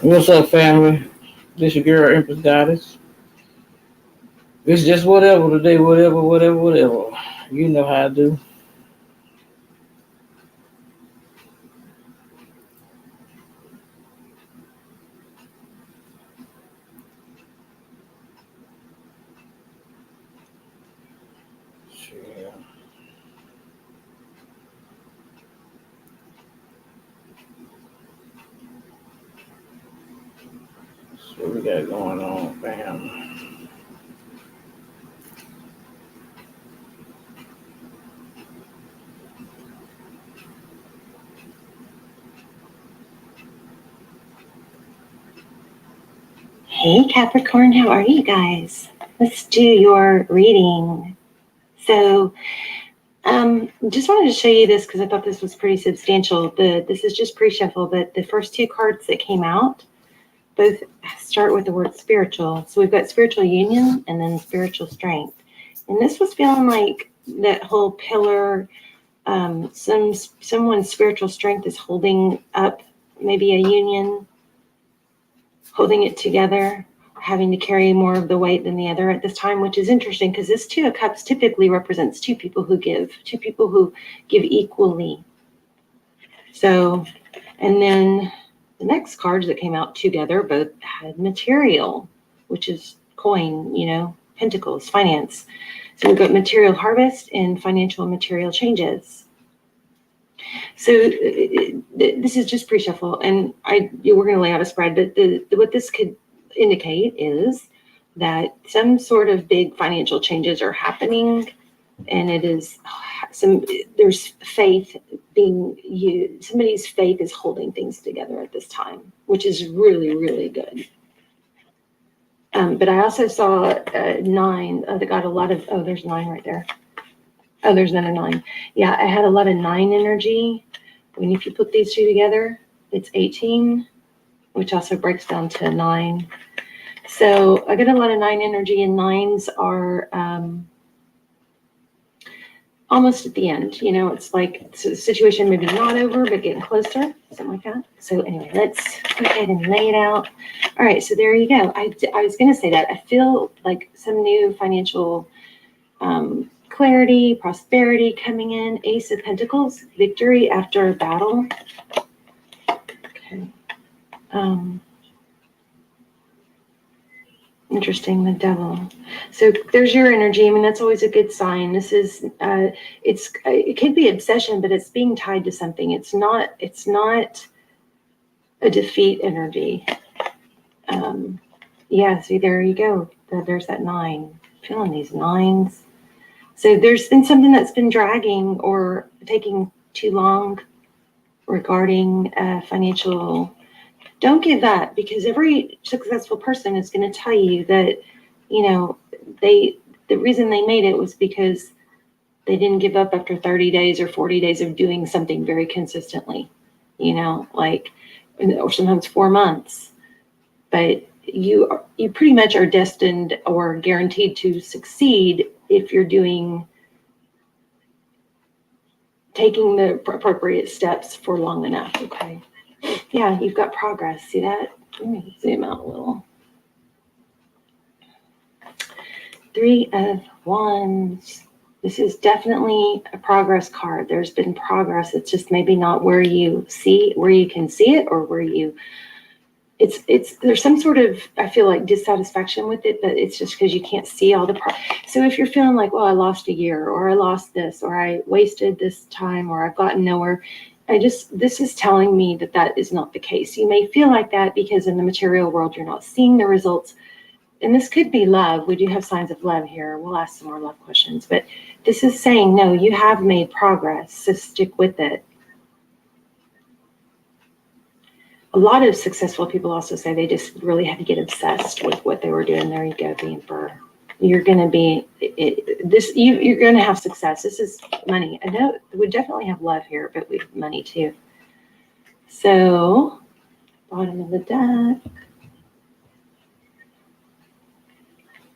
What's up, family? This your girl, Empress Goddess. It's just whatever today, whatever, whatever, whatever. You know how I do. Shit. So what we got going on, fam? Hey Capricorn, how are you guys? Let's do your reading. So, just wanted to show you this because I thought this was pretty substantial. This is just pre-shuffle, but the first two cards that came out both start with the word spiritual. So we've got spiritual union and then spiritual strength. And this was feeling like that whole pillar, someone's spiritual strength is holding up maybe a union, holding it together, having to carry more of the weight than the other at this time, which is interesting because this Two of Cups typically represents two people who give equally. So, and then the next cards that came out together both had material, which is coin, pentacles, finance. So we've got material harvest and financial and material changes. So this is just pre-shuffle, and we're going to lay out a spread, but what this could indicate is that some sort of big financial changes are happening, and it is there's faith being used. Somebody's faith is holding things together at this time, which is really, really good. But I also saw 9 that got a lot of, there's 9 right there. Oh, there's another 9. Yeah, I had a lot of 9 energy. When if you put these two together, it's 18, which also breaks down to 9. So I get a lot of 9 energy, and 9s are almost at the end. It's like the situation maybe not over, but getting closer, something like that. So anyway, let's go ahead and lay it out. All right, so there you go. I was going to say that. I feel like some new financial clarity, prosperity coming in. Ace of Pentacles, victory after a battle. Okay. Interesting, the Devil. So there's your energy. I mean, that's always a good sign. This is, it could be obsession, but it's being tied to something. It's not a defeat energy. Yeah, see, there you go. There's that 9. Feeling these 9s. So there's been something that's been dragging or taking too long regarding financial. Don't give up, because every successful person is going to tell you that, the reason they made it was because they didn't give up after 30 days or 40 days of doing something very consistently, or sometimes 4 months. But you pretty much are destined or guaranteed to succeed if you're taking the appropriate steps for long enough. Okay. Yeah, you've got progress. See that? Let me zoom out a little. 3 of Wands. This is definitely a progress card. There's been progress. It's just maybe not where you can see it, or where there's some sort of, I feel like, dissatisfaction with it, but it's just because you can't see all the So if you're feeling like, well, I lost a year, or I lost this, or I wasted this time, or I've gotten nowhere, this is telling me that is not the case. You may feel like that because in the material world, you're not seeing the results. And this could be love. We do have signs of love here. We'll ask some more love questions, but this is saying, no, you have made progress, so stick with it. A lot of successful people also say they just really had to get obsessed with what they were doing. There you go, the Emperor. You're going to be you're going to have success. This is money. I know we definitely have love here, but we have money too. So, bottom of the deck.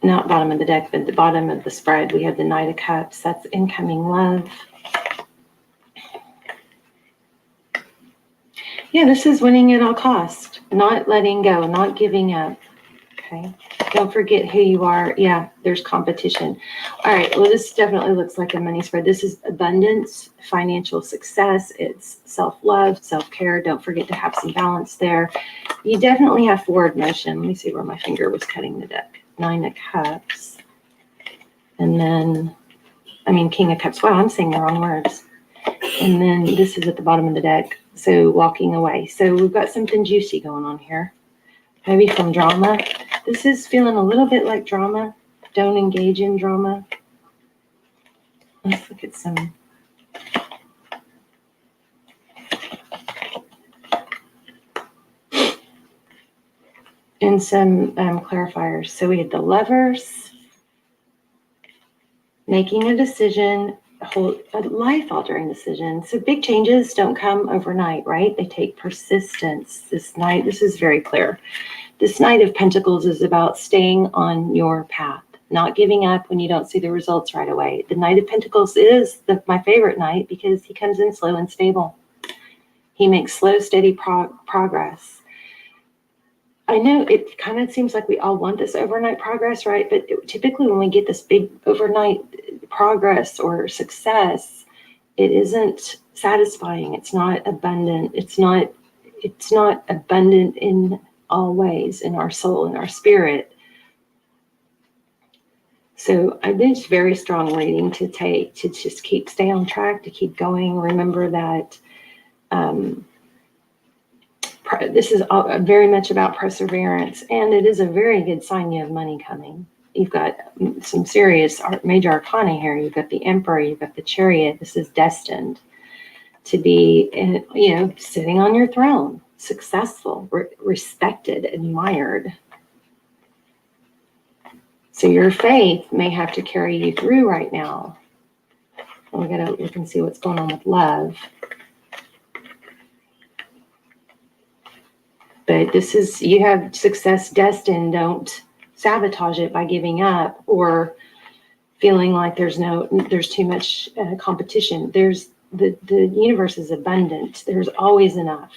Not bottom of the deck, but the bottom of the spread. We have the Knight of Cups. That's incoming love. Yeah, this is winning at all cost, not letting go, not giving up. Okay. Don't forget who you are. Yeah, there's competition. All right. Well, this definitely looks like a money spread. This is abundance, financial success. It's self-love, self-care. Don't forget to have some balance there. You definitely have forward motion. Let me see where my finger was cutting the deck. 9 of Cups. And then, King of Cups. Wow, I'm saying the wrong words. And then this is at the bottom of the deck. So walking away. So we've got something juicy going on here. Maybe some drama. This is feeling a little bit like drama. Don't engage in drama. Let's look at some. And some clarifiers. So we had the Lovers, making a decision, a life-altering decision. So big changes don't come overnight, right? They take persistence. This is very clear. This Knight of Pentacles is about staying on your path, not giving up when you don't see the results right away. The Knight of Pentacles is my favorite knight because he comes in slow and stable. He makes slow, steady progress. I know it kind of seems like we all want this overnight progress, right? But typically when we get this big overnight progress or success, it isn't satisfying. It's not abundant. It's not abundant in all ways, in our soul, in our spirit. So I think it's very strong reading to take, to just stay on track, to keep going. Remember that this is very much about perseverance, and it is a very good sign you have money coming. You've got some serious major arcana here. You've got the Emperor, you've got the Chariot. This is destined to be, sitting on your throne, successful, respected, admired. So your faith may have to carry you through right now. We gotta look and see what's going on with love. But this is, you have success destined. Don't sabotage it by giving up or feeling like there's too much competition. The universe is abundant. There's always enough.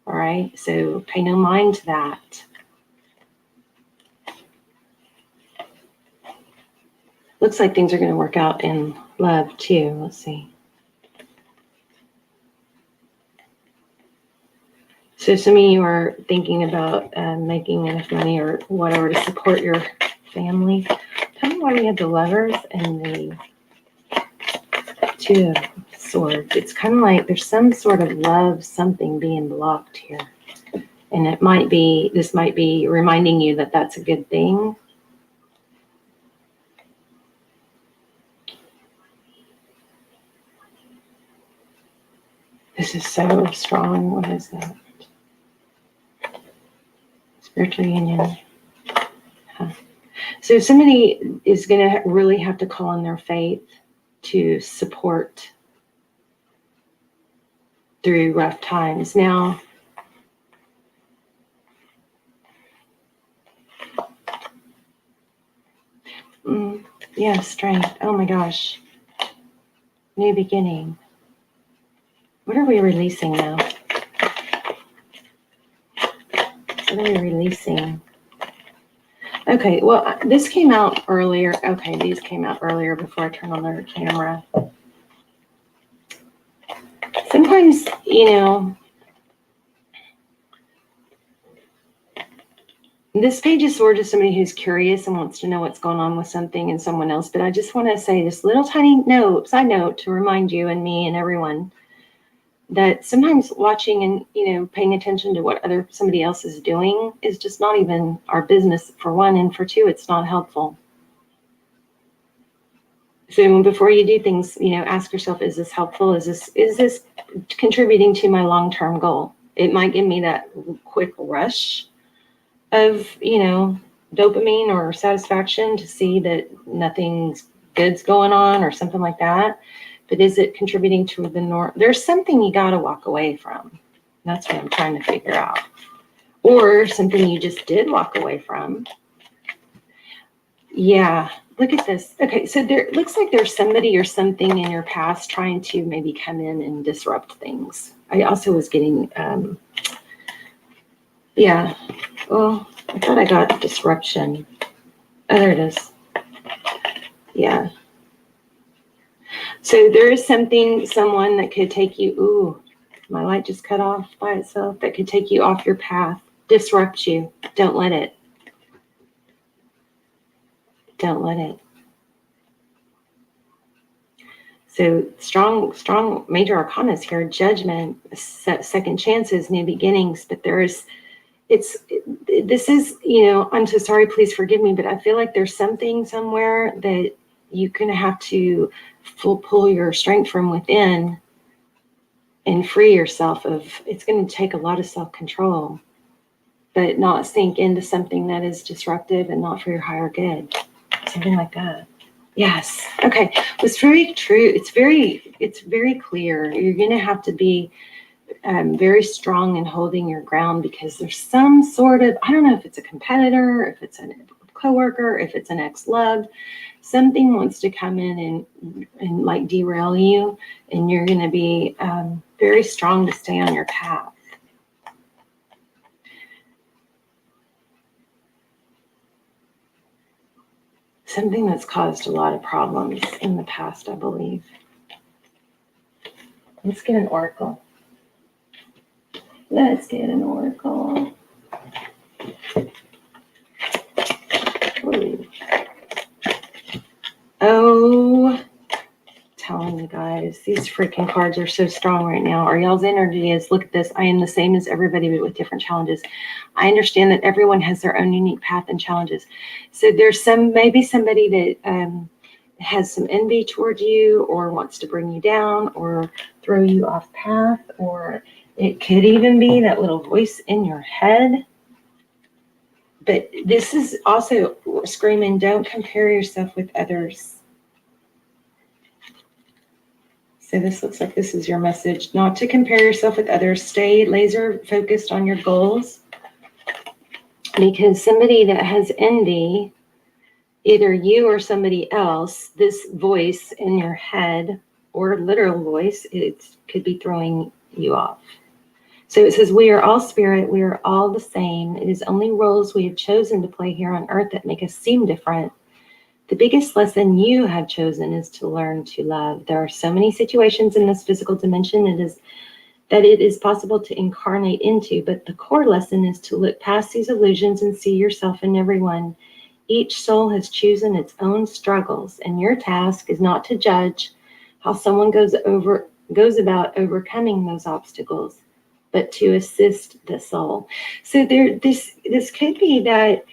All right. So pay no mind to that. Looks like things are going to work out in love too. Let's see. So some of you are thinking about making enough money or whatever to support your family. Tell me why we have the Lovers and the Two of Swords. It's kind of like there's some sort of love, something being blocked here. And this might be reminding you that that's a good thing. This is so strong. What is that? Spiritual union. Huh. So somebody is going to really have to call on their faith to support through rough times. Now, yeah, strength. Oh my gosh. New beginning. What are we releasing now? What are we releasing? Okay, well, this came out earlier. Okay, these came out earlier before I turned on their camera. Sometimes, this page is sort of somebody who's curious and wants to know what's going on with something and someone else. But I just want to say this little tiny side note to remind you and me and everyone that sometimes watching and, paying attention to what somebody else is doing is just not even our business, for one, and for two, it's not helpful. So before you do things, ask yourself, is this helpful? Is this contributing to my long-term goal? It might give me that quick rush of, dopamine or satisfaction to see that nothing's good's going on or something like that. But is it contributing to the norm? There's something you got to walk away from. That's what I'm trying to figure out. Or something you just did walk away from. Yeah, look at this. Okay, so looks like there's somebody or something in your past trying to maybe come in and disrupt things. I also was getting, yeah, well, I thought I got disruption. Oh, there it is. Yeah. So there is someone that could take you, ooh, my light just cut off by itself, that could take you off your path, disrupt you. Don't let it. Don't let it. So strong major arcanas here, judgment, second chances, new beginnings, but this is, I'm so sorry, please forgive me, but I feel like there's something somewhere that you're going to have to pull your strength from within and free yourself of. It's going to take a lot of self-control, but not sink into something that is disruptive and not for your higher good. Something like that. Yes. Okay. It's very true. It's very clear. You're going to have to be very strong in holding your ground, because there's some sort of, I don't know if it's a competitor, if it's a coworker, if it's an ex-loved, something wants to come in and like derail you, and you're going to be very strong to stay on your path. Something that's caused a lot of problems in the past, I believe. Let's get an oracle. Let's get an oracle. Ooh. Oh, telling you guys, these freaking cards are so strong right now. Are y'all's energy is, look at this. I am the same as everybody, but with different challenges. I understand that everyone has their own unique path and challenges. So there's maybe somebody that has some envy toward you, or wants to bring you down, or throw you off path, or it could even be that little voice in your head. But this is also screaming, don't compare yourself with others. So this looks like this is your message, not to compare yourself with others. Stay laser focused on your goals, because somebody that has envy, either you or somebody else, this voice in your head, or literal voice, it could be throwing you off. So it says, we are all spirit, we are all the same. It is only roles we have chosen to play here on earth that make us seem different. The biggest lesson you have chosen is to learn to love. There are so many situations in this physical dimension that it is possible to incarnate into, but the core lesson is to look past these illusions and see yourself in everyone. Each soul has chosen its own struggles, and your task is not to judge how someone goes about overcoming those obstacles, but to assist the soul. So this could be that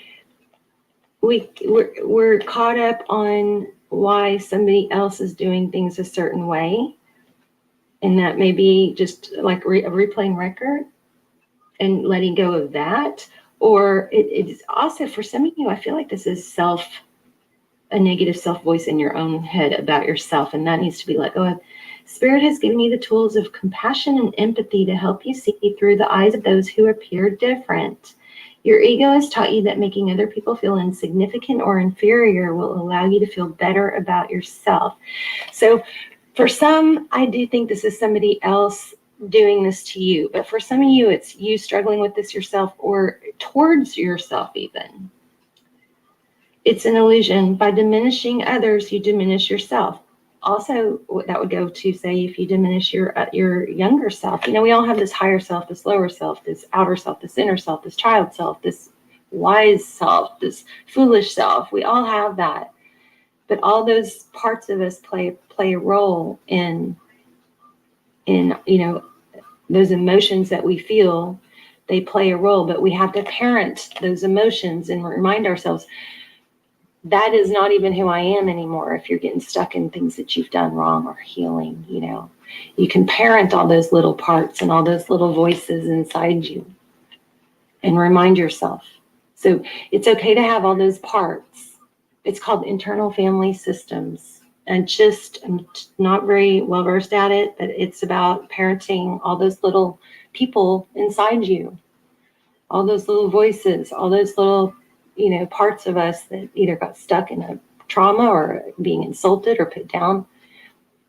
we're caught up on why somebody else is doing things a certain way, and that may be just like a replaying record and letting go of that. Or it's also, for some of you, I feel like this is a negative self voice in your own head about yourself, and that needs to be let go of. Spirit has given you the tools of compassion and empathy to help you see through the eyes of those who appear different. Your ego has taught you that making other people feel insignificant or inferior will allow you to feel better about yourself. So for some, I do think this is somebody else doing this to you. But for some of you, it's you struggling with this yourself, or towards yourself even. It's an illusion. By diminishing others, you diminish yourself. Also, that would go to say, if you diminish your younger self, we all have this higher self, this lower self, this outer self, this inner self, this child self, this wise self, this foolish self. We all have that. But all those parts of us play a role in those emotions that we feel. They play a role, but we have to parent those emotions and remind ourselves, that is not even who I am anymore. If you're getting stuck in things that you've done wrong, or healing, you can parent all those little parts and all those little voices inside you and remind yourself. So it's okay to have all those parts. It's called internal family systems. And I'm not very well versed at it, but it's about parenting all those little people inside you, all those little voices, all those little parts of us that either got stuck in a trauma or being insulted or put down.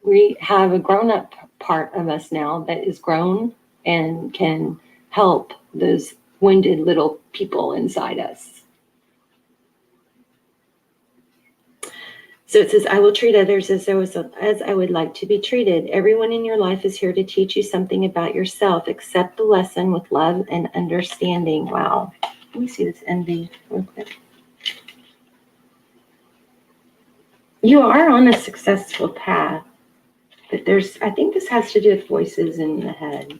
We have a grown-up part of us now that is grown and can help those wounded little people inside us. So it says, I will treat others as I would like to be treated. Everyone in your life is here to teach you something about yourself. Accept the lesson with love and understanding. Wow. Let me see this envy real quick. You are on a successful path, but I think this has to do with voices in the head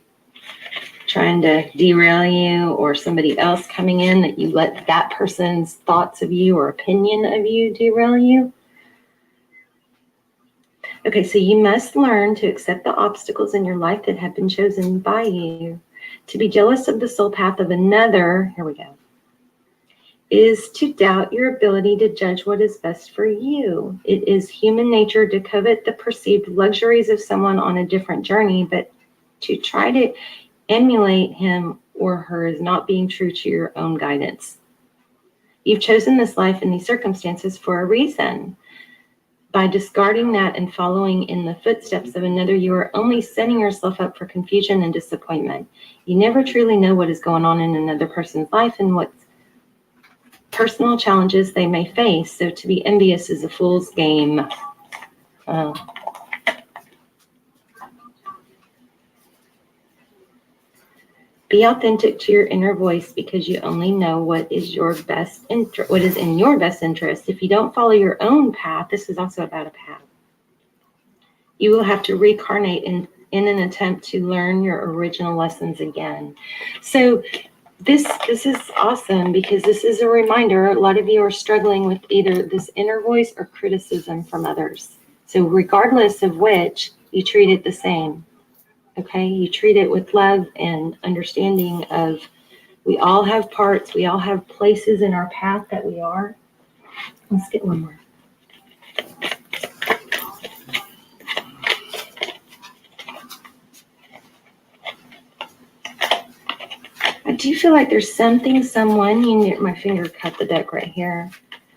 trying to derail you, or somebody else coming in that you let that person's thoughts of you or opinion of you derail you. Okay, so you must learn to accept the obstacles in your life that have been chosen by you. To be jealous of the soul path of another, here we go, is to doubt your ability to judge what is best for you. It is human nature to covet the perceived luxuries of someone on a different journey, but to try to emulate him or her is not being true to your own guidance. You've chosen this life and these circumstances for a reason. By discarding that and following in the footsteps of another, you are only setting yourself up for confusion and disappointment. You never truly know what is going on in another person's life and what personal challenges they may face. So to be envious is a fool's game. Be authentic to your inner voice, because you only know what is what is in your best interest. If you don't follow your own path, this is also about a path, you will have to reincarnate in an attempt to learn your original lessons again. So this is awesome, because this is a reminder. A lot of you are struggling with either this inner voice or criticism from others. So regardless of which, you treat it the same. Okay, you treat it with love and understanding of, we all have parts, we all have places in our path that we are. Let's get one more. I do feel like there's something, someone, my finger cut the deck right here.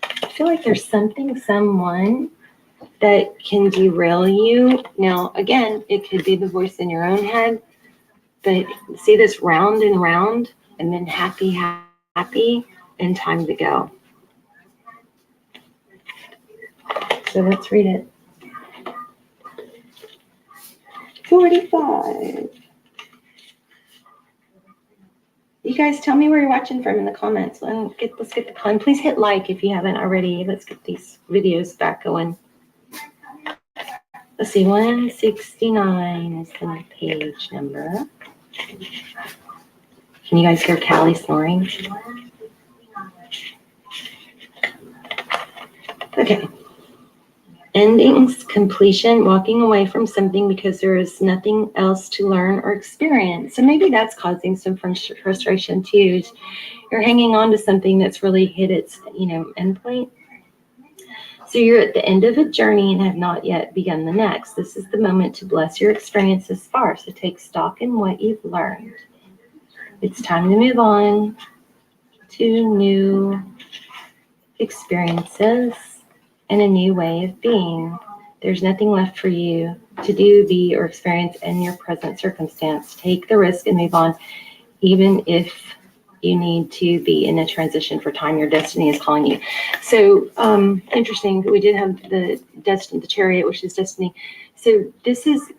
I feel like there's something, someone that can derail you. Now, again, it could be the voice in your own head, but see this round and round, and then happy, and time to go. So let's read it. 45. You guys tell me where you're watching from in the comments. Let's get the fun. Please hit like if you haven't already. Let's get these videos back going. Let's see, 169 is the page number. Can you guys hear Callie snoring? Okay. Endings, completion, walking away from something because there is nothing else to learn or experience. So maybe that's causing some frustration too. You're hanging on to something that's really hit its, end point. So you're at the end of a journey and have not yet begun the next. This is the moment to bless your experience thus far. So take stock in what you've learned. It's time to move on to new experiences and a new way of being. There's nothing left for you to do, be, or experience in your present circumstance. Take the risk and move on, even if you need to be in a transition for time. Your destiny is calling you. So interesting. We did have the destiny, the chariot, which is destiny. So this is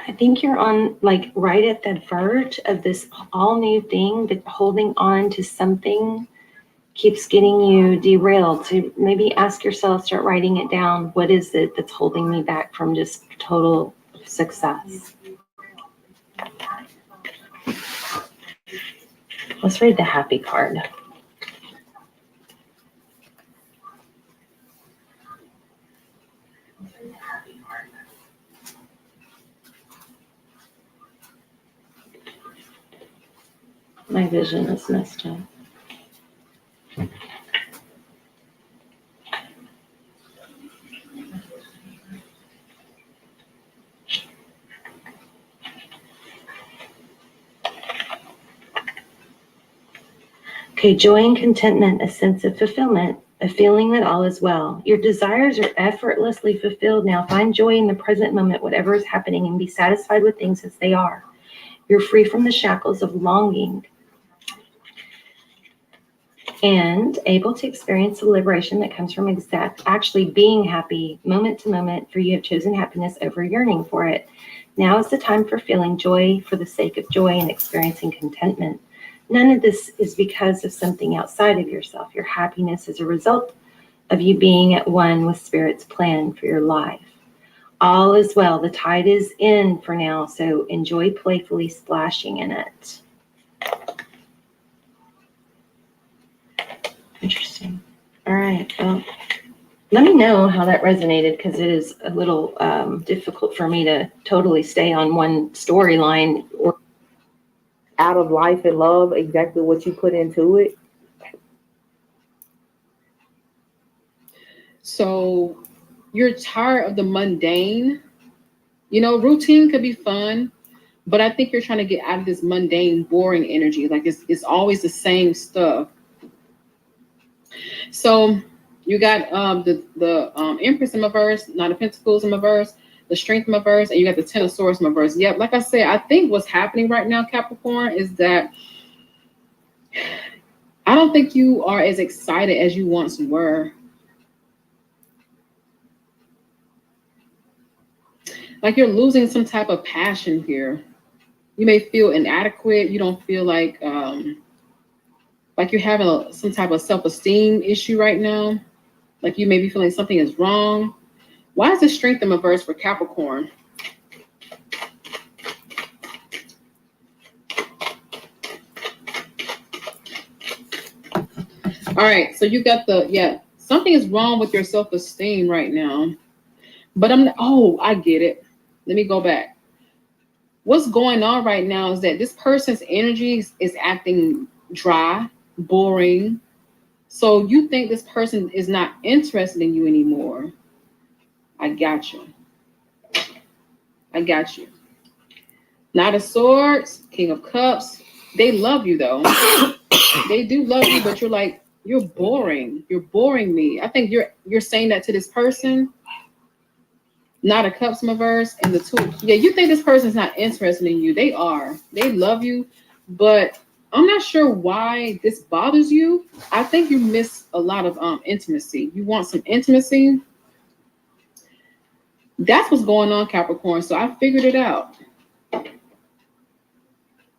I think you're on right at the verge of this all new thing, but holding on to something keeps getting you derailed. So maybe ask yourself, start writing it down. What is it that's holding me back from just total success? Let's read the happy card. My vision is messed up. Okay, joy and contentment, a sense of fulfillment. a feeling that all is well. Your desires are effortlessly fulfilled now. Find joy in the present moment, whatever is happening, and be satisfied with things as they are. You're free from the shackles of longing and able to experience the liberation that comes from actually being happy moment to moment, for you have chosen happiness over yearning for it. Now is the time for feeling joy for the sake of joy and experiencing contentment. None of this is because of something outside of yourself. Your happiness is a result of you being at one with Spirit's plan for your life. All is well. The tide is in for now, so enjoy playfully splashing in it. Interesting. All right. Well, let me know how that resonated, because it is a little difficult for me to totally stay on one storyline or out of life and love, exactly what you put into it. So you're tired of the mundane. You know, routine could be fun, but I think you're trying to get out of this mundane, boring energy. Like it's always the same stuff. So you got the Empress in reverse, Nine of Pentacles in reverse, the Strength in reverse, and you got the Ten of Swords in reverse. Yep, like I said, I think what's happening right now, Capricorn, is that I don't think you are as excited as you once were. Like you're losing some type of passion here. You may feel inadequate. You don't feel like you're having some type of self-esteem issue right now. Like you may be feeling something is wrong. Why is the Strength in reverse for Capricorn? All right, so you got something is wrong with your self-esteem right now. But I get it. Let me go back. What's going on right now is that this person's energy is acting dry, boring. So you think this person is not interested in you anymore. I got you. Knight of Swords, King of Cups. They love you though. They do love you, but you're like, you're boring. You're boring me. I think you're saying that to this person. Knight of Cups in reverse and the Two. Yeah, you think this person's not interested in you. They are. They love you, but I'm not sure why this bothers you. I think you miss a lot of intimacy. You want some intimacy. That's what's going on, Capricorn. So I figured it out.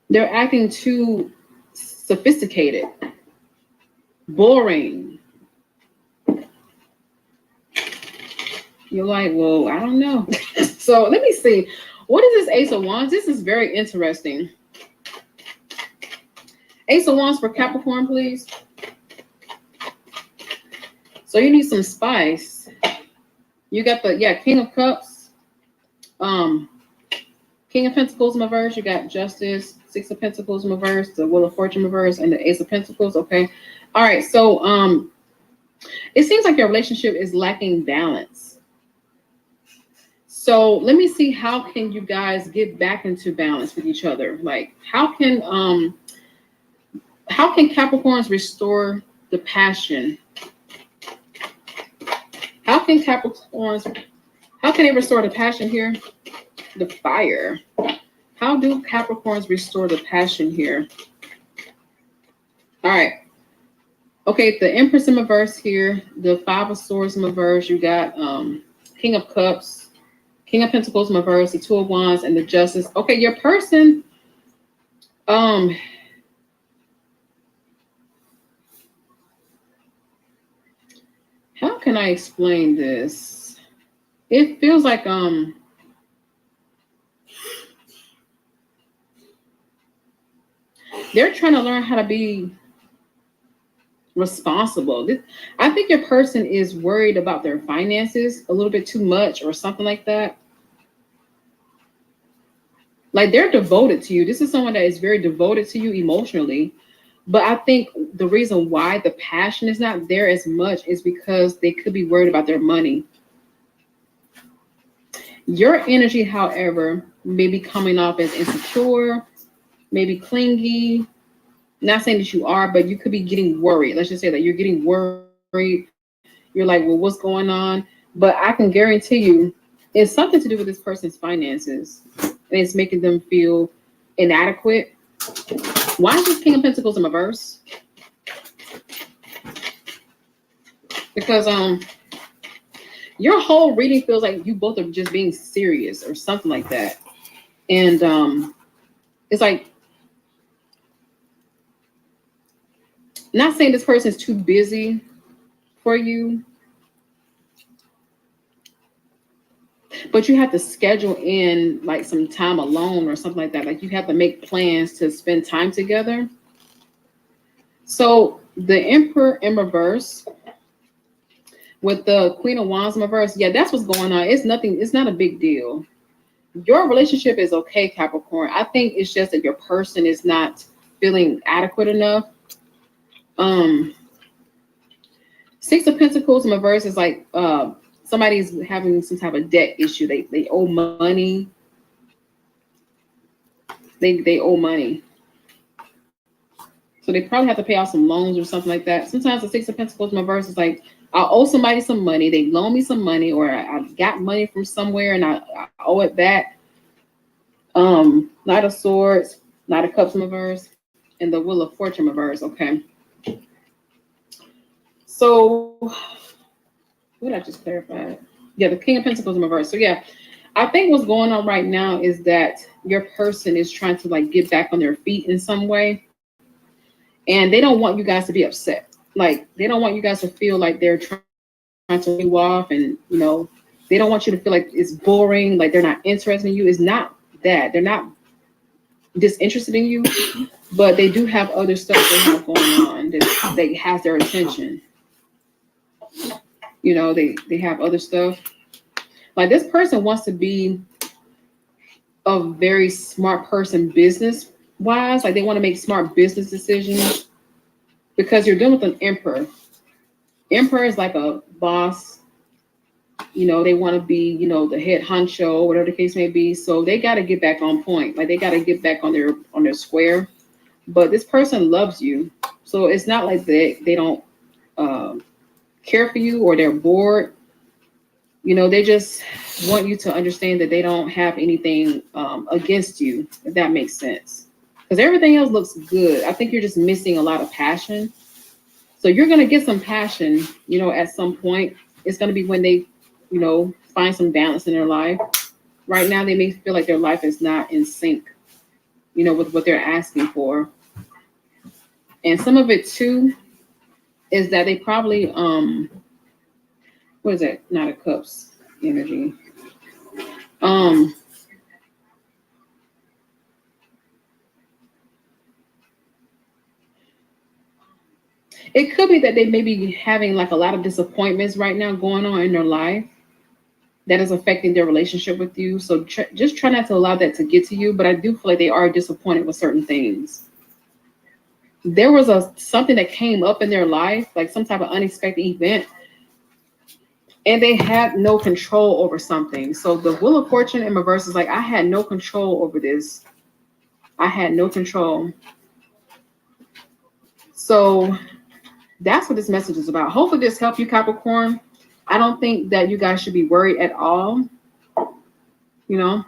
They're acting too sophisticated, boring. You're like, well, I don't know. So let me see. What is this Ace of Wands? This is very interesting. Ace of Wands for Capricorn, please. So you need some spice. You got the King of Cups, King of Pentacles in reverse. You got Justice, Six of Pentacles in reverse, the Wheel of Fortune reverse, and the Ace of Pentacles. Okay, all right. So it seems like your relationship is lacking balance. So let me see, how can you guys get back into balance with each other? Like how can Capricorns restore the passion? How can they restore the passion here? The Fire. How do Capricorns restore the passion here? All right. Okay, the Empress in reverse here, the Five of Swords in reverse. You got King of Cups, King of Pentacles in reverse, the Two of Wands, and the Justice. Okay, your person, how can I explain this? It feels like they're trying to learn how to be responsible. I think your person is worried about their finances a little bit too much or something like that. Like they're devoted to you. This is someone that is very devoted to you emotionally. But I think the reason why the passion is not there as much is because they could be worried about their money. Your energy, however, may be coming off as insecure, maybe clingy. Not saying that you are, but you could be getting worried. Let's just say that you're getting worried You're like, well, what's going on? But I can guarantee you it's something to do with this person's finances. And it's making them feel inadequate. Why is this King of Pentacles in reverse? Because your whole reading feels like you both are just being serious or something like that. And it's like, not saying this person is too busy for you, but you have to schedule in like some time alone or something like that. Like you have to make plans to spend time together. So the Emperor in reverse with the Queen of Wands in reverse, yeah, that's what's going on. It's nothing. It's not a big deal. Your relationship is okay, Capricorn. I think it's just that your person is not feeling adequate enough. Six of Pentacles in reverse is like somebody's having some type of debt issue. They owe money. They owe money. So they probably have to pay off some loans or something like that. Sometimes the Six of Pentacles in reverse is like, I owe somebody some money. They loan me some money, or I got money from somewhere and I owe it back. Knight of Swords, Knight of Cups in reverse, and the Wheel of Fortune reverse. Okay. So what did I just clarify? Yeah, the King of Pentacles in reverse. So yeah, I think what's going on right now is that your person is trying to like get back on their feet in some way. And they don't want you guys to be upset. Like they don't want you guys to feel like they're trying to you off, and you know, they don't want you to feel like it's boring, like they're not interested in you. It's not that. They're not disinterested in you, but they do have other stuff they have going on that has their attention. You know, they have other stuff. Like this person wants to be a very smart person business wise. Like they want to make smart business decisions because you're dealing with an emperor. Emperor is like a boss. You know, they want to be, you know, the head honcho, whatever the case may be. So they got to get back on point. Like they got to get back on their square. But this person loves you. So it's not like they don't care for you or they're bored. You know, they just want you to understand that they don't have anything against you, if that makes sense. Because everything else looks good. I think you're just missing a lot of passion. So you're going to get some passion, you know, at some point. It's going to be when they, you know, find some balance in their life. Right now, they may feel like their life is not in sync, you know, with what they're asking for. And some of it, too, is that they probably, what is that? Knight of Cups energy. It could be that they may be having like a lot of disappointments right now going on in their life that is affecting their relationship with you. So just try not to allow that to get to you. But I do feel like they are disappointed with certain things. There was something that came up in their life, like some type of unexpected event, and they had no control over something. So the Wheel of Fortune in reverse is like, I had no control over this. I had no control. So that's what this message is about. Hopefully this helped you, Capricorn. I don't think that you guys should be worried at all, you know.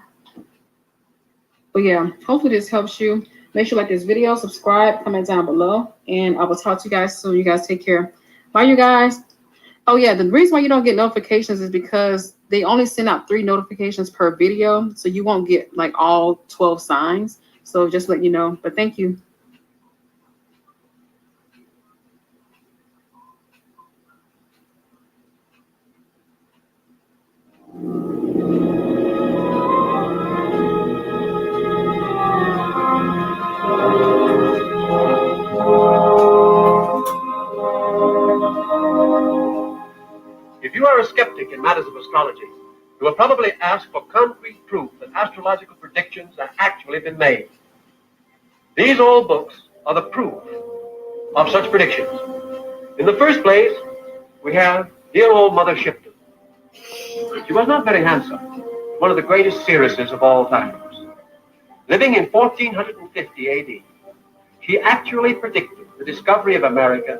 But yeah, hopefully this helps you. Make sure you like this video, subscribe, comment down below, and I will talk to you guys soon. You guys take care. Bye, you guys. Oh yeah, the reason why you don't get notifications is because they only send out 3 notifications per video. So you won't get like all 12 signs. So just let you know. But thank you. If you are a skeptic in matters of astrology, you will probably ask for concrete proof that astrological predictions have actually been made. These old books are the proof of such predictions. In the first place, we have dear old Mother Shipton. She was not very handsome, one of the greatest seeresses of all times. Living in 1450 AD, she actually predicted the discovery of America,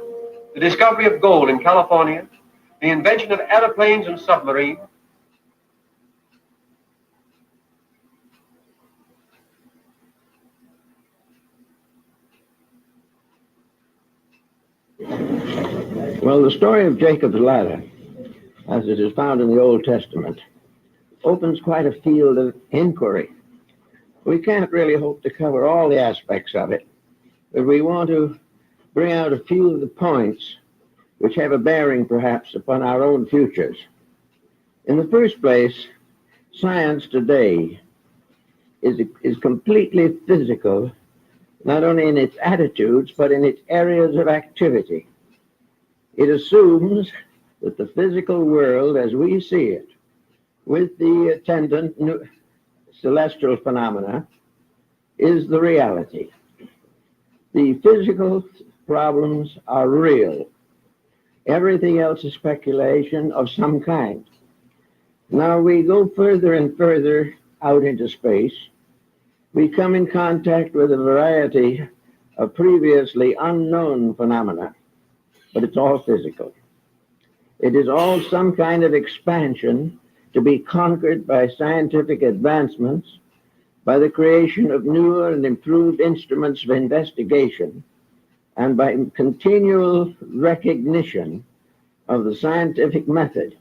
the discovery of gold in California, the invention of aeroplanes and submarines, Well, the story of Jacob's ladder, as it is found in the Old Testament, opens quite a field of inquiry. We can't really hope to cover all the aspects of it, but we want to bring out a few of the points which have a bearing perhaps upon our own futures. In the first place, science today is completely physical, not only in its attitudes, but in its areas of activity. It assumes that the physical world as we see it, with the attendant celestial phenomena, is the reality. The physical problems are real. Everything else is speculation of some kind. Now we go further and further out into space. We come in contact with a variety of previously unknown phenomena, but it's all physical. It is all some kind of expansion to be conquered by scientific advancements, by the creation of newer and improved instruments of investigation, and by continual recognition of the scientific method.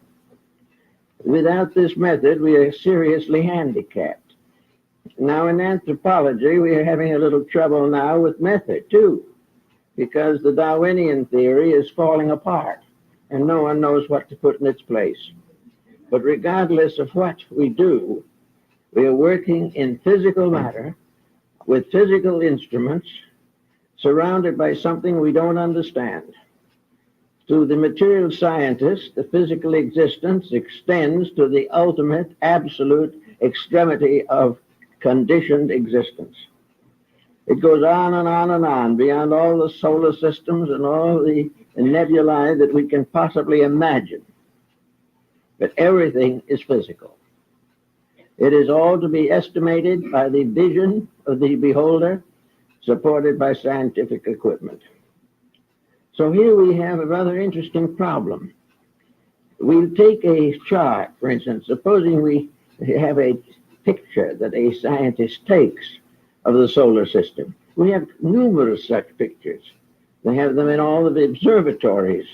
Without this method, we are seriously handicapped. Now, in anthropology, we are having a little trouble now with method, too, because the Darwinian theory is falling apart, and no one knows what to put in its place. But regardless of what we do, we are working in physical matter, with physical instruments, surrounded by something we don't understand. To the material scientist, the physical existence extends to the ultimate, absolute extremity of conditioned existence. It goes on and on and on, beyond all the solar systems and all the nebulae that we can possibly imagine. But everything is physical. It is all to be estimated by the vision of the beholder, supported by scientific equipment. So here we have a rather interesting problem. We'll take a chart, for instance, supposing we have a picture that a scientist takes of the solar system. We have numerous such pictures. They have them in all of the observatories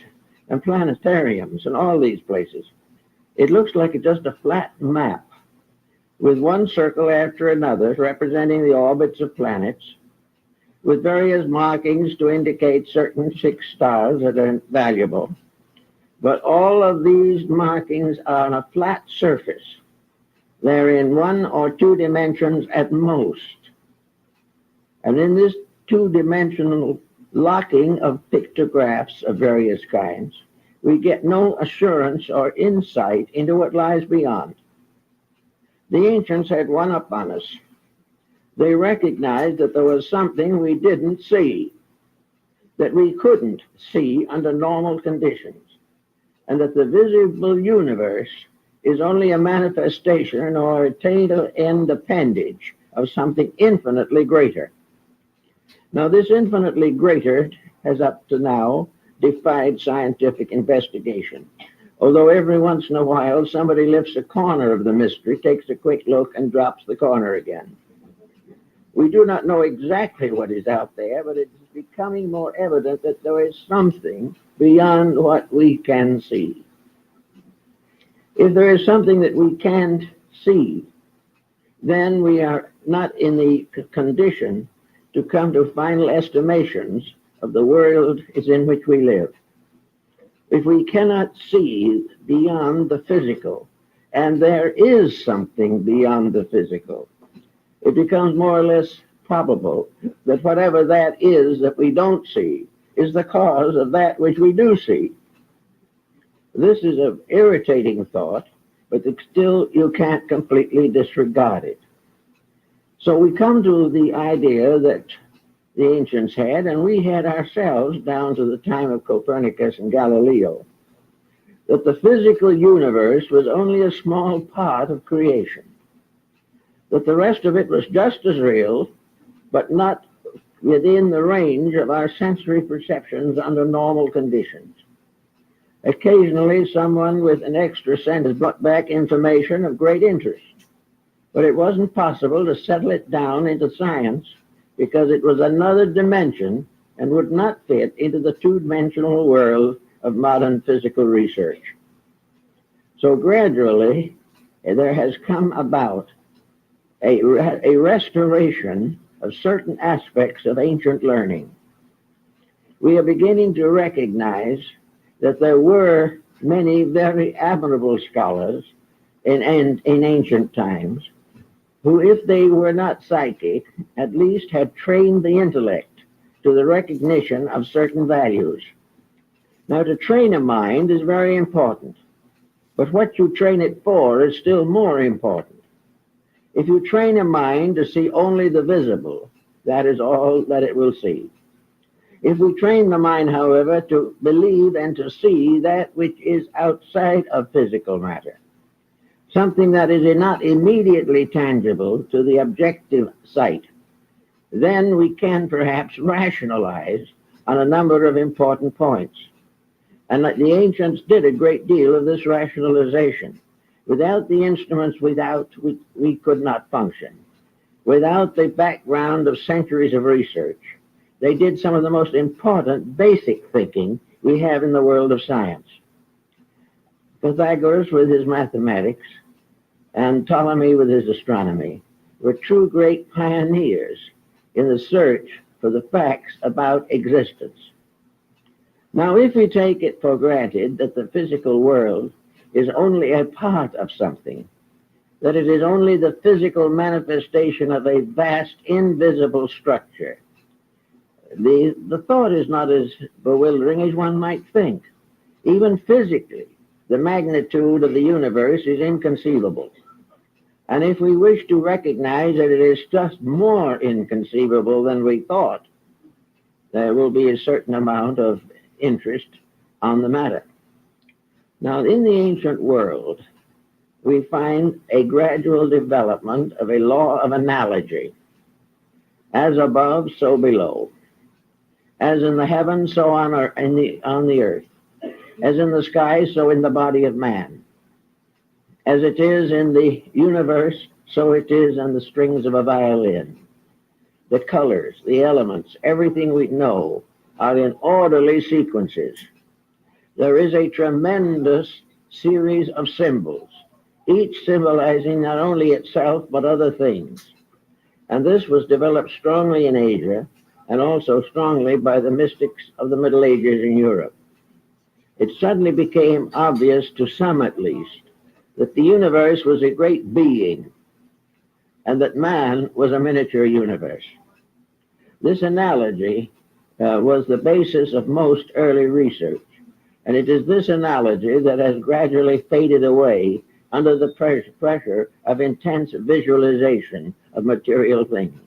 and planetariums and all these places. It looks like just a flat map with one circle after another representing the orbits of planets, with various markings to indicate certain fixed stars that are valuable. But all of these markings are on a flat surface. They're in 1 or 2 dimensions at most. And in this 2-dimensional locking of pictographs of various kinds, we get no assurance or insight into what lies beyond. The ancients had one up on us. They recognized that there was something we didn't see, that we couldn't see under normal conditions, and that the visible universe is only a manifestation or a tail end appendage of something infinitely greater. Now, this infinitely greater has up to now defied scientific investigation, although every once in a while somebody lifts a corner of the mystery, takes a quick look, and drops the corner again. We do not know exactly what is out there, but it's becoming more evident that there is something beyond what we can see. If there is something that we can't see, then we are not in the condition to come to final estimations of the world in which we live. If we cannot see beyond the physical, and there is something beyond the physical, it becomes more or less probable that whatever that is that we don't see is the cause of that which we do see. This is an irritating thought, but still you can't completely disregard it. So we come to the idea that the ancients had, and we had ourselves down to the time of Copernicus and Galileo, that the physical universe was only a small part of creation, that the rest of it was just as real, but not within the range of our sensory perceptions under normal conditions. Occasionally, someone with an extra sense brought back information of great interest, but it wasn't possible to settle it down into science because it was another dimension and would not fit into the two-dimensional world of modern physical research. So gradually, there has come about a restoration of certain aspects of ancient learning. We are beginning to recognize that there were many very admirable scholars in ancient times who, if they were not psychic, at least had trained the intellect to the recognition of certain values. Now, to train a mind is very important, but what you train it for is still more important. If you train a mind to see only the visible, that is all that it will see. If we train the mind, however, to believe and to see that which is outside of physical matter, something that is not immediately tangible to the objective sight, then we can perhaps rationalize on a number of important points. And the ancients did a great deal of this rationalization. Without the instruments, we could not function. Without the background of centuries of research, they did some of the most important basic thinking we have in the world of science. Pythagoras with his mathematics and Ptolemy with his astronomy were true great pioneers in the search for the facts about existence. Now, if we take it for granted that the physical world is only a part of something, that it is only the physical manifestation of a vast invisible structure, the thought is not as bewildering as one might think. Even physically, the magnitude of the universe is inconceivable. And if we wish to recognize that it is just more inconceivable than we thought, there will be a certain amount of interest on the matter. Now, in the ancient world, we find a gradual development of a law of analogy. As above, so below. As in the heavens, so on the earth. As in the sky, so in the body of man. As it is in the universe, so it is in the strings of a violin. The colors, the elements, everything we know are in orderly sequences. There is a tremendous series of symbols, each symbolizing not only itself but other things. And this was developed strongly in Asia and also strongly by the mystics of the Middle Ages in Europe. It suddenly became obvious, to some at least, that the universe was a great being and that man was a miniature universe. This analogy was the basis of most early research, and it is this analogy that has gradually faded away under the pressure of intense visualization of material things.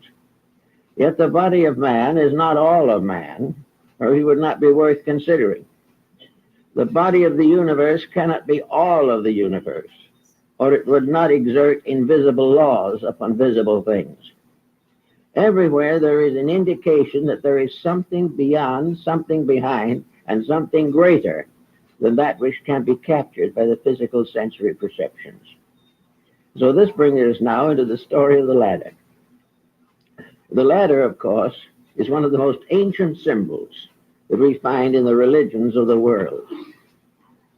Yet the body of man is not all of man, or he would not be worth considering. The body of the universe cannot be all of the universe, or it would not exert invisible laws upon visible things. Everywhere there is an indication that there is something beyond, something behind, and something greater than that which can be captured by the physical sensory perceptions. So this brings us now into the story of the ladder. The ladder, of course, is one of the most ancient symbols that we find in the religions of the world.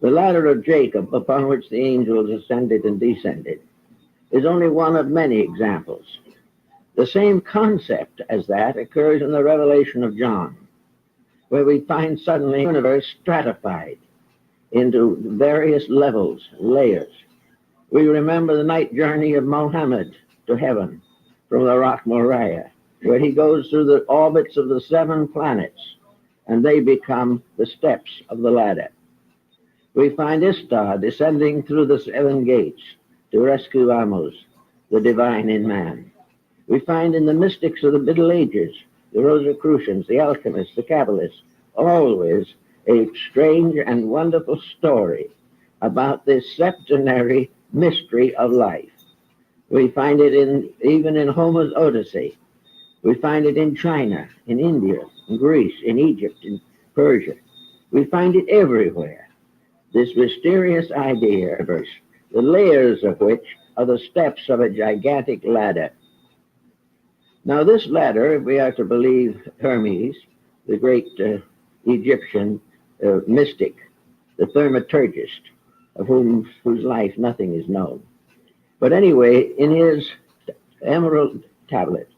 The ladder of Jacob, upon which the angels ascended and descended, is only one of many examples. The same concept as that occurs in the Revelation of John, where we find suddenly the universe stratified into various levels, layers. We remember the night journey of Muhammad to heaven from the rock Moriah, where he goes through the orbits of the 7 planets, and they become the steps of the ladder. We find Ishtar descending through the 7 gates to rescue Amos, the divine in man. We find in the mystics of the Middle Ages, the Rosicrucians, the alchemists, the Kabbalists, always a strange and wonderful story about this septenary mystery of life. We find it even in Homer's Odyssey. We find it in China, in India, in Greece, in Egypt, in Persia. We find it everywhere. this mysterious idea, the layers of which are the steps of a gigantic ladder. Now, this ladder, if we are to believe Hermes, the great Egyptian mystic, the thaumaturgist, of whose life nothing is known. But anyway, in his emerald tablet,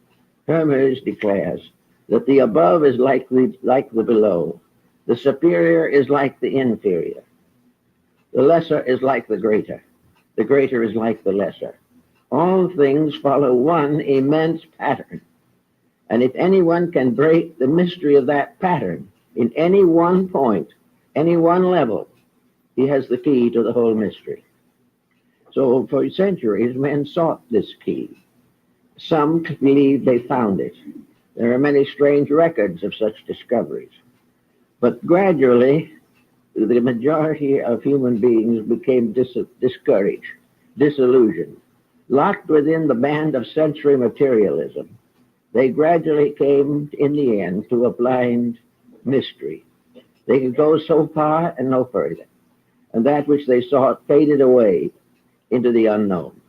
Hermes declares that the above is like the below, the superior is like the inferior, the lesser is like the greater is like the lesser. All things follow one immense pattern. And if anyone can break the mystery of that pattern in any one point, any one level, he has the key to the whole mystery. So for centuries, men sought this key. Some believe they found it. There are many strange records of such discoveries. But gradually, the majority of human beings became discouraged, disillusioned, locked within the band of sensory materialism. They gradually came, in the end, to a blind mystery. They could go so far and no further. And that which they sought faded away into the unknown.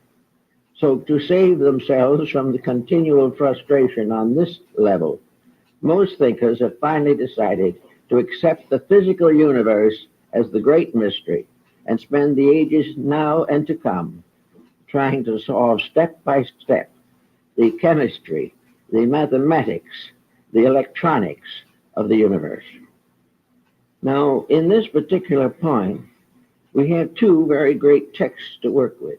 So to save themselves from the continual frustration on this level, most thinkers have finally decided to accept the physical universe as the great mystery and spend the ages now and to come trying to solve step by step the chemistry, the mathematics, the electronics of the universe. Now, in this particular point, we have two very great texts to work with.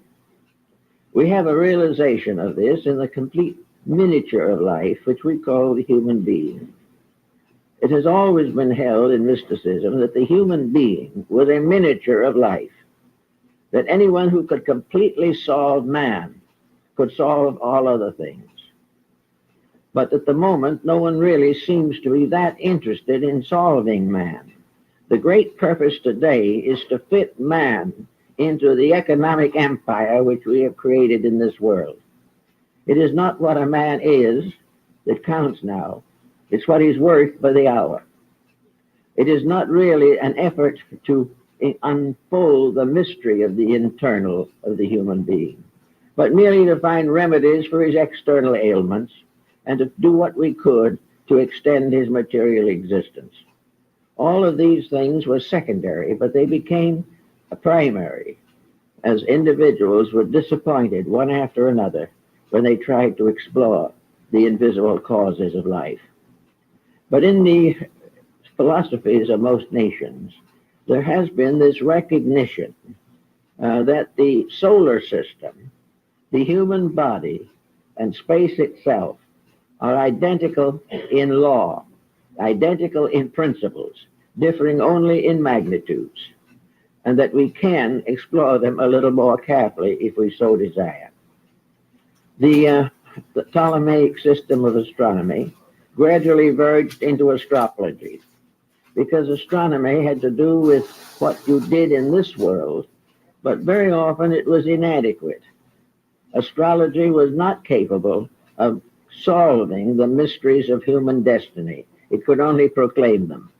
We have a realization of this in the complete miniature of life, which we call the human being. It has always been held in mysticism that the human being was a miniature of life, that anyone who could completely solve man could solve all other things. But at the moment, no one really seems to be that interested in solving man. The great purpose today is to fit man into the economic empire which we have created in this world. It is not what a man is that counts now. It's what he's worth by the hour. It is not really an effort to unfold the mystery of the internal of the human being, but merely to find remedies for his external ailments and to do what we could to extend his material existence. All of these things were secondary, but they became primary as individuals were disappointed one after another when they tried to explore the invisible causes of life. But in the philosophies of most nations, there has been this recognition that the solar system, the human body, and space itself are identical in law, identical in principles, differing only in magnitudes, and that we can explore them a little more carefully if we so desire. The Ptolemaic system of astronomy gradually verged into astrology, because astronomy had to do with what you did in this world, but very often it was inadequate. Astrology was not capable of solving the mysteries of human destiny. It could only proclaim them,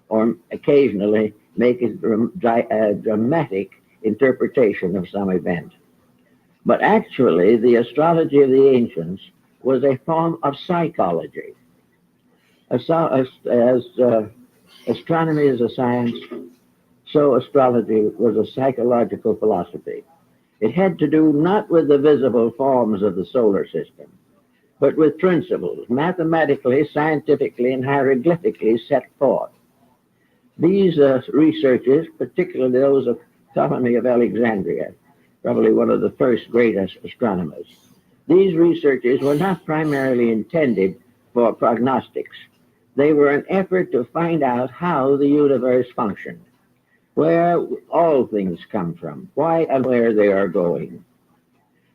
or occasionally make a dramatic interpretation of some event. But actually, the astrology of the ancients was a form of psychology. As astronomy is a science, so astrology was a psychological philosophy. It had to do not with the visible forms of the solar system, but with principles, mathematically, scientifically, and hieroglyphically set forth. These researches, particularly those of Ptolemy of Alexandria, probably one of the first greatest astronomers, these researches were not primarily intended for prognostics. They were an effort to find out how the universe functioned, where all things come from, why and where they are going.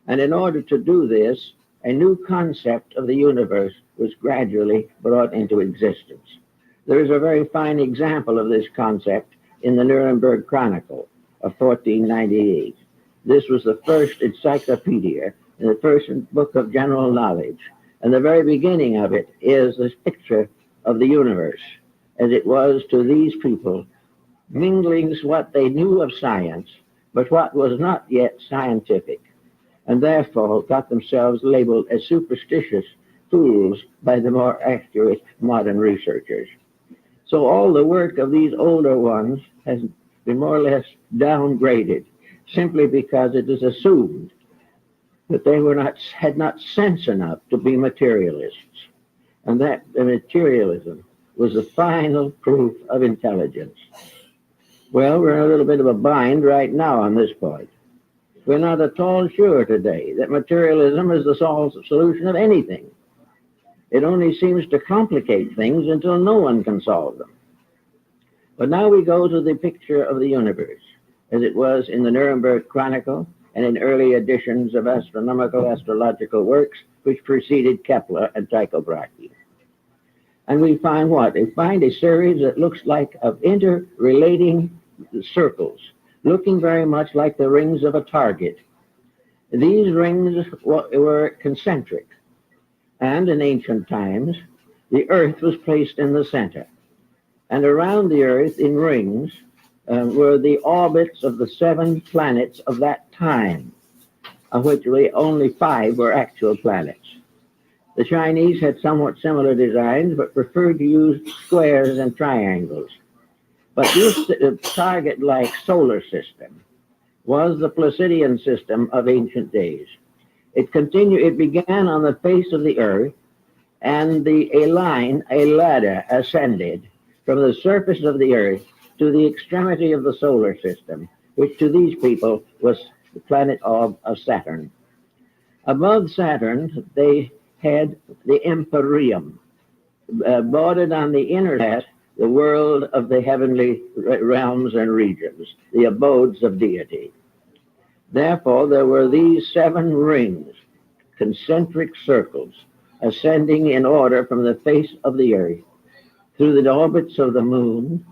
And in order to do this, a new concept of the universe was gradually brought into existence. There is a very fine example of this concept in the Nuremberg Chronicle of 1498. This was the first encyclopedia and the first book of general knowledge. And the very beginning of it is this picture of the universe as it was to these people mingling what they knew of science, but what was not yet scientific, and therefore got themselves labeled as superstitious fools by the more accurate modern researchers. So all the work of these older ones has been more or less downgraded simply because it is assumed that they had not sense enough to be materialists, and that the materialism was the final proof of intelligence. Well, we're in a little bit of a bind right now on this point. We're not at all sure today that materialism is the solution of anything. It only seems to complicate things until no one can solve them. But now we go to the picture of the universe, as it was in the Nuremberg Chronicle and in early editions of astrological works which preceded Kepler and Tycho Brahe. And we find what? We find a series that looks like of interrelating circles, looking very much like the rings of a target. These rings were concentric, and in ancient times, the Earth was placed in the center. And around the Earth, in rings, were the orbits of the 7 planets of that time, of which only 5 were actual planets. The Chinese had somewhat similar designs, but preferred to use squares and triangles. But this target-like solar system was the Placidian system of ancient days. It began on the face of the Earth, and a ladder ascended from the surface of the Earth to the extremity of the solar system, which to these people was the planet of Saturn. Above Saturn, they had the Empyrean, bordered on the inner hat, the world of the heavenly realms and regions, the abodes of deity. Therefore, there were these 7 rings, concentric circles, ascending in order from the face of the Earth, through the orbits of the Moon,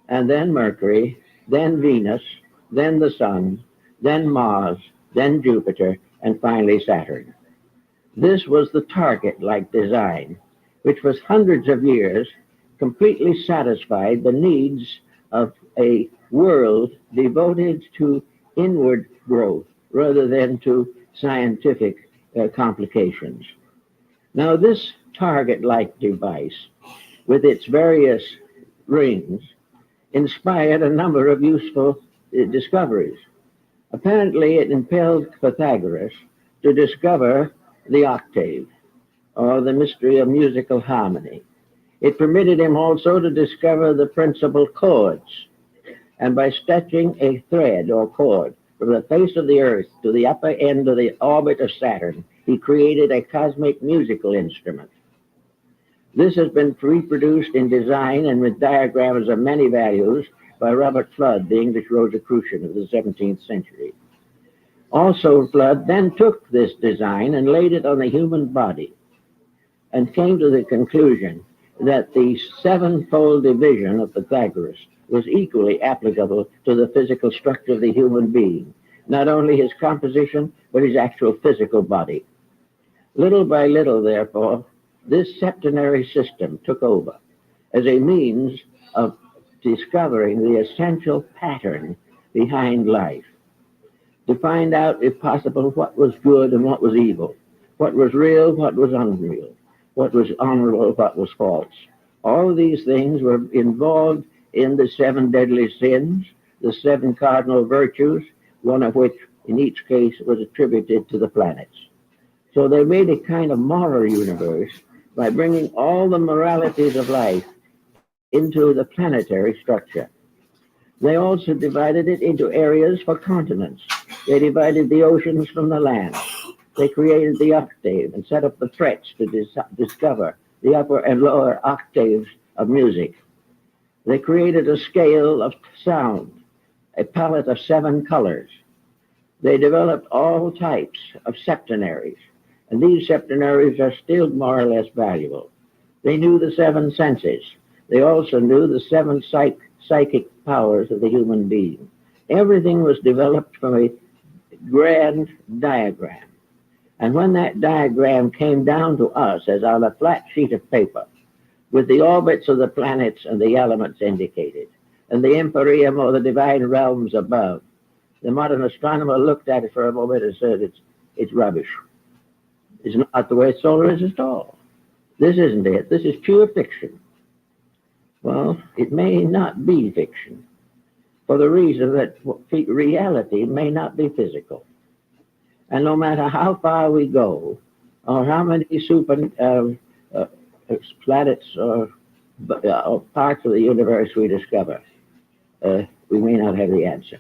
and then Mercury, then Venus, then the Sun, then Mars, then Jupiter, and finally Saturn. This was the target-like design, which was hundreds of years completely satisfied the needs of a world devoted to inward growth rather than to scientific complications. Now, this target-like device, with its various rings, inspired a number of useful discoveries. Apparently, it impelled Pythagoras to discover the octave, or the mystery of musical harmony. It permitted him also to discover the principal chords, and by stretching a thread or cord from the face of the Earth to the upper end of the orbit of Saturn, he created a cosmic musical instrument. This has been reproduced in design and with diagrams of many values by Robert Flood, the English Rosicrucian of the 17th century. Also, Flood then took this design and laid it on the human body and came to the conclusion that the 7-fold division of Pythagoras was equally applicable to the physical structure of the human being, not only his composition, but his actual physical body. Little by little, therefore, this septenary system took over as a means of discovering the essential pattern behind life, to find out, if possible, what was good and what was evil, what was real, what was unreal, what was honorable, what was false. All these things were involved in the 7 deadly sins, the 7 cardinal virtues, one of which in each case was attributed to the planets. So they made a kind of moral universe by bringing all the moralities of life into the planetary structure. They also divided it into areas for continents. They divided the oceans from the land. They created the octave and set up the frets to discover the upper and lower octaves of music. They created a scale of sound, a palette of 7 colors. They developed all types of septenaries, and these septenaries are still more or less valuable. They knew the 7 senses. They also knew the 7 psychic powers of the human being. Everything was developed from a grand diagram. And when that diagram came down to us as on a flat sheet of paper, with the orbits of the planets and the elements indicated, and the empyrean or the divine realms above. The modern astronomer looked at it for a moment and said, it's rubbish. It's not the way solar is at all. This isn't it. This is pure fiction. Well, it may not be fiction for the reason that reality may not be physical. And no matter how far we go, or how many planets or parts of the universe we discover, we may not have the answer.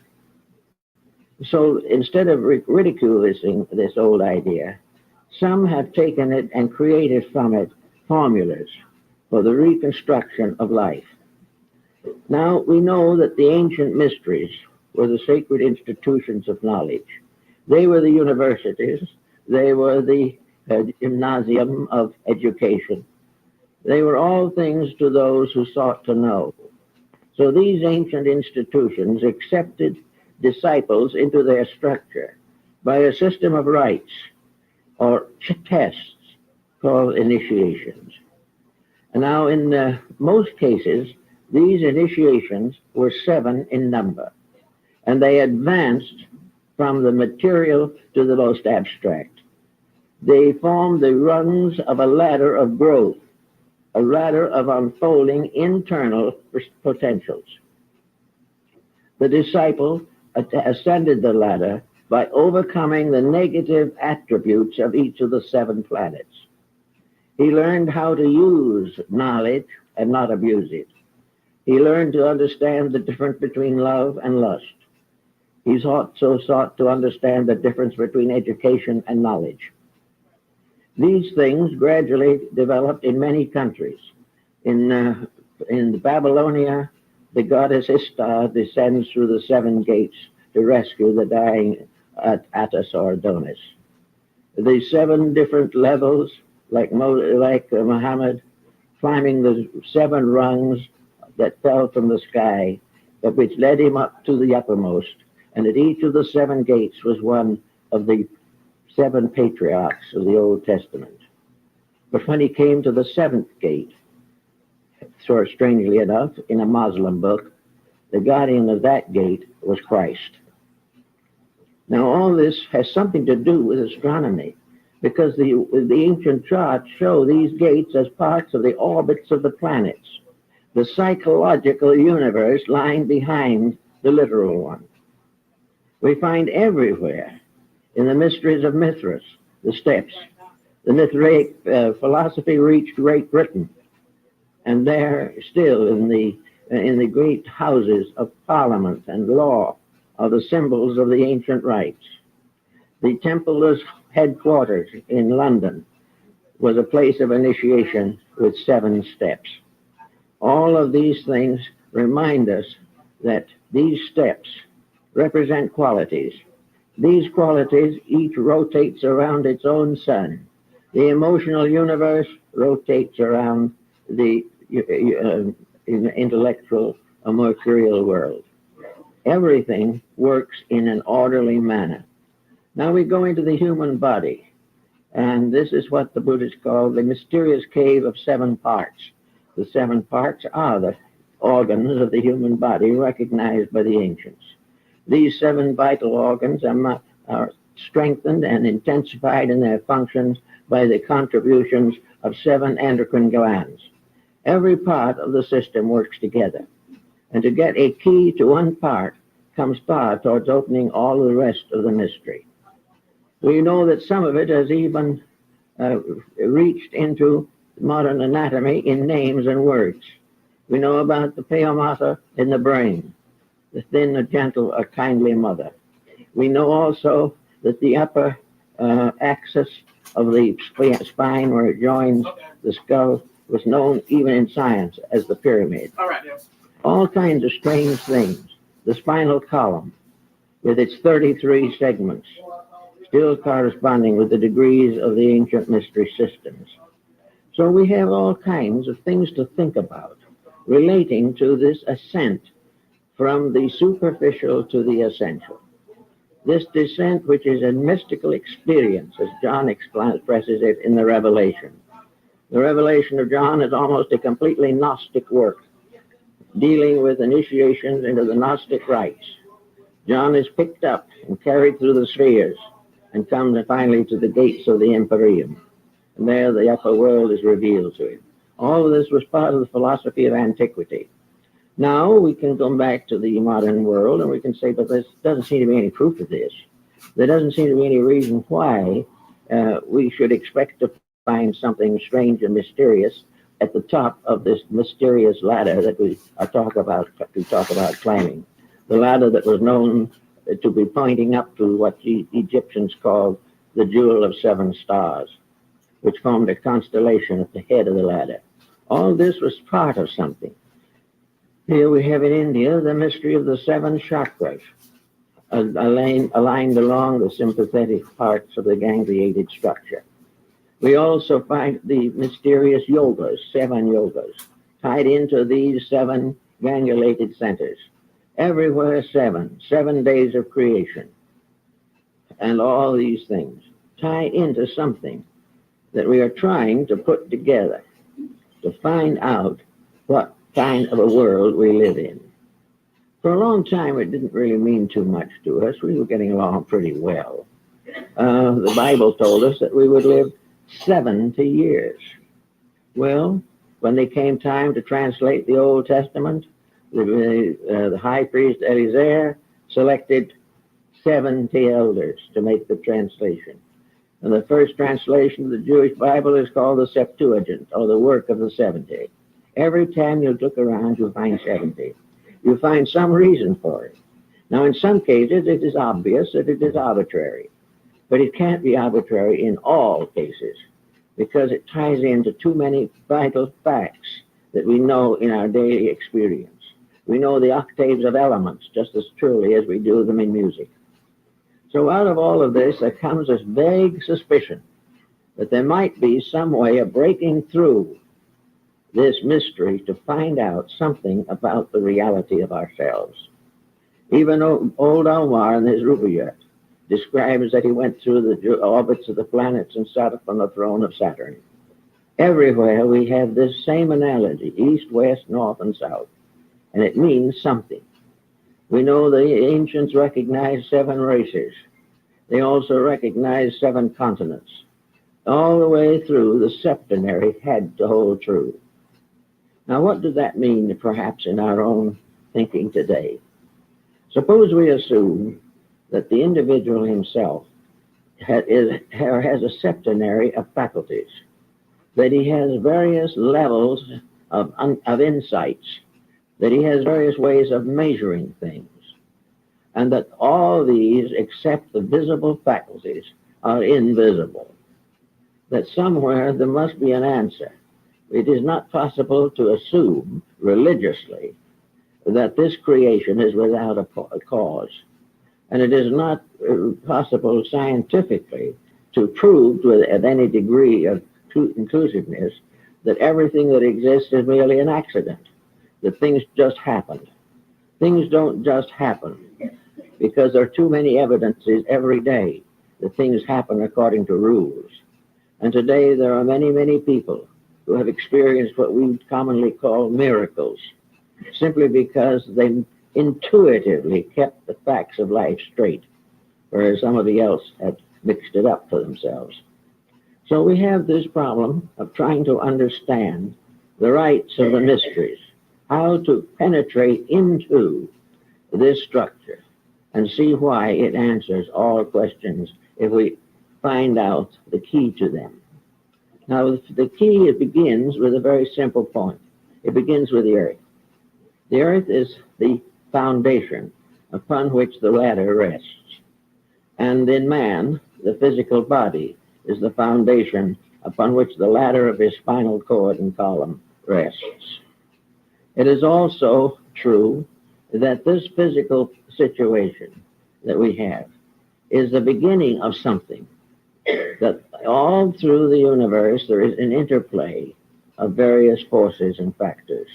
So instead of ridiculing this old idea, some have taken it and created from it formulas for the reconstruction of life. Now, we know that the ancient mysteries were the sacred institutions of knowledge. They were the universities. They were the gymnasium of education. They were all things to those who sought to know. So these ancient institutions accepted disciples into their structure by a system of rites or tests called initiations. And now, in most cases, these initiations were 7 in number, and they advanced from the material to the most abstract. They formed the rungs of a ladder of growth, a ladder of unfolding internal potentials. The disciple ascended the ladder by overcoming the negative attributes of each of the 7 planets. He learned how to use knowledge and not abuse it. He learned to understand the difference between love and lust. He also sought to understand the difference between education and knowledge. These things gradually developed in many countries. In Babylonia, the goddess Ishtar descends through the 7 gates to rescue the dying Attis or Adonis. The 7 different levels, like Muhammad, climbing the 7 rungs that fell from the sky, but which led him up to the uppermost. And at each of the 7 gates was one of the 7 patriarchs of the Old Testament. But when he came to the 7th gate, so strangely enough, in a Muslim book, the guardian of that gate was Christ. Now, all this has something to do with astronomy, because the ancient charts show these gates as parts of the orbits of the planets, the psychological universe lying behind the literal one. We find everywhere in the mysteries of Mithras, the steps. The Mithraic philosophy reached Great Britain, and there still in the great houses of parliament and law are the symbols of the ancient rites. The Templar's headquarters in London was a place of initiation with 7 steps. All of these things remind us that these steps represent qualities. These qualities each rotates around its own sun. The emotional universe rotates around the intellectual or mercurial world. Everything works in an orderly manner. Now we go into the human body, and this is what the Buddhists call the mysterious cave of 7 parts. The 7 parts are the organs of the human body recognized by the ancients. These 7 vital organs are strengthened and intensified in their functions by the contributions of 7 endocrine glands. Every part of the system works together. And to get a key to one part comes far towards opening all the rest of the mystery. We know that some of it has even reached into modern anatomy in names and words. We know about the pale matter in the brain, the thin, a gentle, a kindly mother. We know also that the upper axis of the spine where it joins the skull was known even in science as the pyramid. All right, yes. All kinds of strange things. The spinal column with its 33 segments, still corresponding with the degrees of the ancient mystery systems. So we have all kinds of things to think about relating to this ascent from the superficial to the essential. This descent, which is a mystical experience, as John expresses it in the Revelation. The Revelation of John is almost a completely Gnostic work. dealing with initiations into the Gnostic rites. John is picked up and carried through the spheres and comes finally to the gates of the Empyrean. And there the upper world is revealed to him. All of this was part of the philosophy of antiquity. Now we can come back to the modern world and we can say, but there doesn't seem to be any proof of this. There doesn't seem to be any reason why we should expect to find something strange and mysterious at the top of this mysterious ladder that we talk about climbing. The ladder that was known to be pointing up to what the Egyptians called the Jewel of Seven Stars, which formed a constellation at the head of the ladder. All this was part of something. Here we have in India the mystery of the seven chakras, aligned along the sympathetic parts of the gangliated structure. We also find the mysterious yogas, 7 yogas, tied into these 7 gangulated centers. Everywhere 7 days of creation. And all these things tie into something that we are trying to put together to find out what kind of a world we live in. For a long time, it didn't really mean too much to us. We were getting along pretty well. The Bible told us that we would live 70 years. Well, when they came time to translate the Old Testament, the high priest Eliezer selected 70 elders to make the translation. And the first translation of the Jewish Bible is called the Septuagint, or the work of the 70. Every time you look around, you'll find 70. You find some reason for it. Now, in some cases, it is obvious that it is arbitrary. But it can't be arbitrary in all cases, because it ties into too many vital facts that we know in our daily experience. We know the octaves of elements just as truly as we do them in music. So out of all of this, there comes this vague suspicion that there might be some way of breaking through this mystery to find out something about the reality of ourselves. Even old Omar in his Rubaiyat describes that he went through the orbits of the planets and sat up on the throne of Saturn. Everywhere we have this same analogy, east, west, north, and south, and it means something. We know the ancients recognized 7 races. They also recognized 7 continents. All the way through, the septenary had to hold true. Now, what does that mean, perhaps, in our own thinking today? Suppose we assume that the individual himself has a septenary of faculties, that he has various levels of insights, that he has various ways of measuring things, and that all these, except the visible faculties, are invisible. That somewhere there must be an answer. It is not possible to assume religiously that this creation is without a cause. And it is not possible scientifically to prove at any degree of inclusiveness that everything that exists is merely an accident, that things just happened. Things don't just happen because there are too many evidences every day that things happen according to rules. And today there are many, many people who have experienced what we commonly call miracles, simply because they intuitively kept the facts of life straight, whereas somebody else had mixed it up for themselves. So we have this problem of trying to understand the rights of the mysteries, how to penetrate into this structure and see why it answers all questions if we find out the key to them. Now, the key, it begins with a very simple point. It begins with the earth. The earth is the foundation upon which the ladder rests. And in man, the physical body is the foundation upon which the ladder of his spinal cord and column rests. It is also true that this physical situation that we have is the beginning of something, that all through the universe there is an interplay of various forces and factors.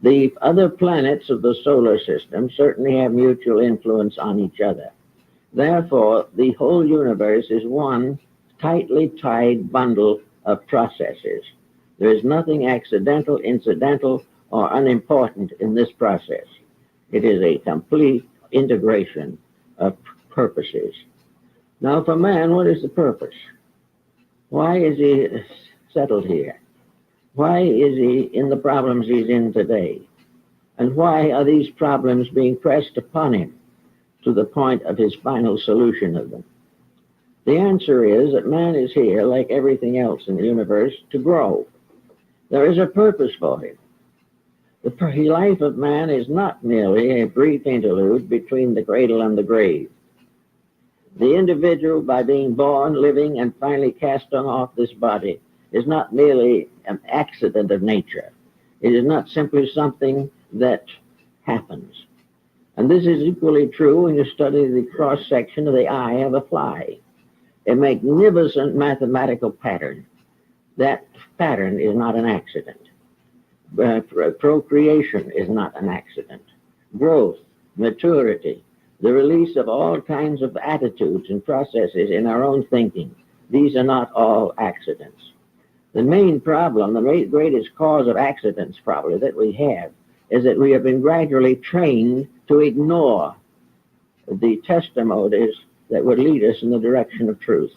The other planets of the solar system certainly have mutual influence on each other. Therefore, the whole universe is one tightly tied bundle of processes. There is nothing accidental, incidental, are unimportant in this process. It is a complete integration of purposes. Now, for man, what is the purpose? Why is he settled here? Why is he in the problems he's in today? And why are these problems being pressed upon him to the point of his final solution of them? The answer is that man is here, like everything else in the universe, to grow. There is a purpose for him. The life of man is not merely a brief interlude between the cradle and the grave. The individual, by being born, living, and finally cast off this body, is not merely an accident of nature. It is not simply something that happens. And this is equally true when you study the cross-section of the eye of a fly. A magnificent mathematical pattern. That pattern is not an accident. Procreation is not an accident. Growth, maturity, the release of all kinds of attitudes and processes in our own thinking, these are not all accidents. The main problem, the greatest cause of accidents probably that we have, is that we have been gradually trained to ignore the testimonies that would lead us in the direction of truth.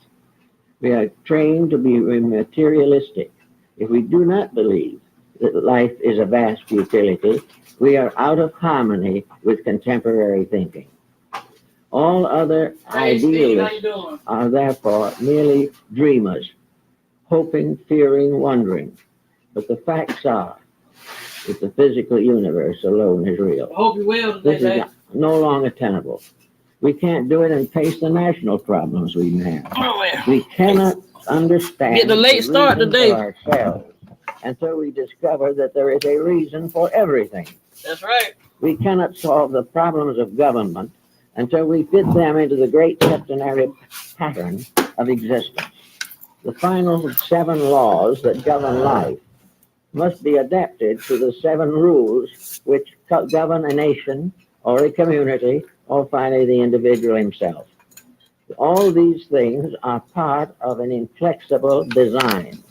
We are trained to be materialistic. If we do not believe that life is a vast futility, we are out of harmony with contemporary thinking. All other idealists are therefore merely dreamers, hoping, fearing, wondering. But the facts are that the physical universe alone is real. I hope you will today, This is no longer tenable. We can't do it and face the national problems we have. Oh, yeah. We cannot understand Get the late start reason today. for ourselves until we discover that there is a reason for everything. That's right. We cannot solve the problems of government until we fit them into the great septenary pattern of existence. The final 7 laws that govern life must be adapted to the 7 rules which govern a nation or a community or finally the individual himself. All these things are part of an inflexible design.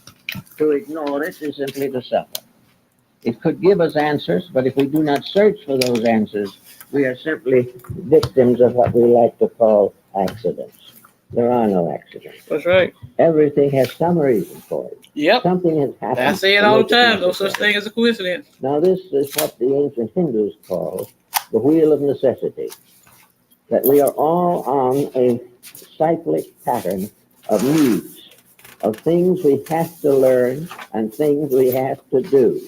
To ignore it is simply to suffer. It could give us answers, but if we do not search for those answers, we are simply victims of what we like to call accidents. There are no accidents. That's right. Everything has some reason for it. Yep. Something has happened. I say it to all the make it time. No such necessary. thing as a coincidence. Now, this is what the ancient Hindus call the wheel of necessity. That we are all on a cyclic pattern of needs, of things we have to learn and things we have to do.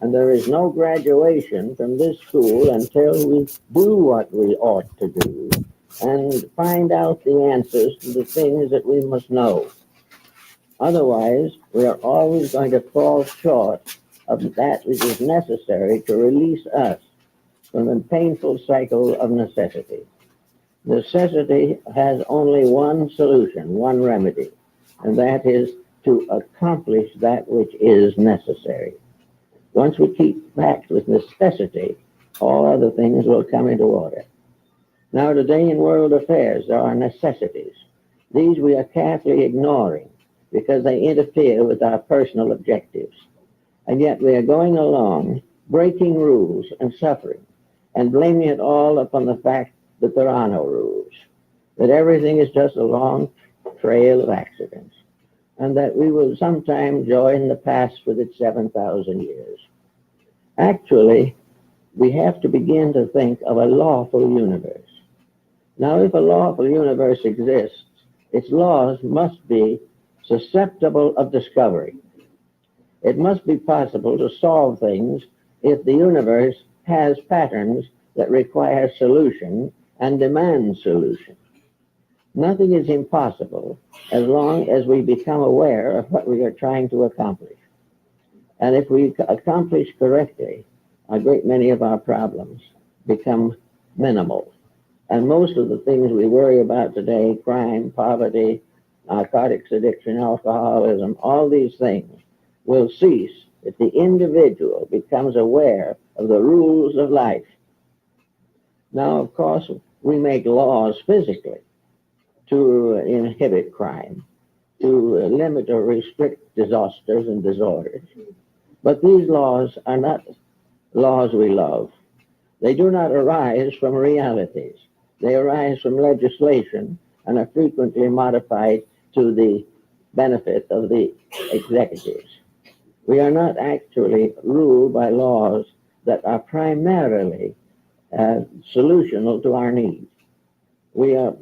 And there is no graduation from this school until we do what we ought to do and find out the answers to the things that we must know. Otherwise, we are always going to fall short of that which is necessary to release us from the painful cycle of necessity. Necessity has only one solution, one remedy, and that is to accomplish that which is necessary. Once we keep fact with necessity, all other things will come into order. Now, today in world affairs, there are necessities. These we are carefully ignoring because they interfere with our personal objectives. And yet we are going along, breaking rules and suffering, and blaming it all upon the fact that there are no rules, that everything is just a long trail of accidents, and that we will sometime join the past with its 7,000 years. Actually, we have to begin to think of a lawful universe. Now, if a lawful universe exists, its laws must be susceptible of discovery. It must be possible to solve things if the universe has patterns that require solution and demand solution. Nothing is impossible as long as we become aware of what we are trying to accomplish. And if we accomplish correctly, a great many of our problems become minimal. And most of the things we worry about today, crime, poverty, narcotics addiction, alcoholism, all these things will cease if the individual becomes aware of the rules of life. Now, of course, we make laws physically to inhibit crime, to limit or restrict disasters and disorders. But these laws are not laws we love. They do not arise from realities. They arise from legislation and are frequently modified to the benefit of the executives. We are not actually ruled by laws that are primarily solutional to our needs. We are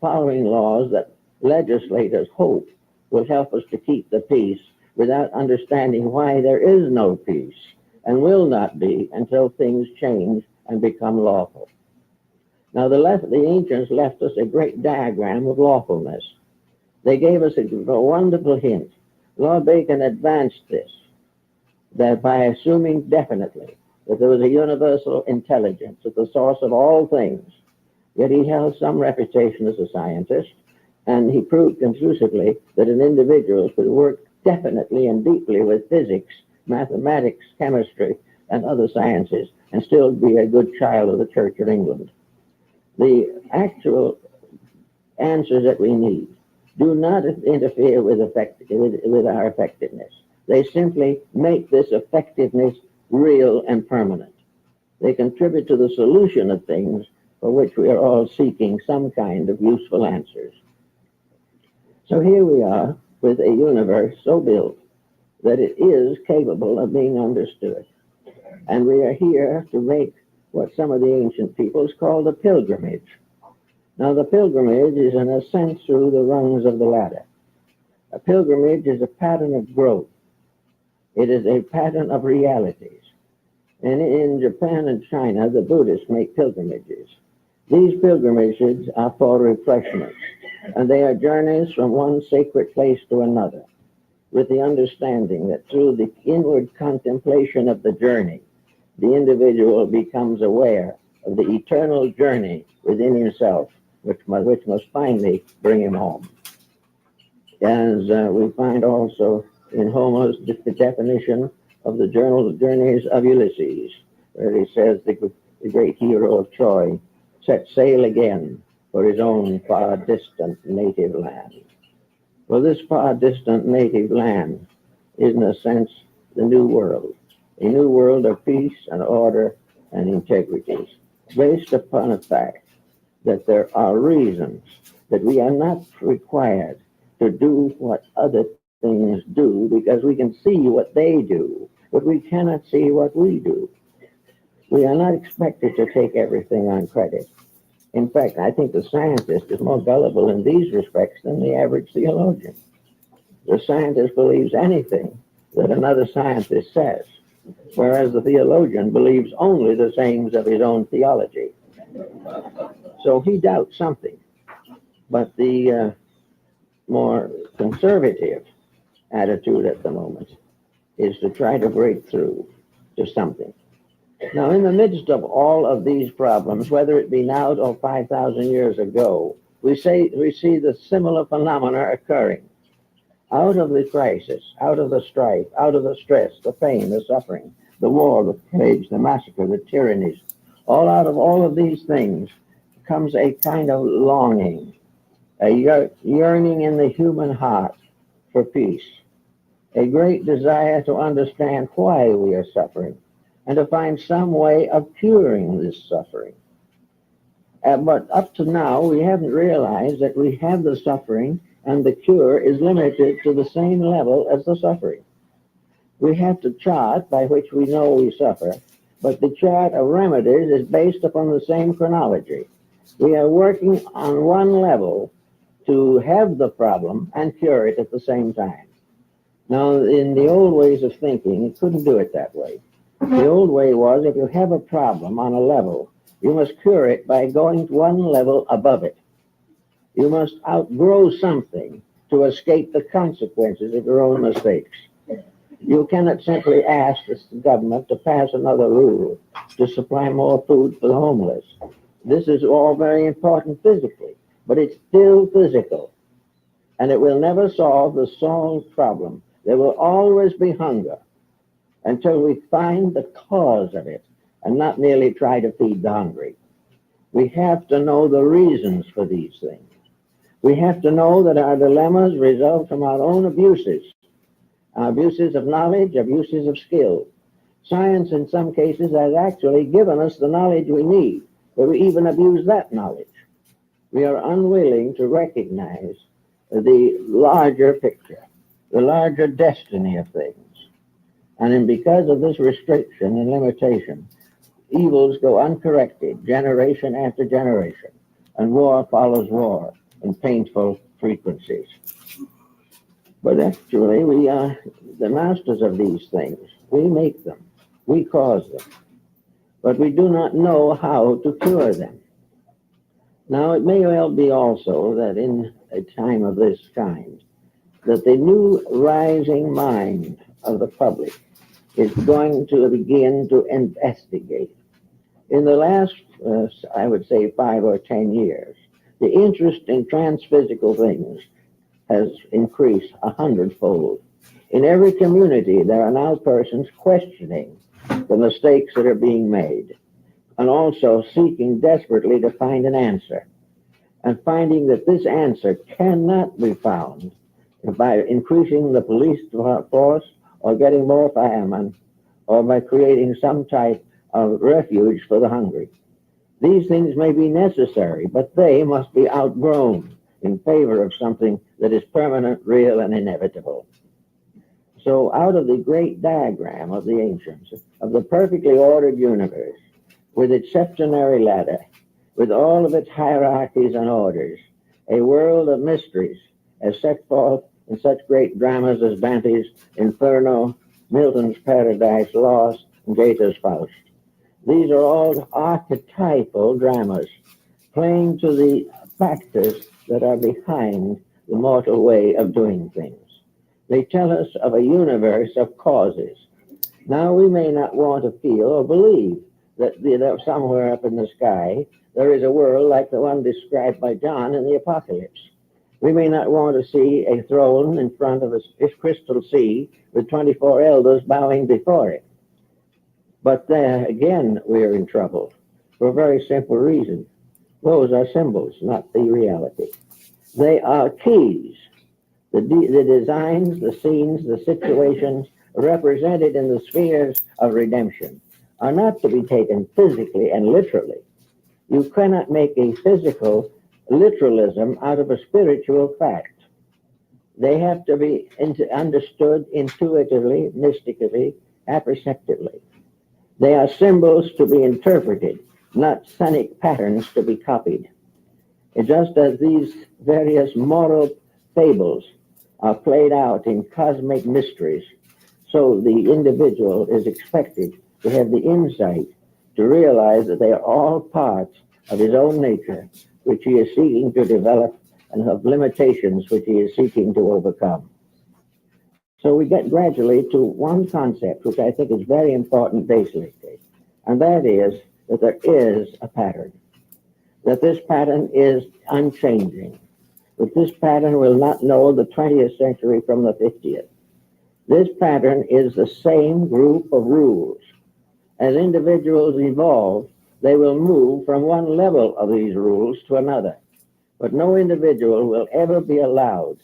following laws that legislators hope will help us to keep the peace without understanding why there is no peace and will not be until things change and become lawful. Now, the ancients left us a great diagram of lawfulness. They gave us a wonderful hint. Lord Bacon advanced this, that by assuming definitely that there was a universal intelligence at the source of all things, yet he held some reputation as a scientist, and he proved conclusively that an individual could work definitely and deeply with physics, mathematics, chemistry, and other sciences, and still be a good child of the Church of England. The actual answers that we need do not interfere with our effectiveness. They simply make this effectiveness real and permanent. They contribute to the solution of things for which we are all seeking some kind of useful answers. So here we are with a universe so built that it is capable of being understood. And we are here to make what some of the ancient peoples called a pilgrimage. Now, the pilgrimage is an ascent through the rungs of the ladder. A pilgrimage is a pattern of growth. It is a pattern of realities. And in Japan and China, the Buddhists make pilgrimages. These pilgrimages are for refreshment, and they are journeys from one sacred place to another, with the understanding that through the inward contemplation of the journey, the individual becomes aware of the eternal journey within himself, which must finally bring him home. As we find also in Homer's the definition of the journeys of Ulysses, where he says the great hero of Troy set sail again for his own far distant native land. Well, this far distant native land is in a sense the new world, a new world of peace and order and integrity, based upon the fact that there are reasons that we are not required to do what other things do, because we can see what they do, but we cannot see what we do. We are not expected to take everything on credit. In fact, I think the scientist is more gullible in these respects than the average theologian. The scientist believes anything that another scientist says, whereas the theologian believes only the sayings of his own theology. So he doubts something. But the more conservative attitude at the moment is to try to break through to something. Now, in the midst of all of these problems, whether it be now or 5,000 years ago, we see the similar phenomena occurring. Out of the crisis, out of the strife, out of the stress, the pain, the suffering, the war, the plagues, the massacre, the tyrannies, all out of all of these things comes a kind of longing, a yearning in the human heart for peace, a great desire to understand why we are suffering, and to find some way of curing this suffering. But up to now, we haven't realized that we have the suffering and the cure is limited to the same level as the suffering. We have to chart by which we know we suffer, but the chart of remedies is based upon the same chronology. We are working on one level to have the problem and cure it at the same time. Now, in the old ways of thinking, you couldn't do it that way. The old way was, if you have a problem on a level, you must cure it by going one level above it. You must outgrow something to escape the consequences of your own mistakes. You cannot simply ask the government to pass another rule to supply more food for the homeless. This is all very important physically, but it's still physical, and it will never solve the solved problem. There will always be hunger until we find the cause of it and not merely try to feed the hungry. We have to know the reasons for these things. We have to know that our dilemmas result from our own abuses of knowledge, abuses of skill. Science, in some cases, has actually given us the knowledge we need, but we even abuse that knowledge. We are unwilling to recognize the larger picture, the larger destiny of things. And then because of this restriction and limitation, evils go uncorrected generation after generation, and war follows war in painful frequencies. But actually, we are the masters of these things. We make them. We cause them. But we do not know how to cure them. Now, it may well be also that in a time of this kind, that the new rising mind of the public is going to begin to investigate. In the last, I would say, 5 or 10 years, the interest in transphysical things has increased 100-fold. In every community, there are now persons questioning the mistakes that are being made, and also seeking desperately to find an answer, and finding that this answer cannot be found by increasing the police force or getting more firemen or by creating some type of refuge for the hungry. These things may be necessary, but they must be outgrown in favor of something that is permanent, real, and inevitable. So out of the great diagram of the ancients, of the perfectly ordered universe, with its septenary ladder, with all of its hierarchies and orders, a world of mysteries as set forth in such great dramas as Dante's Inferno, Milton's Paradise Lost, and Goethe's Faust. These are all archetypal dramas, playing to the factors that are behind the mortal way of doing things. They tell us of a universe of causes. Now, we may not want to feel or believe that somewhere up in the sky there is a world like the one described by John in the Apocalypse. We may not want to see a throne in front of a crystal sea with 24 elders bowing before it. But there, again, we're in trouble for a very simple reason. Those are symbols, not the reality. They are keys. The designs, the scenes, the situations represented in the spheres of redemption are not to be taken physically and literally. You cannot make a physical literalism out of a spiritual fact. They have to be understood intuitively, mystically, apperceptively. They are symbols to be interpreted, not sonic patterns to be copied. And just as these various moral fables are played out in cosmic mysteries, so the individual is expected to have the insight to realize that they are all parts of his own nature, which he is seeking to develop, and of limitations which he is seeking to overcome. So we get gradually to one concept, which I think is very important basically, and that is that there is a pattern, that this pattern is unchanging, that this pattern will not know the 20th century from the 50th. This pattern is the same group of rules. As individuals evolve, they will move from one level of these rules to another. But no individual will ever be allowed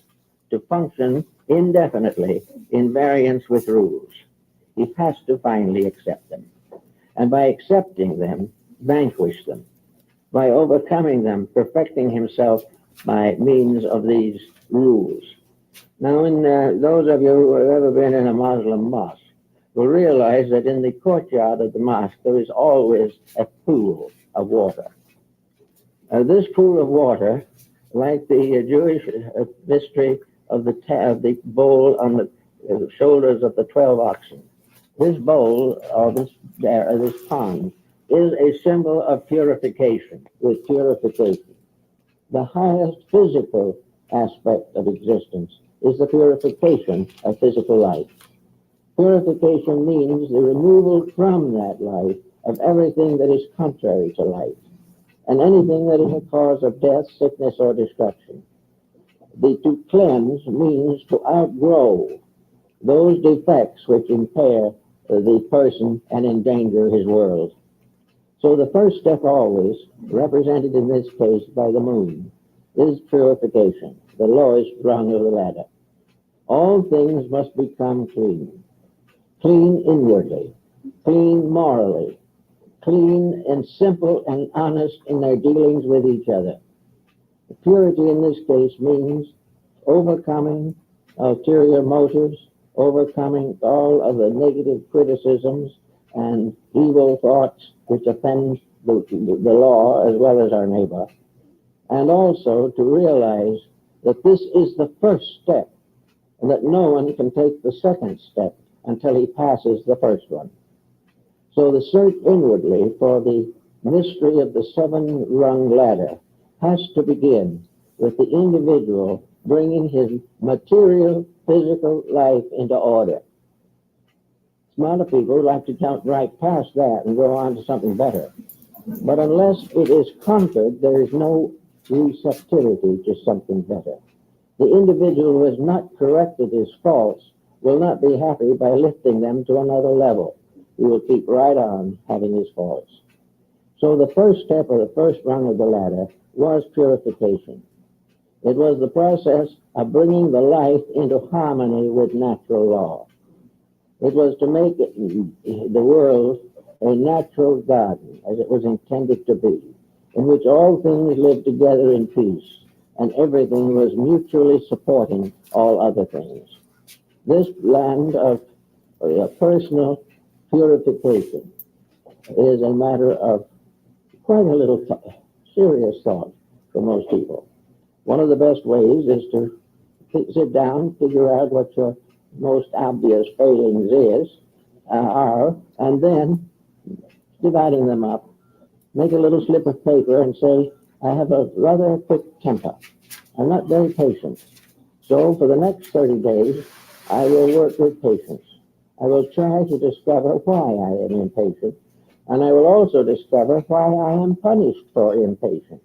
to function indefinitely in variance with rules. He has to finally accept them. And by accepting them, vanquish them. By overcoming them, perfecting himself by means of these rules. Now, in those of you who have ever been in a Muslim mosque will realize that in the courtyard of the mosque there is always a pool of water. This pool of water, like the Jewish mystery of the bowl on the shoulders of the 12 oxen, this bowl or this pond is a symbol of purification, with purification. The highest physical aspect of existence is the purification of physical life. Purification means the removal from that life of everything that is contrary to life, and anything that is a cause of death, sickness, or destruction. To cleanse means to outgrow those defects which impair the person and endanger his world. So the first step always, represented in this case by the moon, is purification, the lowest rung of the ladder. All things must become clean. Clean inwardly, clean morally, clean and simple and honest in their dealings with each other. Purity in this case means overcoming ulterior motives, overcoming all of the negative criticisms and evil thoughts which offend the law as well as our neighbor, and also to realize that this is the first step and that no one can take the second step until he passes the first one. So the search inwardly for the mystery of the seven-rung ladder has to begin with the individual bringing his material, physical life into order. Smarter people like to jump right past that and go on to something better. But unless it is conquered, there is no receptivity to something better. The individual who has not corrected his faults will not be happy by lifting them to another level. He will keep right on having his faults. So the first step or the first rung of the ladder was purification. It was the process of bringing the life into harmony with natural law. It was to make the world a natural garden, as it was intended to be, in which all things lived together in peace, and everything was mutually supporting all other things. This land of personal purification is a matter of quite a little serious thought for most people. One of the best ways is to sit down, figure out what your most obvious failings are, and then dividing them up, make a little slip of paper and say, I have a rather quick temper. I'm not very patient. So for the next 30 days, I will work with patience. I will try to discover why I am impatient, and I will also discover why I am punished for impatience.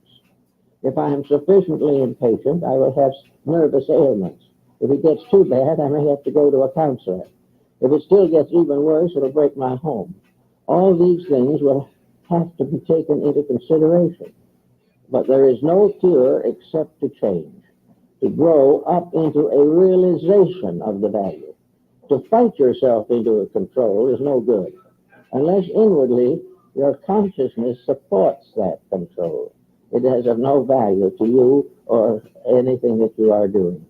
If I am sufficiently impatient, I will have nervous ailments. If it gets too bad, I may have to go to a counselor. If it still gets even worse, it'll break my home. All these things will have to be taken into consideration. But there is no cure except to change, to grow up into a realization of the value. To fight yourself into a control is no good, unless inwardly your consciousness supports that control. It is of no value to you or anything that you are doing.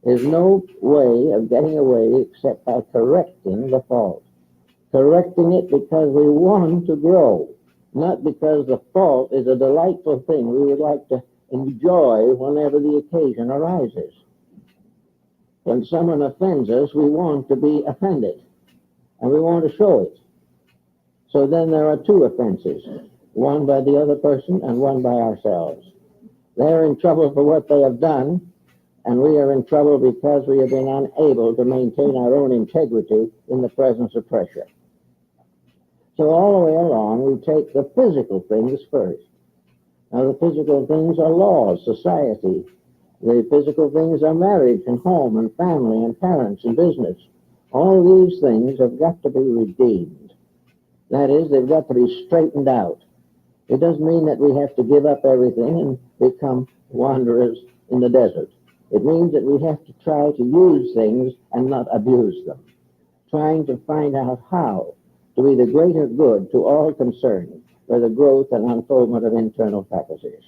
There's no way of getting away except by correcting the fault. Correcting it because we want to grow, not because the fault is a delightful thing we would like to enjoy whenever the occasion arises. When someone offends us, we want to be offended, and we want to show it. So then there are two offenses, one by the other person and one by ourselves. They're in trouble for what they have done, and we are in trouble because we have been unable to maintain our own integrity in the presence of pressure. So all the way along, we take the physical things first. Now, the physical things are laws, society. The physical things are marriage and home and family and parents and business. All these things have got to be redeemed. That is, they've got to be straightened out. It doesn't mean that we have to give up everything and become wanderers in the desert. It means that we have to try to use things and not abuse them, trying to find out how to be the greater good to all concerned for the growth and unfoldment of internal faculties.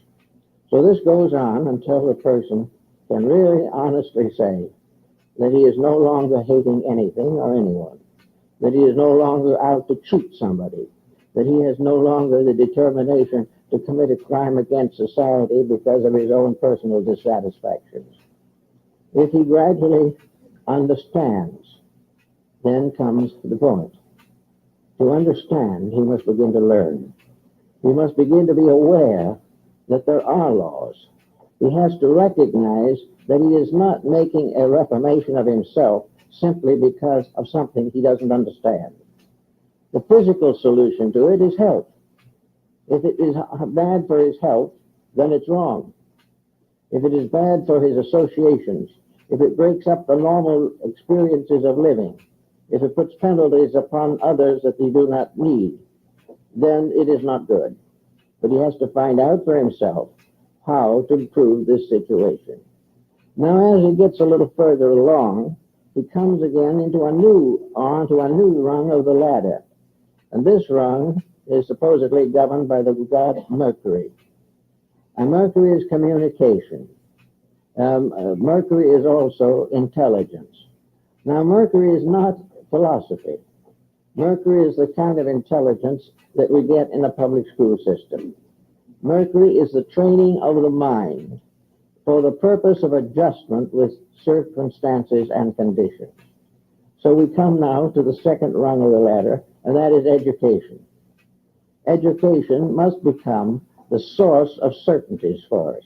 So this goes on until the person can really honestly say that he is no longer hating anything or anyone, that he is no longer out to cheat somebody, that he has no longer the determination to commit a crime against society because of his own personal dissatisfactions. If he gradually understands, then comes the point. To understand, he must begin to learn. He must begin to be aware that there are laws. He has to recognize that he is not making a reformation of himself simply because of something he doesn't understand. The physical solution to it is health. If it is bad for his health, then it's wrong. If it is bad for his associations, if it breaks up the normal experiences of living, if it puts penalties upon others that they do not need, then it is not good. But he has to find out for himself how to improve this situation. Now, as he gets a little further along, he comes again onto a new rung of the ladder. And this rung is supposedly governed by the god Mercury. And Mercury is communication. Mercury is also intelligence. Now, Mercury is not philosophy. Mercury is the kind of intelligence that we get in the public school system. Mercury is the training of the mind for the purpose of adjustment with circumstances and conditions. So we come now to the second rung of the ladder, and that is education. Education must become the source of certainties for us.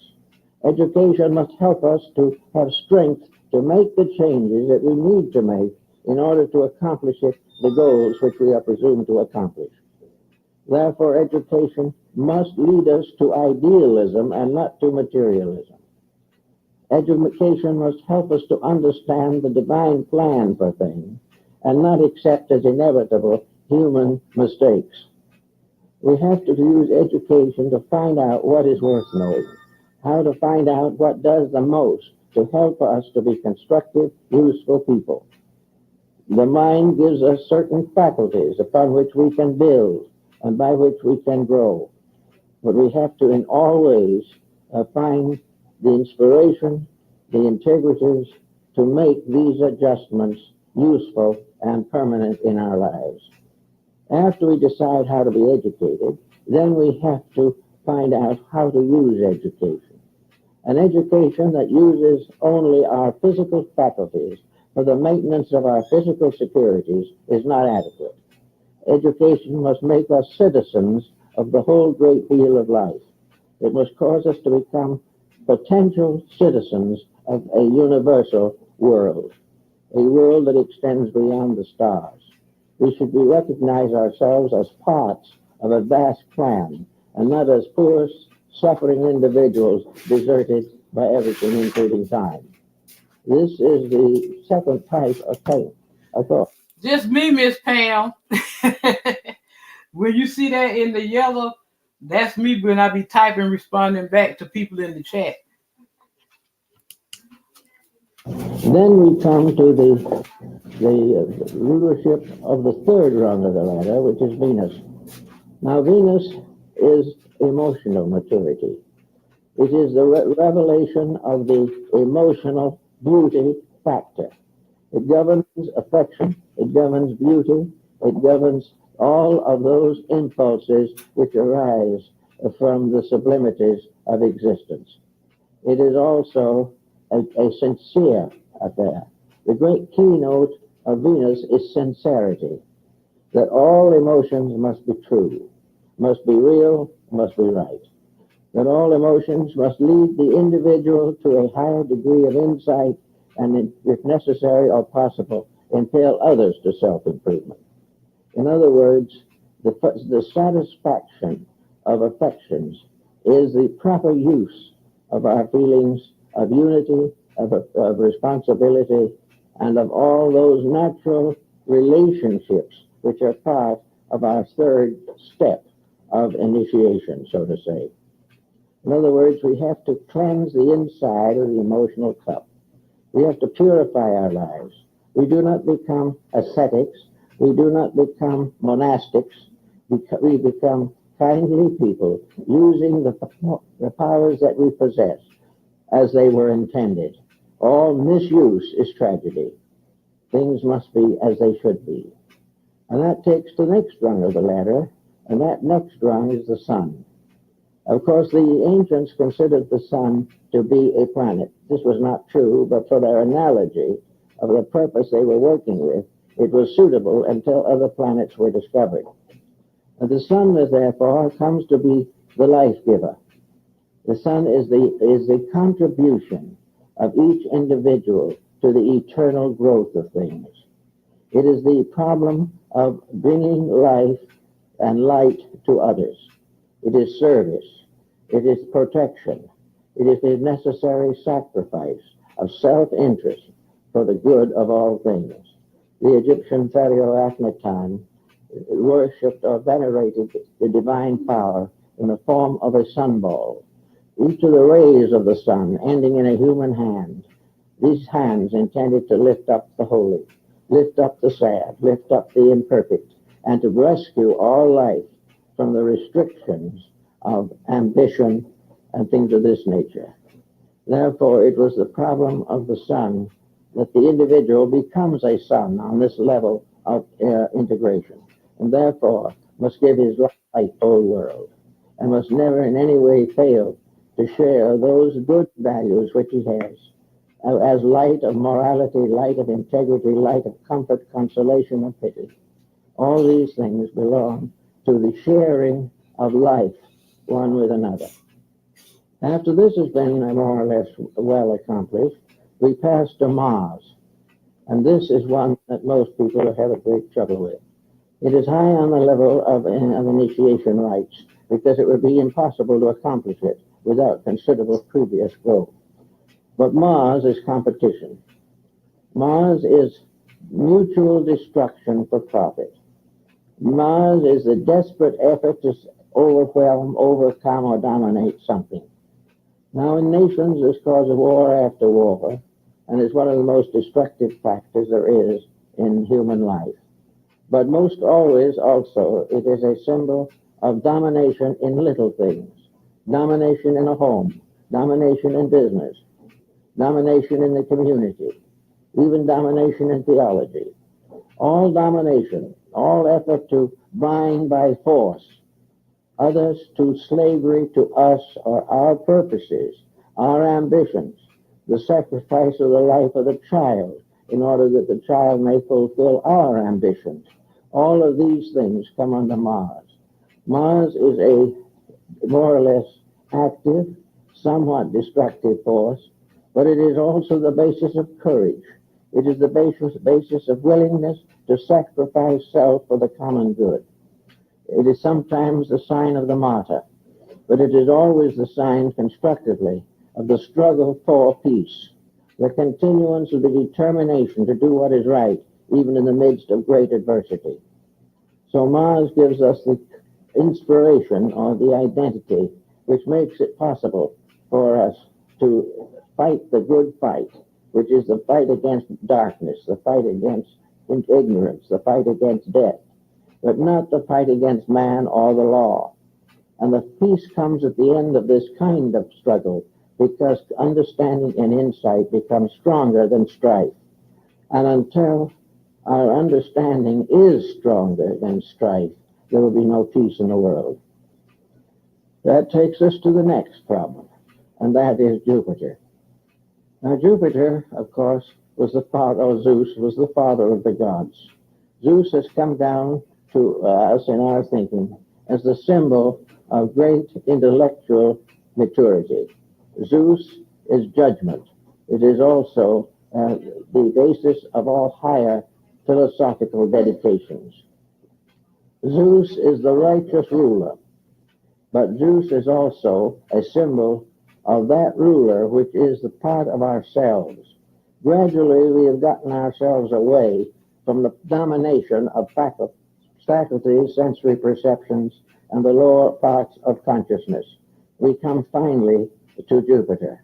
Education must help us to have strength to make the changes that we need to make in order to accomplish the goals which we are presumed to accomplish. Therefore, education must lead us to idealism and not to materialism. Education must help us to understand the divine plan for things and not accept as inevitable human mistakes. We have to use education to find out what is worth knowing, how to find out what does the most to help us to be constructive, useful people. The mind gives us certain faculties upon which we can build and by which we can grow. But we have to, in all ways, find the inspiration, the integrities to make these adjustments useful and permanent in our lives. After we decide how to be educated, then we have to find out how to use education. An education that uses only our physical faculties for the maintenance of our physical securities is not adequate. Education must make us citizens of the whole great wheel of life. It must cause us to become potential citizens of a universal world, a world that extends beyond the stars. We should recognize ourselves as parts of a vast plan and not as poor, suffering individuals deserted by everything, including time. This is the second type of thought. Just me, Miss Pam. When you see that in the yellow, that's me when I be typing, responding back to people in the chat. Then we come to the rulership of the third rung of the ladder, which is Venus. Now, Venus is emotional maturity. It is the revelation of the emotional beauty factor. It governs affection, it governs beauty, it governs all of those impulses which arise from the sublimities of existence. It is also a sincere affair. The great keynote of Venus is sincerity, that all emotions must be true, must be real, must be right, that all emotions must lead the individual to a higher degree of insight and, if necessary or possible, impel others to self-improvement. In other words, the satisfaction of affections is the proper use of our feelings of unity, of responsibility, and of all those natural relationships which are part of our third step of initiation, so to say. In other words, we have to cleanse the inside of the emotional cup. We have to purify our lives. We do not become ascetics. We do not become monastics. We become kindly people using the powers that we possess as they were intended. All misuse is tragedy. Things must be as they should be. And that takes the next rung of the ladder, and that next rung is the sun. Of course, the ancients considered the sun to be a planet. This was not true, but for their analogy of the purpose they were working with, it was suitable until other planets were discovered. And the sun, therefore, comes to be the life giver. The sun is the contribution of each individual to the eternal growth of things. It is the problem of bringing life and light to others. It is service. It is protection. It is the necessary sacrifice of self-interest for the good of all things. The Egyptian pharaoh Akhenaten worshipped or venerated the divine power in the form of a sunball. Each of the rays of the sun ending in a human hand, these hands intended to lift up the holy, lift up the sad, lift up the imperfect, and to rescue all life from the restrictions of ambition and things of this nature. Therefore, it was the problem of the Son that the individual becomes a son on this level of integration, and therefore must give his life to the whole world, and must never in any way fail to share those good values which he has, as light of morality, light of integrity, light of comfort, consolation, and pity. All these things belong to the sharing of life one with another. After this has been more or less well accomplished, we pass to Mars. And this is one that most people have a great trouble with. It is high on the level of initiation rites, because it would be impossible to accomplish it without considerable previous growth. But Mars is competition. Mars is mutual destruction for profit. Mars is the desperate effort to overwhelm, overcome, or dominate something. Now, in nations, this causes war after war, and is one of the most destructive factors there is in human life. But most always, also, it is a symbol of domination in little things. Domination in a home, domination in business, domination in the community, even domination in theology. All domination, all effort to bind by force others to slavery to us or our purposes, our ambitions, the sacrifice of the life of the child in order that the child may fulfill our ambitions. All of these things come under Mars. Mars is a more or less active, somewhat destructive force, but it is also the basis of courage. It is the basis of willingness to sacrifice self for the common good. It is sometimes the sign of the martyr, but it is always the sign constructively of the struggle for peace, the continuance of the determination to do what is right, even in the midst of great adversity. So Mars gives us the inspiration or the identity which makes it possible for us to fight the good fight, which is the fight against darkness, the fight against ignorance, the fight against death, but not the fight against man or the law. And the peace comes at the end of this kind of struggle, because understanding and insight become stronger than strife. And until our understanding is stronger than strife, there will be no peace in the world. That takes us to the next problem, and that is Jupiter. Now, Jupiter, of course, was the father, or Zeus, was the father of the gods. Zeus has come down to us in our thinking as the symbol of great intellectual maturity. Zeus is judgment. It is also the basis of all higher philosophical dedications. Zeus is the righteous ruler, but Zeus is also a symbol of that ruler which is the part of ourselves. Gradually, we have gotten ourselves away from the domination of faculties, sensory perceptions, and the lower parts of consciousness. We come finally to Jupiter.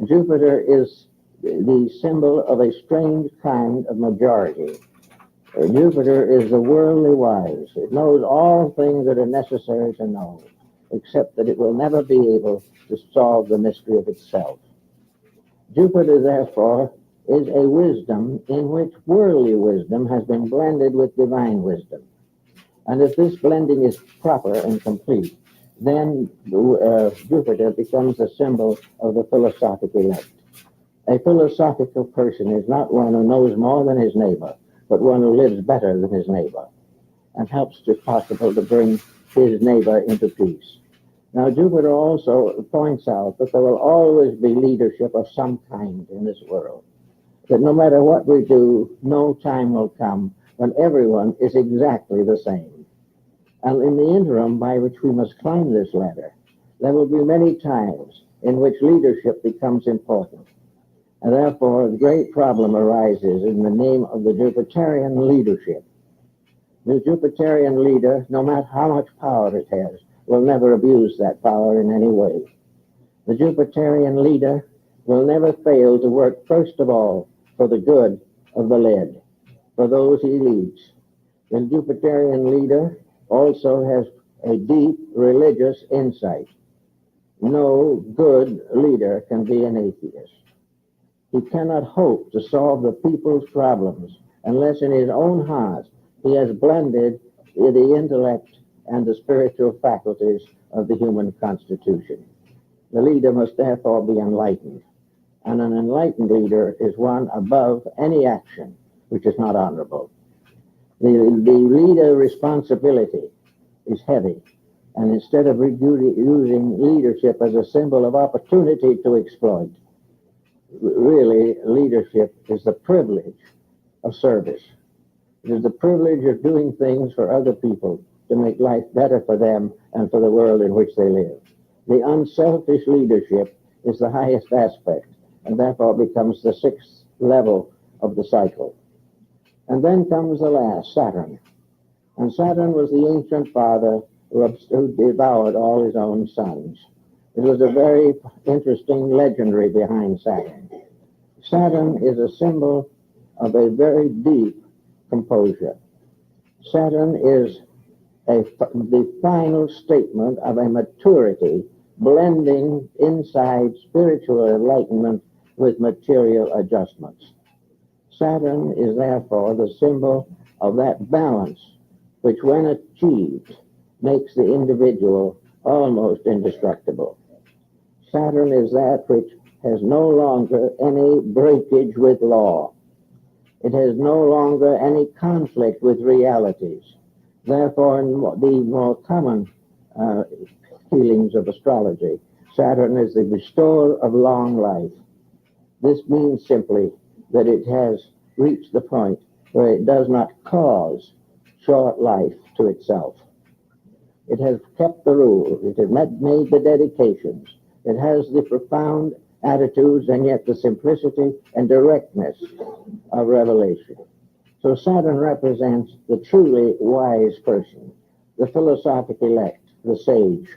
Jupiter is the symbol of a strange kind of majority. Jupiter is the worldly wise. It knows all things that are necessary to know, except that it will never be able to solve the mystery of itself. Jupiter, therefore, is a wisdom in which worldly wisdom has been blended with divine wisdom. And if this blending is proper and complete, then Jupiter becomes a symbol of the philosophic elect. A philosophical person is not one who knows more than his neighbor, but one who lives better than his neighbor and helps, if possible, to bring his neighbor into peace. Now, Jupiter also points out that there will always be leadership of some kind in this world, that no matter what we do, no time will come when everyone is exactly the same. And in the interim by which we must climb this ladder, there will be many times in which leadership becomes important. And therefore, a great problem arises in the name of the Jupiterian leadership. The Jupiterian leader, no matter how much power it has, will never abuse that power in any way. The Jupiterian leader will never fail to work, first of all, for the good of the led, for those he leads. The Jupiterian leader also has a deep religious insight. No good leader can be an atheist. He cannot hope to solve the people's problems unless in his own heart he has blended the intellect and the spiritual faculties of the human constitution. The leader must therefore be enlightened, and an enlightened leader is one above any action which is not honorable. The leader responsibility is heavy, and instead of using leadership as a symbol of opportunity to exploit, really leadership is the privilege of service. It is the privilege of doing things for other people to make life better for them and for the world in which they live. The unselfish leadership is the highest aspect, and therefore becomes the sixth level of the cycle. And then comes the last, Saturn. And Saturn was the ancient father who devoured all his own sons. It was a very interesting legendary behind Saturn. Saturn is a symbol of a very deep composure. Saturn is the final statement of a maturity blending inside spiritual enlightenment with material adjustments. Saturn is therefore the symbol of that balance which, when achieved, makes the individual almost indestructible. Saturn is that which has no longer any breakage with law. It has no longer any conflict with realities. Therefore, in the more common feelings of astrology, Saturn is the restorer of long life. This means simply that it has reached the point where it does not cause short life to itself. It has kept the rules. It has made the dedications. It has the profound attitudes and yet the simplicity and directness of revelation. So Saturn represents the truly wise person, the philosophic elect, the sage,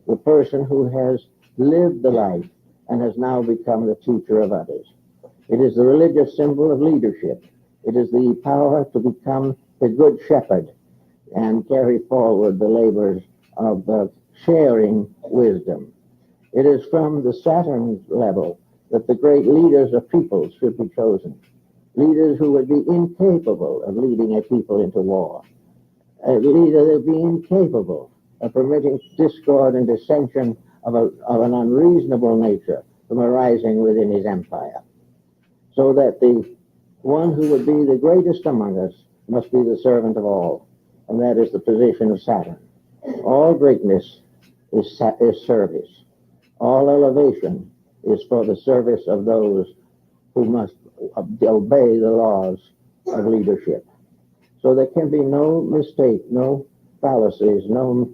the person who has lived the life and has now become the teacher of others. It is the religious symbol of leadership. It is the power to become the good shepherd and carry forward the labors of sharing wisdom. It is from the Saturn level that the great leaders of peoples should be chosen. Leaders who would be incapable of leading a people into war. A leader that would be incapable of permitting discord and dissension of an unreasonable nature from arising within his empire. So that the one who would be the greatest among us must be the servant of all, and that is the position of Saturn. All greatness is service. All elevation is for the service of those who must obey the laws of leadership. So there can be no mistake, no fallacies, no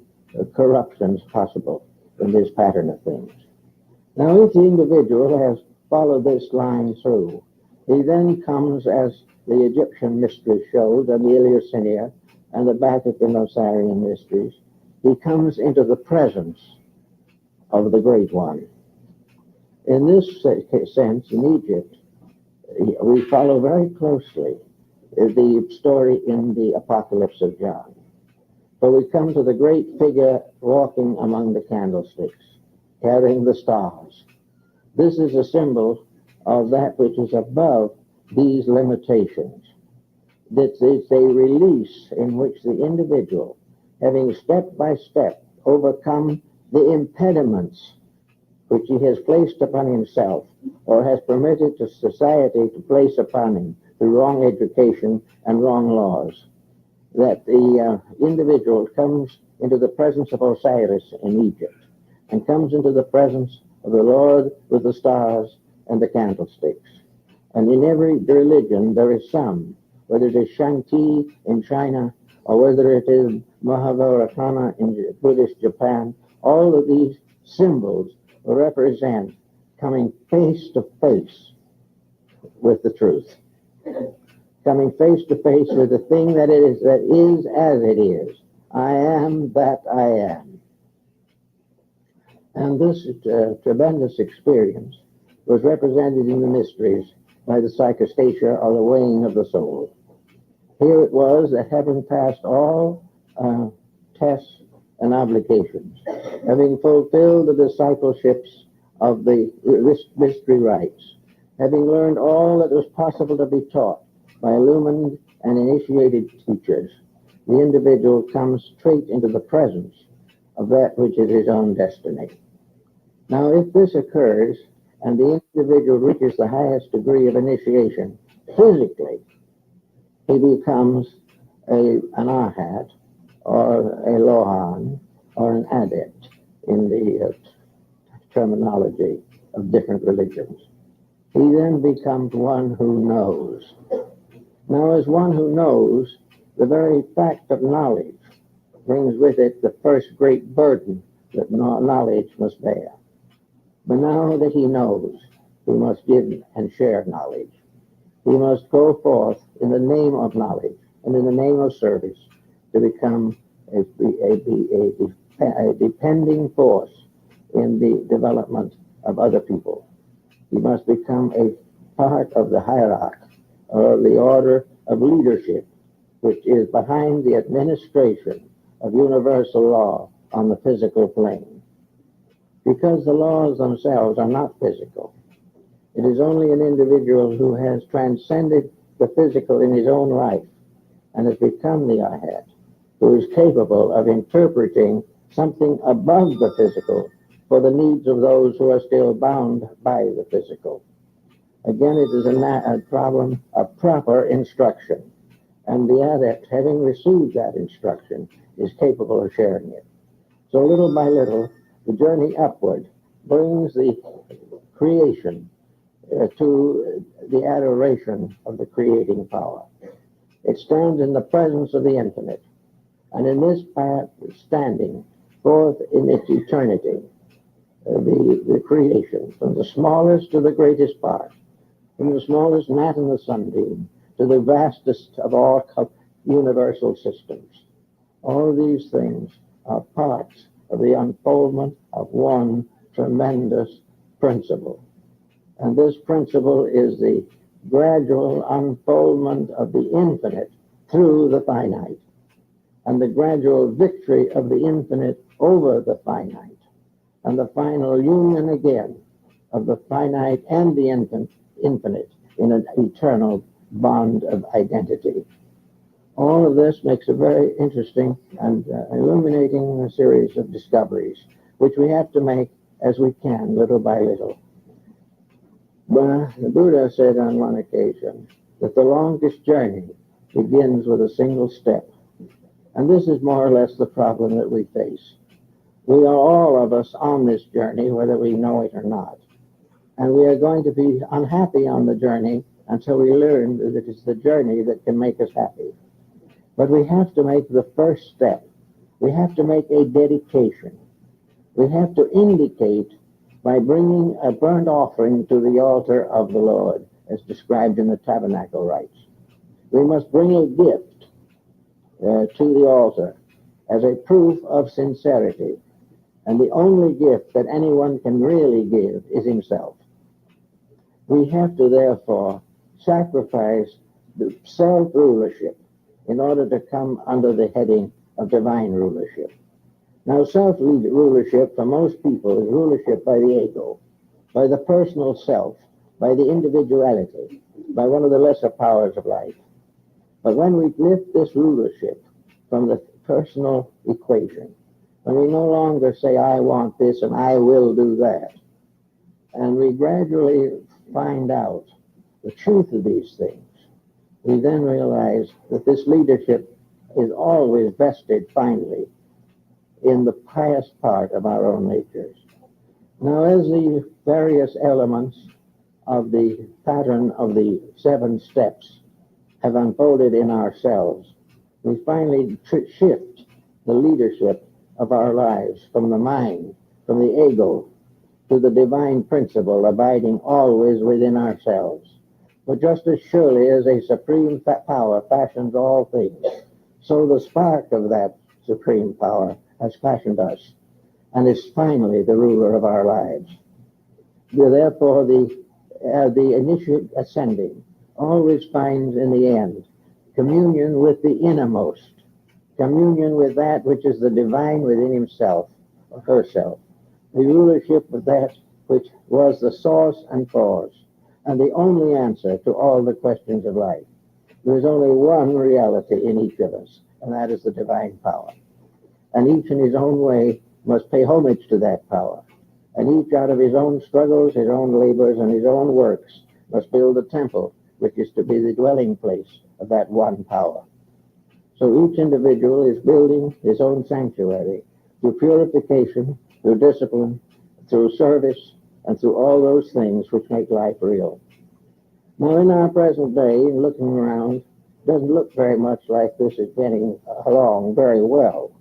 corruptions possible in this pattern of things. Now, if the individual has followed this line through, he then comes, as the Egyptian mysteries showed, and the Eleusinian and the Vatican Osirian mysteries, he comes into the presence of the Great One. In this sense, in Egypt, we follow very closely the story in the Apocalypse of John. So we come to the great figure walking among the candlesticks, carrying the stars. This is a symbol of that which is above these limitations. That is a release in which the individual, having step by step overcome the impediments which he has placed upon himself or has permitted to society to place upon him through wrong education and wrong laws, that the individual comes into the presence of Osiris in Egypt and comes into the presence of the Lord with the stars and the candlesticks. And in every religion there is some, whether it is Shanti in China or whether it is Mahavaratana in Buddhist Japan, all of these symbols represent coming face to face with the truth. Coming face to face with the thing that is as it is. I am that I am. And this tremendous experience was represented in the mysteries by the psychostatia, or the weighing of the soul. Here it was that having passed all tests and obligations, having fulfilled the discipleships of the mystery rites, having learned all that was possible to be taught by illumined and initiated teachers, the individual comes straight into the presence of that which is his own destiny. Now, if this occurs and the individual reaches the highest degree of initiation, physically, he becomes an arhat, or a lohan, or an adept in the terminology of different religions. He then becomes one who knows. Now, as one who knows, the very fact of knowledge brings with it the first great burden that knowledge must bear. But now that he knows, he must give and share knowledge. He must go forth in the name of knowledge and in the name of service to become a depending force in the development of other people. He must become a part of the hierarchy or the order of leadership, which is behind the administration of universal law on the physical plane. Because the laws themselves are not physical, it is only an individual who has transcended the physical in his own life and has become the arhat, who is capable of interpreting something above the physical for the needs of those who are still bound by the physical. Again, it is a problem of proper instruction, and the adept, having received that instruction, is capable of sharing it. So little by little, the journey upward brings the creation to the adoration of the creating power. It stands in the presence of the infinite, and in this path, standing forth in its eternity, the creation, from the smallest to the greatest part, from the smallest gnat in the sunbeam to the vastest of all universal systems. All these things are parts of the unfoldment of one tremendous principle. And this principle is the gradual unfoldment of the infinite through the finite, and the gradual victory of the infinite over the finite, and the final union again of the finite and the infinite in an eternal bond of identity. All of this makes a very interesting and illuminating series of discoveries, which we have to make as we can, little by little. But the Buddha said on one occasion that the longest journey begins with a single step. And this is more or less the problem that we face. We are all of us on this journey, whether we know it or not. And we are going to be unhappy on the journey until we learn that it's the journey that can make us happy. But we have to make the first step. We have to make a dedication. We have to indicate by bringing a burnt offering to the altar of the Lord, as described in the tabernacle rites. We must bring a gift to the altar as a proof of sincerity. And the only gift that anyone can really give is himself. We have to therefore sacrifice the self-rulership in order to come under the heading of divine rulership. Now, self-rulership for most people is rulership by the ego, by the personal self, by the individuality, by one of the lesser powers of life. But when we lift this rulership from the personal equation, when we no longer say, I want this and I will do that, and we gradually find out the truth of these things, we then realize that this leadership is always vested finally in the highest part of our own natures. Now, as the various elements of the pattern of the 7 steps have unfolded in ourselves, we finally shift the leadership of our lives from the mind, from the ego, to the divine principle abiding always within ourselves. But just as surely as a supreme power fashions all things, so the spark of that supreme power has fashioned us and is finally the ruler of our lives. Therefore, the initiate ascending always finds in the end communion with the innermost, communion with that which is the divine within himself or herself, the rulership of that which was the source and cause, and the only answer to all the questions of life. There is only one reality in each of us, and that is the divine power. And each in his own way must pay homage to that power. And each out of his own struggles, his own labors, and his own works must build a temple which is to be the dwelling place of that one power. So each individual is building his own sanctuary through purification, through discipline, through service, and through all those things which make life real. Now, in our present day, looking around, doesn't look very much like this is getting along very well.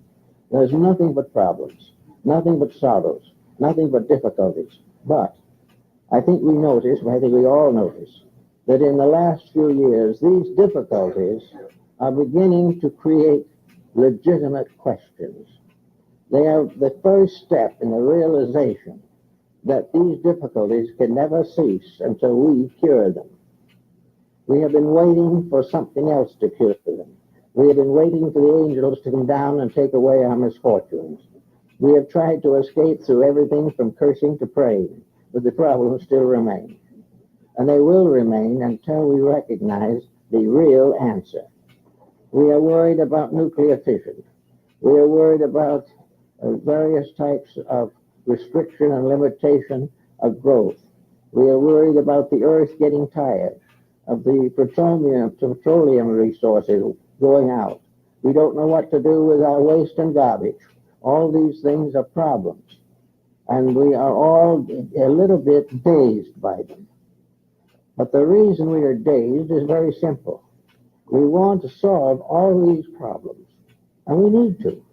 There's nothing but problems, nothing but sorrows, nothing but difficulties. But I think we notice, I think we all notice, that in the last few years, these difficulties are beginning to create legitimate questions. They are the first step in the realization that these difficulties can never cease until we cure them. We have been waiting for something else to cure them. We have been waiting for the angels to come down and take away our misfortunes. We have tried to escape through everything from cursing to praying, but the problems still remain. And they will remain until we recognize the real answer. We are worried about nuclear fission. We are worried about various types of restriction and limitation of growth. We are worried about the earth getting tired, of the petroleum resources going out. We don't know what to do with our waste and garbage. All these things are problems, and we are all a little bit dazed by them. But the reason we are dazed is very simple. We want to solve all these problems, and we need to,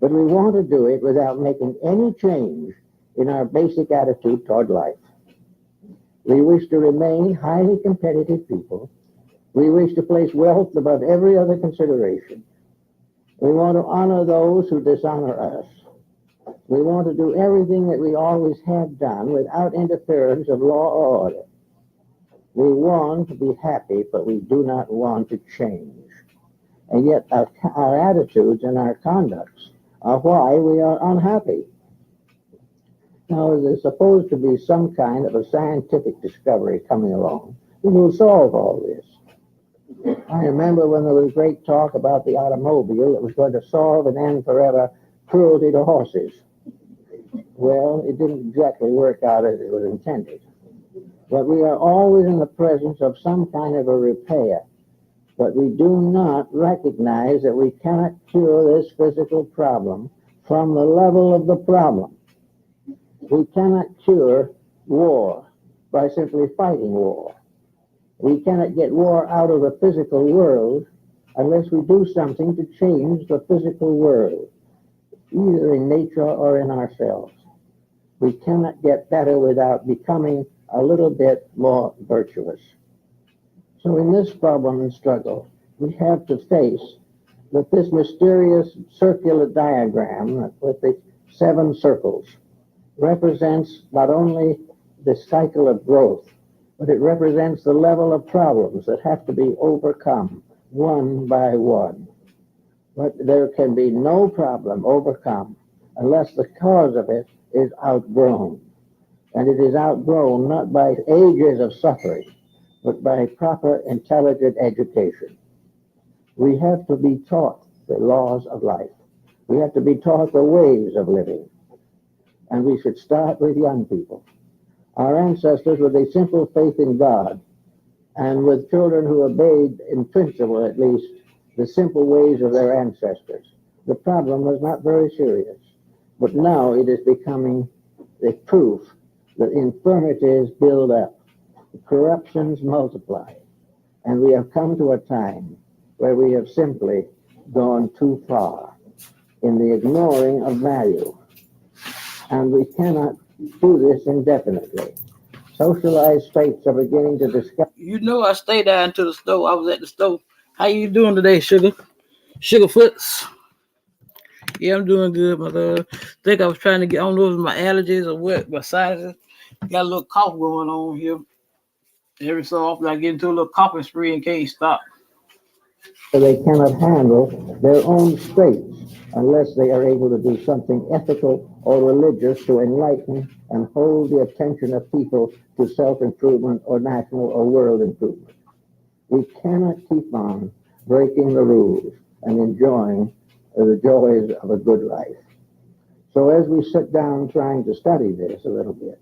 but we want to do it without making any change in our basic attitude toward life. We wish to remain highly competitive people. We wish to place wealth above every other consideration. We want to honor those who dishonor us. We want to do everything that we always have done without interference of law or order. We want to be happy, but we do not want to change. And yet our attitudes and our conducts are why we are unhappy. Now, there's supposed to be some kind of a scientific discovery coming along that will solve all this. I remember when there was great talk about the automobile that was going to solve and end forever cruelty to horses. Well, it didn't exactly work out as it was intended. But we are always in the presence of some kind of a repair. But we do not recognize that we cannot cure this physical problem from the level of the problem. We cannot cure war by simply fighting war. We cannot get war out of the physical world unless we do something to change the physical world, either in nature or in ourselves. We cannot get better without becoming a little bit more virtuous. So in this problem and struggle, we have to face that this mysterious circular diagram with the 7 circles represents not only the cycle of growth, but it represents the level of problems that have to be overcome one by one. But there can be no problem overcome unless the cause of it is outgrown. And it is outgrown not by ages of suffering, but by proper, intelligent education. We have to be taught the laws of life. We have to be taught the ways of living. And we should start with young people. Our ancestors, with a simple faith in God, and with children who obeyed, in principle at least, the simple ways of their ancestors, the problem was not very serious. But now it is becoming the proof that infirmities build up, corruptions multiply, and we have come to a time where we have simply gone too far in the ignoring of value. And we cannot do this indefinitely. Socialized states are beginning to discuss. You know, I stayed down to the store. I was at the store. How you doing today, Sugar? Sugarfoots. Yeah, I'm doing good, my love. Think I was trying to get, I don't know if it's my allergies or what, my sinuses. Got a little cough going on here. Every so often I get into a little coughing spree and can't stop. They cannot handle their own straits unless they are able to do something ethical or religious to enlighten and hold the attention of people to self-improvement or national or world improvement. We cannot keep on breaking the rules and enjoying the joys of a good life. So as we sit down trying to study this a little bit,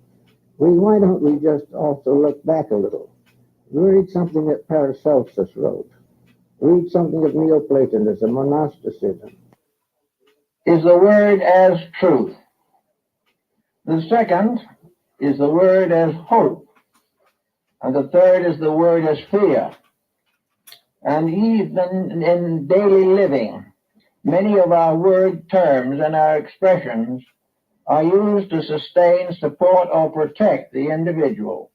why don't we just also look back a little? Read something that Paracelsus wrote. Read something of Neoplatonism or Gnosticism. Is the word as truth. The second is the word as hope. And the third is the word as fear. And even in daily living, many of our word terms and our expressions are used to sustain, support, or protect the individual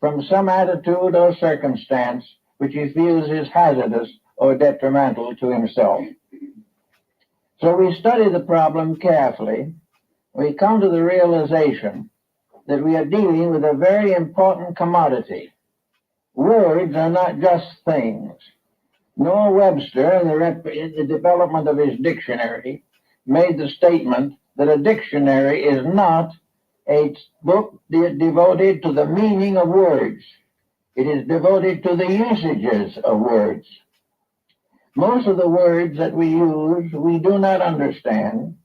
from some attitude or circumstance which he feels is hazardous or detrimental to himself. So we study the problem carefully. We come to the realization that we are dealing with a very important commodity. Words are not just things. Noah Webster, in the development of his dictionary, made the statement that a dictionary is not a book devoted to the meaning of words. It is devoted to the usages of words. Most of the words that we use, we do not understand.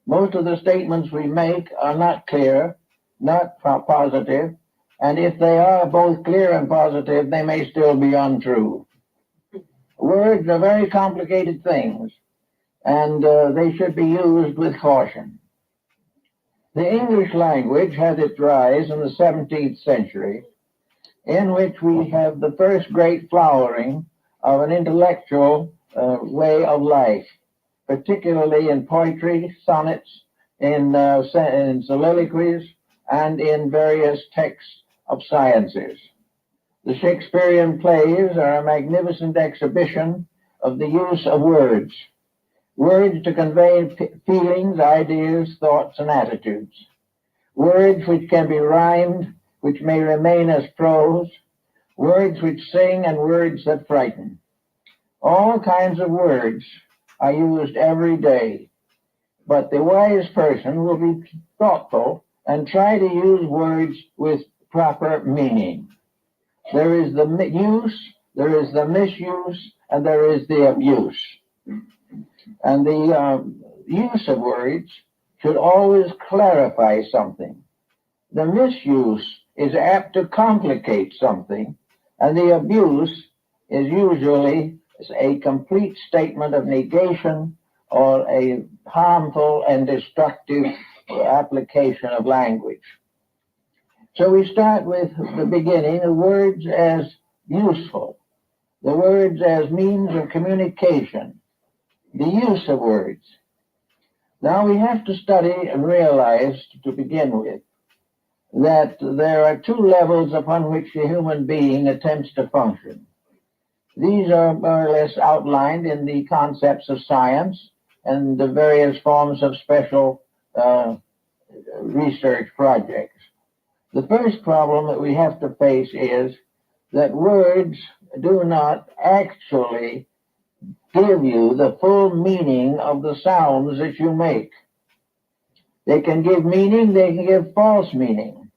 Most of the statements we make are not clear, not positive, and if they are both clear and positive, they may still be untrue. Words are very complicated things, and they should be used with caution. The English language had its rise in the 17th century, in which we have the first great flowering of an intellectual way of life, particularly in poetry, sonnets, in soliloquies, and in various texts of sciences. The Shakespearean plays are a magnificent exhibition of the use of words. Words to convey feelings, ideas, thoughts, and attitudes. Words which can be rhymed, which may remain as prose. Words which sing and words that frighten. All kinds of words are used every day, but the wise person will be thoughtful and try to use words with proper meaning. There is the use, there is the misuse, and there is the abuse. And the use of words should always clarify something. The misuse is apt to complicate something, and the abuse is usually a complete statement of negation or a harmful and destructive application of language. So we start with the beginning, the words as useful, the words as means of communication, the use of words. Now we have to study and realize to begin with that there are two levels upon which the human being attempts to function. These are more or less outlined in the concepts of science and the various forms of special research projects. The first problem that we have to face is that words do not actually give you the full meaning of the sounds that you make. They can give meaning, they can give false meaning,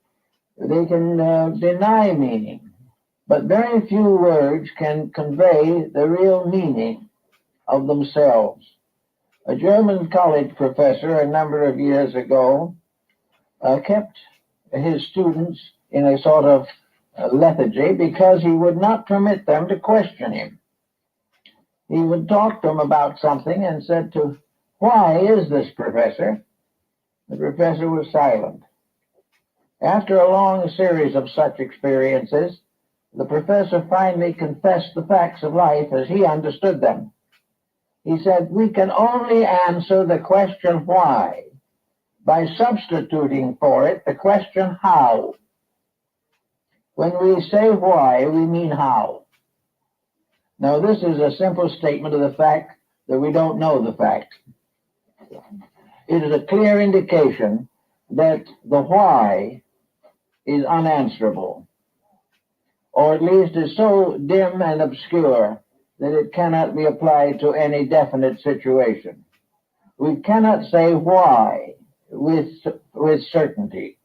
they can deny meaning, but very few words can convey the real meaning of themselves. A German college professor a number of years ago kept his students in a sort of lethargy because he would not permit them to question him. He would talk to them about something and said to, "Why is this, Professor?" The professor was silent. After a long series of such experiences, the professor finally confessed the facts of life as he understood them. He said, "We can only answer the question why by substituting for it the question how. When we say why, we mean how." Now, this is a simple statement of the fact that we don't know the fact. It is a clear indication that the why is unanswerable, or at least is so dim and obscure that it cannot be applied to any definite situation. We cannot say why with certainty.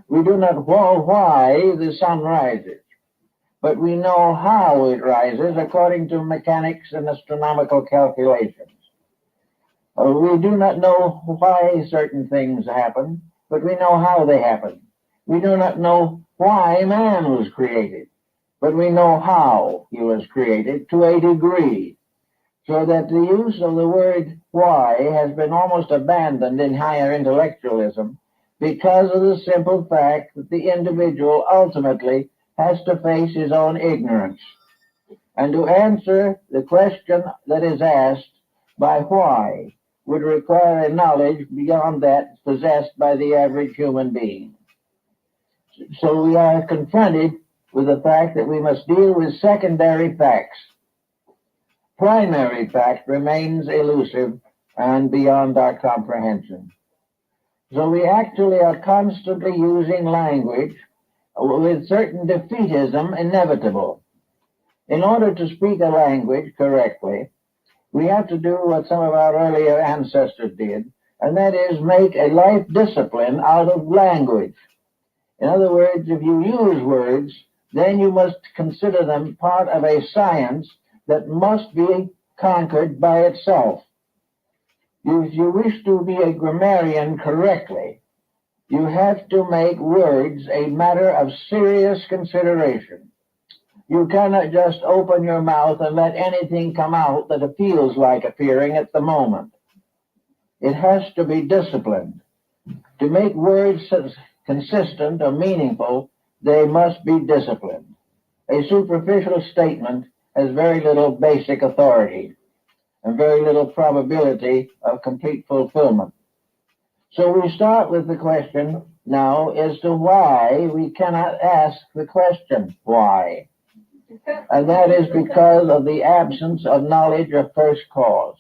We do not know why the sun rises, but we know how it rises according to mechanics and astronomical calculations. We do not know why certain things happen, but we know how they happen. We do not know why man was created, but we know how he was created to a degree, so that the use of the word why has been almost abandoned in higher intellectualism because of the simple fact that the individual ultimately has to face his own ignorance. And to answer the question that is asked by why would require a knowledge beyond that possessed by the average human being. So we are confronted with the fact that we must deal with secondary facts. Primary fact remains elusive and beyond our comprehension. So we actually are constantly using language with certain defeatism inevitable. In order to speak a language correctly, we have to do what some of our earlier ancestors did, and that is make a life discipline out of language. In other words, if you use words, then you must consider them part of a science that must be conquered by itself. If you wish to be a grammarian correctly, you have to make words a matter of serious consideration. You cannot just open your mouth and let anything come out that feels like appearing at the moment. It has to be disciplined. To make words consistent or meaningful, they must be disciplined. A superficial statement has very little basic authority and very little probability of complete fulfillment. So we start with the question now as to why we cannot ask the question, why? And that is because of the absence of knowledge of first cause.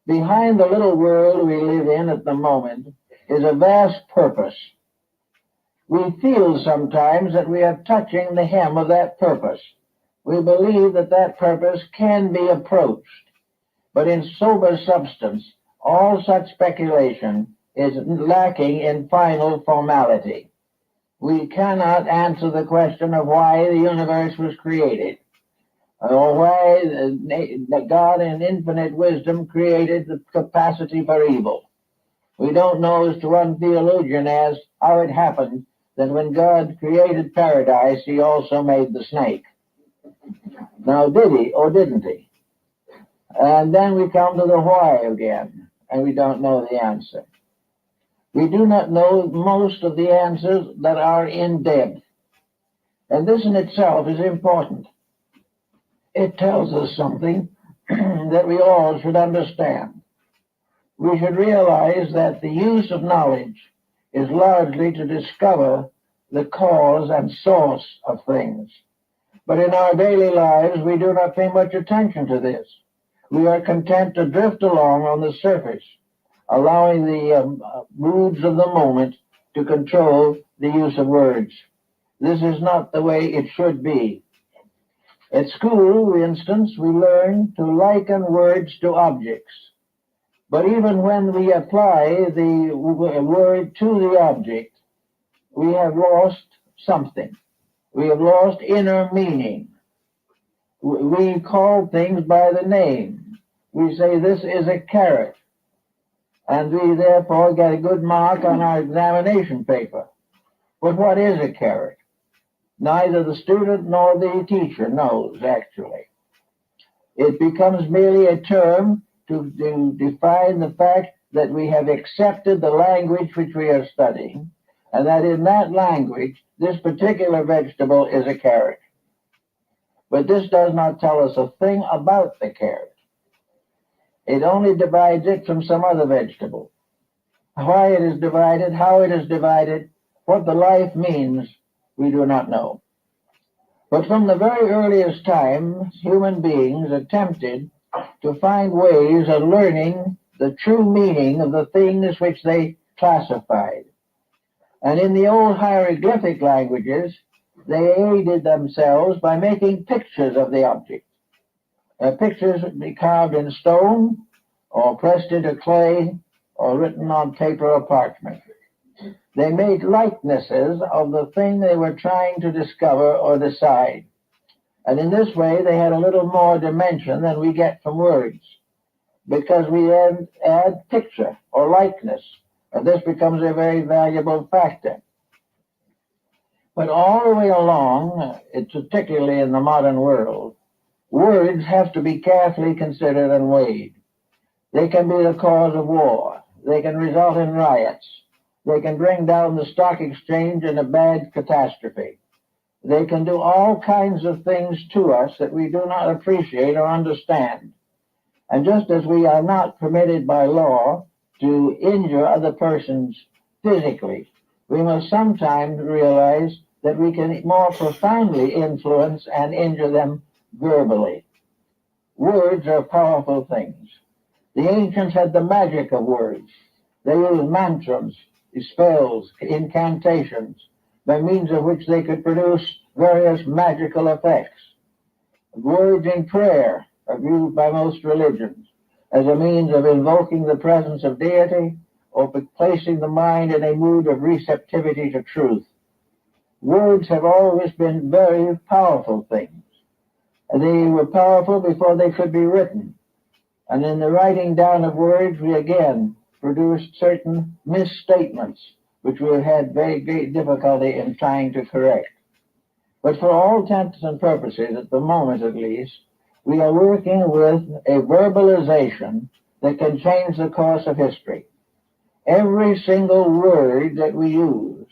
Behind the little world we live in at the moment is a vast purpose. We feel sometimes that we are touching the hem of that purpose. We believe that that purpose can be approached. But in sober substance, all such speculation is lacking in final formality. We cannot answer the question of why the universe was created, or why God in infinite wisdom created the capacity for evil. We don't know, as to one theologian asked, how it happened that when God created paradise, he also made the snake. Now, did he or didn't he? And then we come to the why again, and we don't know the answer. We do not know most of the answers that are in depth. And this in itself is important. It tells us something that we all should understand. We should realize that the use of knowledge is largely to discover the cause and source of things. But in our daily lives, we do not pay much attention to this. We are content to drift along on the surface, allowing the moods of the moment to control the use of words. This is not the way it should be. At school, for instance, we learn to liken words to objects. But even when we apply the word to the object, we have lost something. We have lost inner meaning. We call things by the name. We say this is a carrot, and we therefore get a good mark on our examination paper. But what is a carrot? Neither the student nor the teacher knows, actually. It becomes merely a term to define the fact that we have accepted the language which we are studying, and that in that language, this particular vegetable is a carrot. But this does not tell us a thing about the carrot. It only divides it from some other vegetable. Why it is divided, how it is divided, what the life means, we do not know. But from the very earliest time, human beings attempted to find ways of learning the true meaning of the things which they classified. And in the old hieroglyphic languages, they aided themselves by making pictures of the object. Pictures be carved in stone or pressed into clay or written on paper or parchment. They made likenesses of the thing they were trying to discover or decide. And in this way, they had a little more dimension than we get from words, because we add picture or likeness, and this becomes a very valuable factor. But all the way along, particularly in the modern world, words have to be carefully considered and weighed. They can be the cause of war. They can result in riots. They can bring down the stock exchange in a bad catastrophe. They can do all kinds of things to us that we do not appreciate or understand. And just as we are not permitted by law to injure other persons physically, we must sometimes realize that we can more profoundly influence and injure them verbally. Words are powerful things. The ancients had the magic of words. They used mantras, spells, incantations, by means of which they could produce various magical effects. Words in prayer are viewed by most religions as a means of invoking the presence of deity or placing the mind in a mood of receptivity to truth. Words have always been very powerful things. They were powerful before they could be written. And in the writing down of words, we again produced certain misstatements, which we have had very great difficulty in trying to correct. But for all intents and purposes, at the moment at least, we are working with a verbalization that can change the course of history. Every single word that we use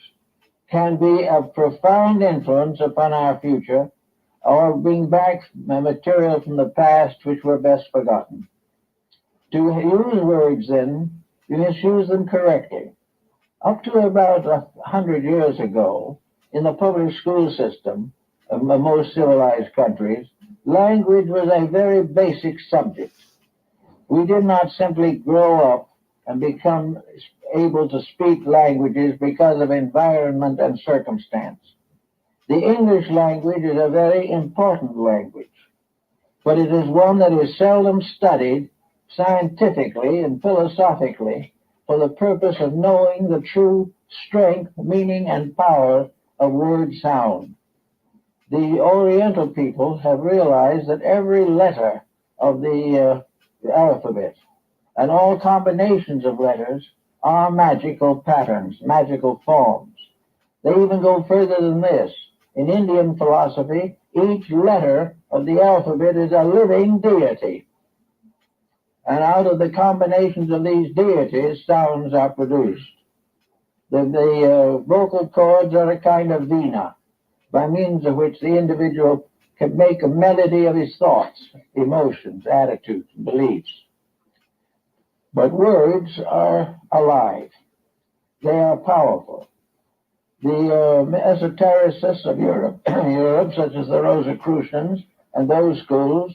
can be of profound influence upon our future or bring back material from the past which were best forgotten. To use words, then, you must use them correctly. Up to about 100 years ago, in the public school system of most civilized countries, language was a very basic subject. We did not simply grow up and become able to speak languages because of environment and circumstance. The English language is a very important language, but it is one that is seldom studied scientifically and philosophically for the purpose of knowing the true strength, meaning, and power of word sound. The Oriental peoples have realized that every letter of the alphabet and all combinations of letters are magical patterns, magical forms. They even go further than this. In Indian philosophy, each letter of the alphabet is a living deity. And out of the combinations of these deities, sounds are produced. The vocal cords are a kind of vina, by means of which the individual can make a melody of his thoughts, emotions, attitudes, and beliefs. But words are alive. They are powerful. The esotericists of Europe, such as the Rosicrucians and those schools,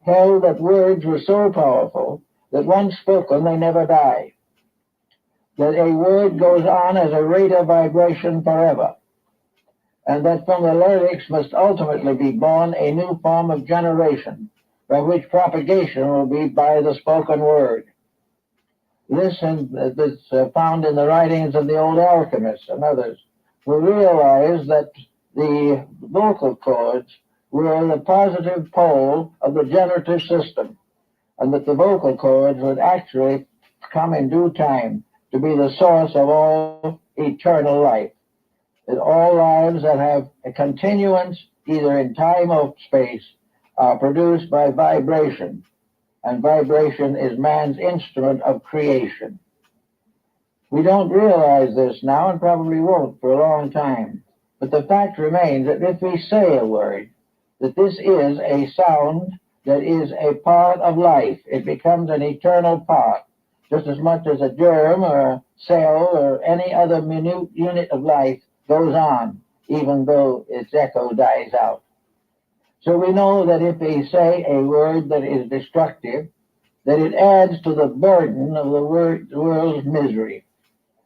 held that words were so powerful that once spoken, they never die. That a word goes on as a rate of vibration forever. And that from the lyrics must ultimately be born a new form of generation, by which propagation will be by the spoken word. This is found in the writings of the old alchemists and others, who realized that the vocal cords were the positive pole of the generative system, and that the vocal cords would actually come in due time to be the source of all eternal life. That all lives that have a continuance, either in time or space, are produced by vibration, and vibration is man's instrument of creation. We don't realize this now and probably won't for a long time, but the fact remains that if we say a word, that this is a sound that is a part of life. It becomes an eternal part, just as much as a germ or a cell or any other minute unit of life goes on, even though its echo dies out. So we know that if we say a word that is destructive, that it adds to the burden of the world's misery.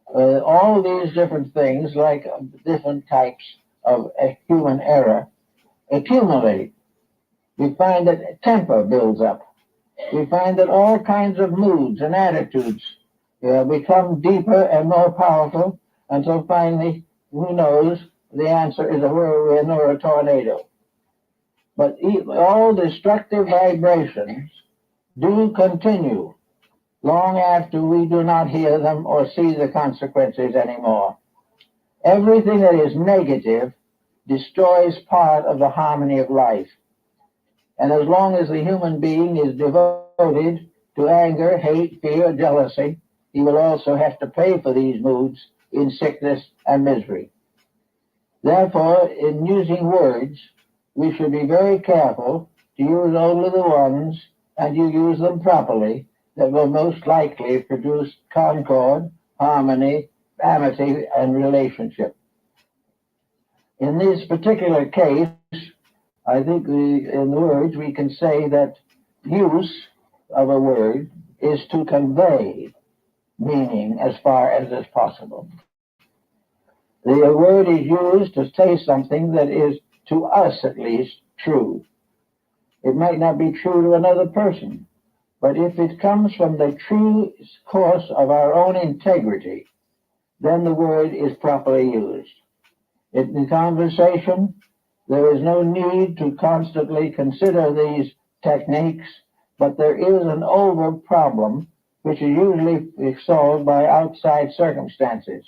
All these different things, like different types of human error, accumulate. We find that temper builds up. We find that all kinds of moods and attitudes become deeper and more powerful until finally, who knows, the answer is a whirlwind or a tornado. But all destructive vibrations do continue long after we do not hear them or see the consequences anymore. Everything that is negative destroys part of the harmony of life. And as long as the human being is devoted to anger, hate, fear, jealousy, he will also have to pay for these moods in sickness and misery. Therefore, in using words, we should be very careful to use only the ones, and you use them properly, that will most likely produce concord, harmony, amity, and relationship. In this particular case, I think in words we can say that use of a word is to convey meaning as far as is possible. The word is used to say something that is, to us at least, true. It might not be true to another person, but if it comes from the true course of our own integrity, then the word is properly used. In conversation, there is no need to constantly consider these techniques, but there is an over problem which is usually solved by outside circumstances.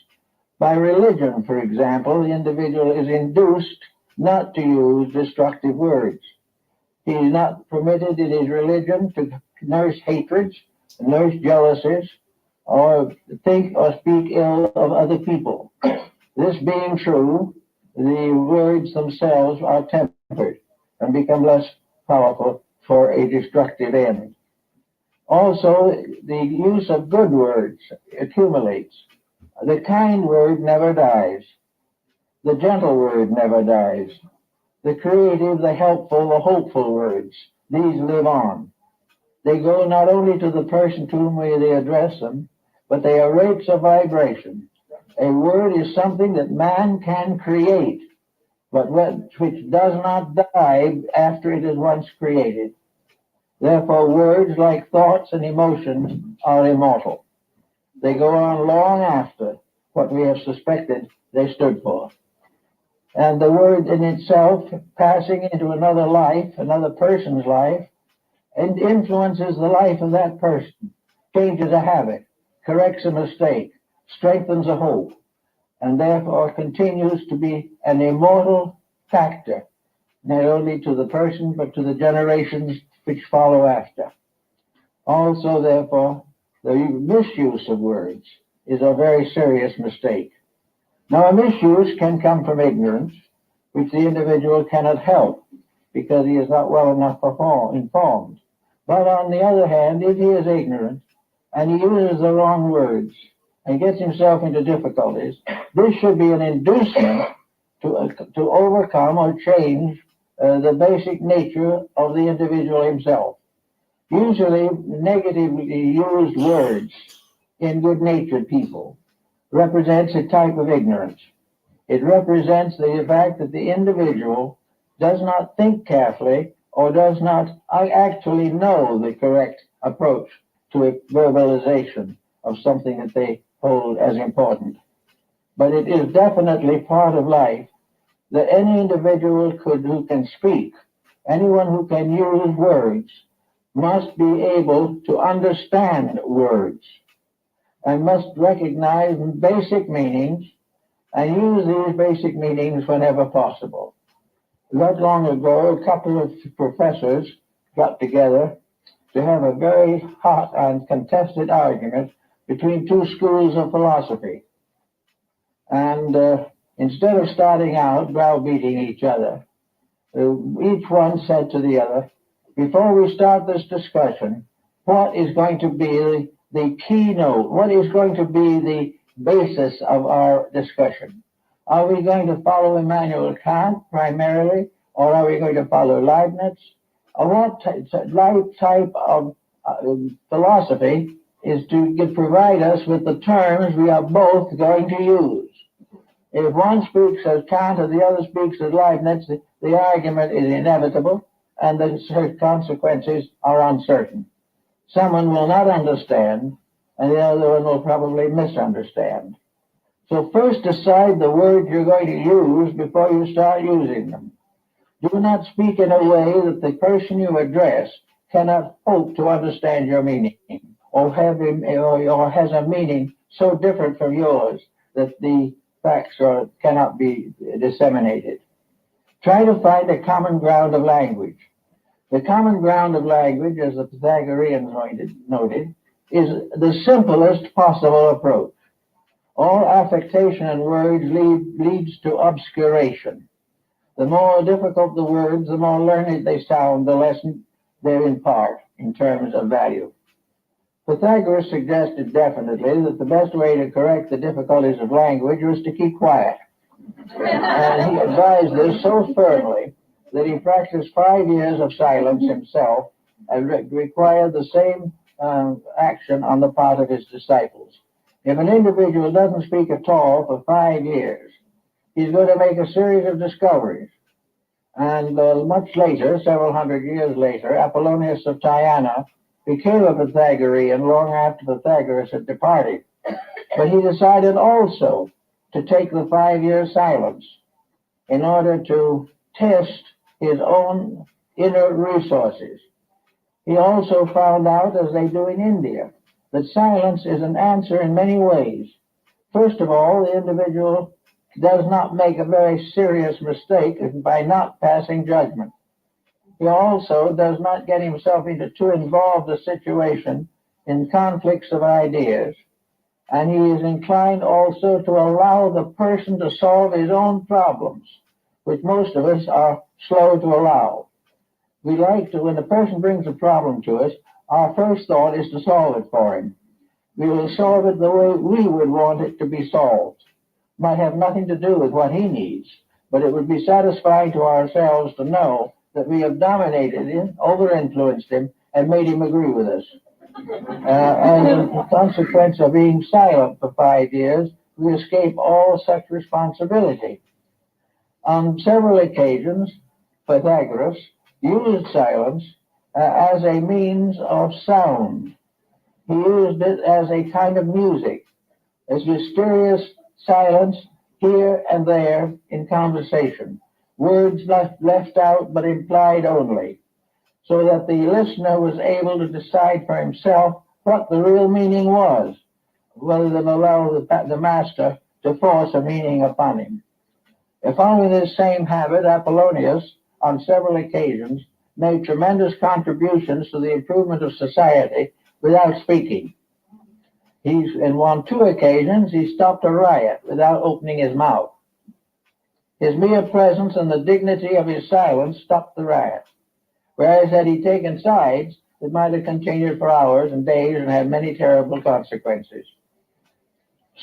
By religion, for example, the individual is induced not to use destructive words. He is not permitted in his religion to nurse hatreds, nurse jealousies, or think or speak ill of other people. This being true, the words themselves are tempered and become less powerful for a destructive end. Also, the use of good words accumulates. The kind word never dies. The gentle word never dies. The creative, the helpful, the hopeful words, these live on. They go not only to the person to whom they address them, but they are rates of vibration. A word is something that man can create, but which does not die after it is once created. Therefore, words, like thoughts and emotions, are immortal. They go on long after what we have suspected they stood for. And the word in itself, passing into another life, another person's life, and influences the life of that person, changes a habit, corrects a mistake, strengthens a hope, and therefore continues to be an immortal factor, not only to the person, but to the generations which follow after. Also, therefore, the misuse of words is a very serious mistake. Now, a misuse can come from ignorance, which the individual cannot help because he is not well enough informed. But on the other hand, if he is ignorant and he uses the wrong words and gets himself into difficulties, this should be an inducement to overcome or change the basic nature of the individual himself. Usually, negatively used words in good-natured people represents a type of ignorance. It represents the fact that the individual does not think carefully or does not actually know the correct approach to a verbalization of something that they hold as important. But it is definitely part of life that any individual who can speak, anyone who can use words, must be able to understand words and must recognize basic meanings and use these basic meanings whenever possible. Not long ago, a couple of professors got together to have a very hot and contested argument between two schools of philosophy. And instead of starting out browbeating each other, each one said to the other, before we start this discussion, what is going to be the keynote? What is going to be the basis of our discussion? Are we going to follow Immanuel Kant primarily, or are we going to follow Leibniz? Or what type of philosophy is to provide us with the terms we are both going to use? If one speaks as Kant and the other speaks as Leibniz, the argument is inevitable, and the consequences are uncertain. Someone will not understand, and the other one will probably misunderstand. So first decide the words you're going to use before you start using them. Do not speak in a way that the person you address cannot hope to understand your meaning, or has a meaning so different from yours that the facts cannot be disseminated. Try to find a common ground of language. The common ground of language, as the Pythagoreans noted, is the simplest possible approach. All affectation in words leads to obscuration. The more difficult the words, the more learned they sound, the less they impart in terms of value. Pythagoras suggested definitely that the best way to correct the difficulties of language was to keep quiet. And he advised this so firmly that he practiced 5 years of silence himself and required the same action on the part of his disciples. If an individual doesn't speak at all for 5 years, he's going to make a series of discoveries. And much later, several hundred years later, Apollonius of Tyana became a Pythagorean long after Pythagoras had departed. But he decided also to take the 5-year silence in order to test his own inner resources. He also found out, as they do in India, that silence is an answer in many ways. First of all, the individual does not make a very serious mistake by not passing judgment. He also does not get himself into too involved a situation in conflicts of ideas, and he is inclined also to allow the person to solve his own problems, which most of us are slow to allow. We like to, when a person brings a problem to us, our first thought is to solve it for him. We will solve it the way we would want it to be solved. Might have nothing to do with what he needs, but it would be satisfying to ourselves to know that we have dominated him, over-influenced him, and made him agree with us. And as a consequence of being silent for 5 years, we escape all such responsibility. On several occasions, Pythagoras used silence as a means of sound. He used it as a kind of music, as mysterious silence here and there in conversation, words left out but implied only, so that the listener was able to decide for himself what the real meaning was, rather than allow the master to force a meaning upon him. Following this same habit, Apollonius, on several occasions, made tremendous contributions to the improvement of society without speaking. On 2 occasions, he stopped a riot without opening his mouth. His mere presence and the dignity of his silence stopped the riot. Whereas had he taken sides, it might have continued for hours and days and had many terrible consequences.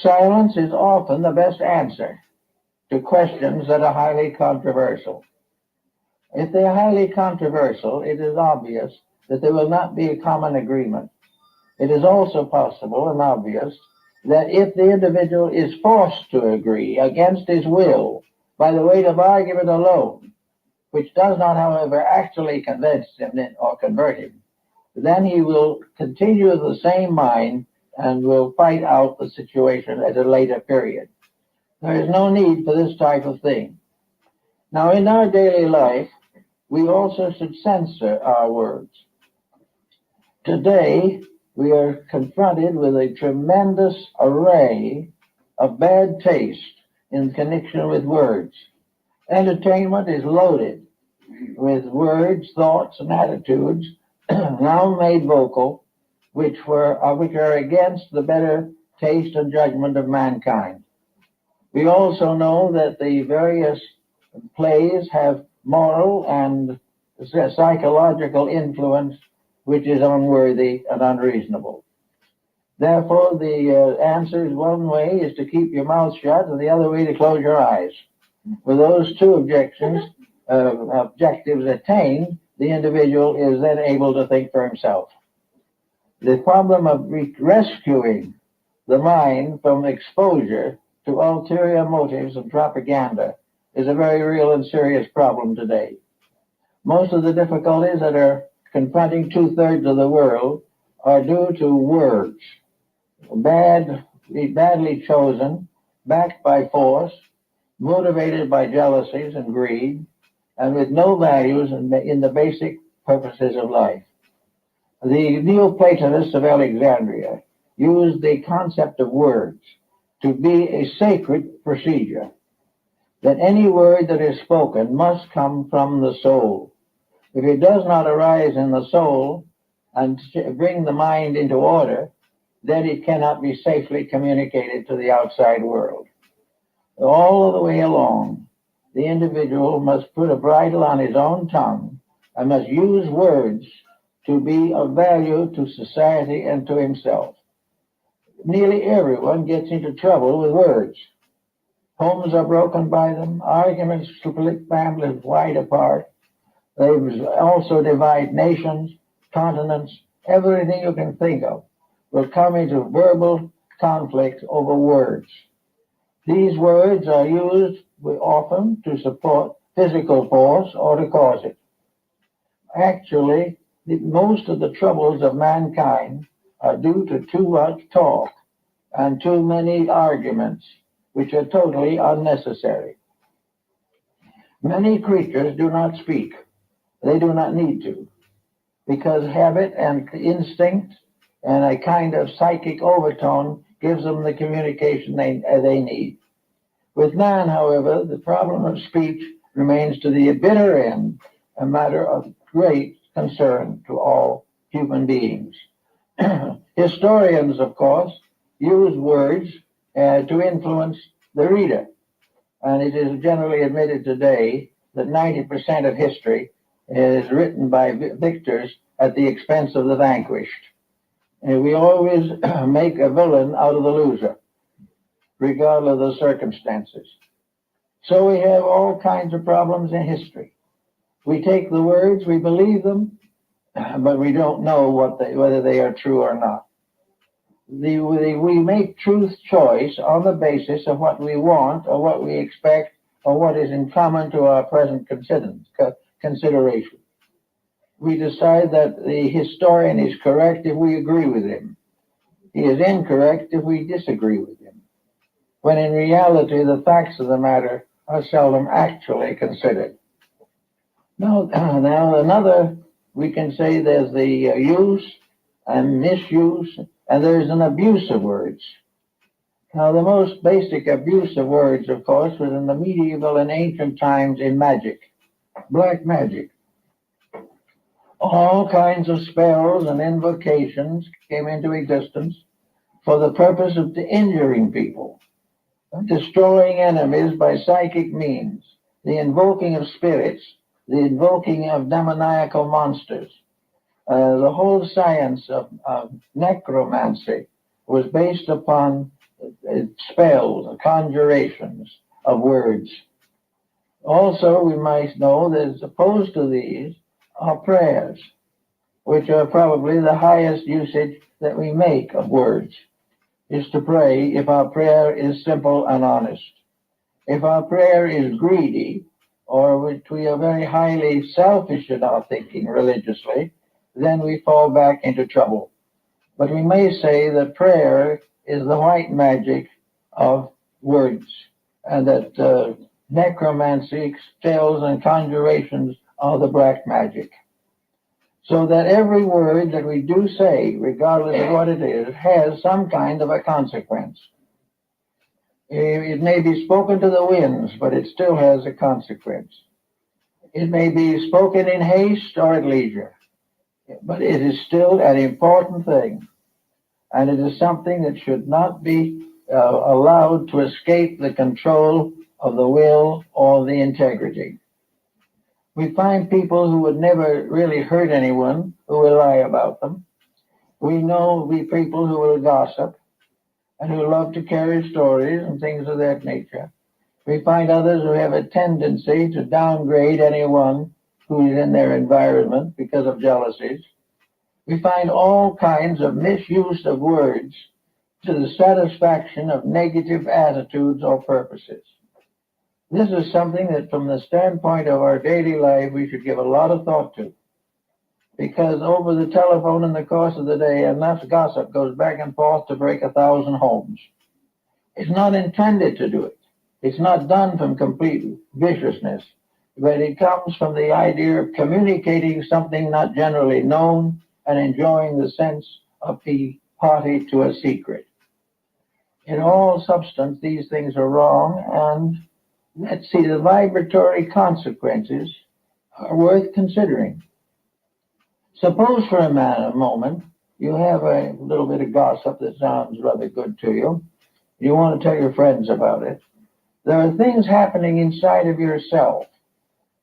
Silence is often the best answer to questions that are highly controversial. If they are highly controversial, it is obvious that there will not be a common agreement. It is also possible and obvious that if the individual is forced to agree against his will by the weight of argument alone, which does not, however, actually convince him or convert him, then he will continue the same mind and will fight out the situation at a later period. There is no need for this type of thing. Now, in our daily life, we also should censor our words. Today, we are confronted with a tremendous array of bad taste in connection with words. Entertainment is loaded with words, thoughts, and attitudes now made vocal, which are against the better taste and judgment of mankind. We also know that the various plays have moral and psychological influence which is unworthy and unreasonable. Therefore, the answer is one way is to keep your mouth shut, and the other way to close your eyes. With those 2 objectives attained, the individual is then able to think for himself. The problem of rescuing the mind from exposure to ulterior motives and propaganda is a very real and serious problem today. Most of the difficulties that are confronting 2/3 of the world are due to words, badly chosen, backed by force, motivated by jealousies and greed, and with no values in the basic purposes of life. The Neoplatonists of Alexandria used the concept of words to be a sacred procedure, that any word that is spoken must come from the soul. If it does not arise in the soul and bring the mind into order, then it cannot be safely communicated to the outside world. All the way along, the individual must put a bridle on his own tongue and must use words to be of value to society and to himself. Nearly everyone gets into trouble with words. Homes are broken by them, arguments split families wide apart. They also divide nations, continents, everything you can think of will come into verbal conflict over words. These words are used often to support physical force or to cause it. Actually, most of the troubles of mankind are due to too much talk and too many arguments, which are totally unnecessary. Many creatures do not speak. They do not need to, because habit and instinct and a kind of psychic overtone gives them the communication they need. With man, however, the problem of speech remains to the bitter end a matter of great concern to all human beings. Historians, of course, use words to influence the reader, and it is generally admitted today that 90% of history is written by victors at the expense of the vanquished. And we always make a villain out of the loser, regardless of the circumstances. So we have all kinds of problems in history. We take the words, we believe them, but we don't know whether they are true or not. We make truth choice on the basis of what we want or what we expect or what is in common to our present consideration. We decide that the historian is correct if we agree with him. He is incorrect if we disagree with him, when in reality the facts of the matter are seldom actually considered. Now another, we can say there's the use and misuse, and there's an abuse of words. Now, the most basic abuse of words, of course, was in the medieval and ancient times in magic, black magic. All kinds of spells and invocations came into existence for the purpose of injuring people, destroying enemies by psychic means, the invoking of spirits, the invoking of demoniacal monsters. The whole science of necromancy was based upon spells, conjurations of words. Also, we might know that as opposed to these are prayers, which are probably the highest usage that we make of words, is to pray if our prayer is simple and honest. If our prayer is greedy, or which we are very highly selfish in our thinking religiously, then we fall back into trouble. But we may say that prayer is the white magic of words, and that necromancy, spells, and conjurations are the black magic. So that every word that we do say, regardless of what it is, has some kind of a consequence. It may be spoken to the winds, but it still has a consequence. It may be spoken in haste or at leisure, but it is still an important thing. And it is something that should not be allowed to escape the control of the will or the integrity. We find people who would never really hurt anyone who will lie about them. We know people who will gossip and who love to carry stories and things of that nature. We find others who have a tendency to downgrade anyone who is in their environment because of jealousies. We find all kinds of misuse of words to the satisfaction of negative attitudes or purposes. This is something that from the standpoint of our daily life, we should give a lot of thought to. Because over the telephone in the course of the day, enough gossip goes back and forth to break 1,000 homes. It's not intended to do it. It's not done from complete viciousness, but it comes from the idea of communicating something not generally known and enjoying the sense of being party to a secret. In all substance, these things are wrong, and let's see, the vibratory consequences are worth considering. Suppose for a moment you have a little bit of gossip that sounds rather good to you. You want to tell your friends about it. There are things happening inside of yourself.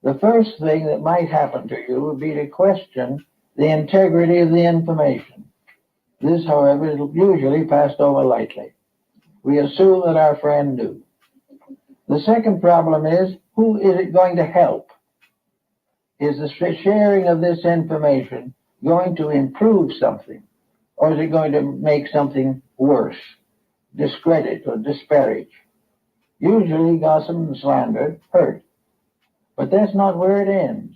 The first thing that might happen to you would be to question the integrity of the information. This, however, is usually passed over lightly. We assume that our friend knew. The second problem is, who is it going to help? Is the sharing of this information going to improve something? Or is it going to make something worse, discredit or disparage? Usually gossip and slander hurt. But that's not where it ends.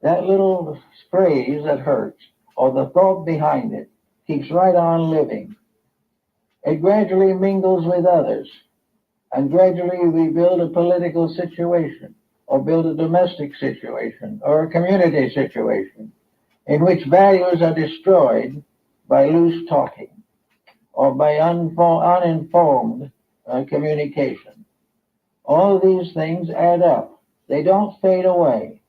That little phrase that hurts, or the thought behind it, keeps right on living. It gradually mingles with others, and gradually we build a political situation, or build a domestic situation, or a community situation, in which values are destroyed by loose talking, or by uninformed communication. All these things add up. They don't fade away.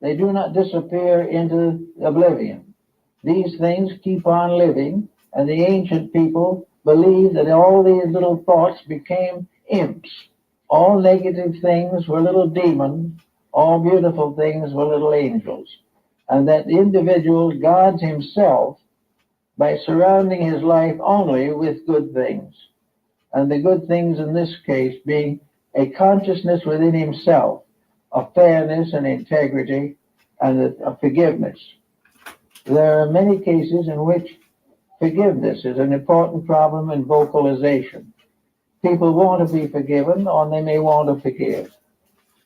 They do not disappear into oblivion. These things keep on living, and the ancient people believed that all these little thoughts became imps. All negative things were little demons. All beautiful things were little angels. And that the individual guards himself by surrounding his life only with good things. And the good things in this case being a consciousness within himself of fairness and integrity and of forgiveness. There are many cases in which forgiveness is an important problem in vocalization. People want to be forgiven, or they may want to forgive.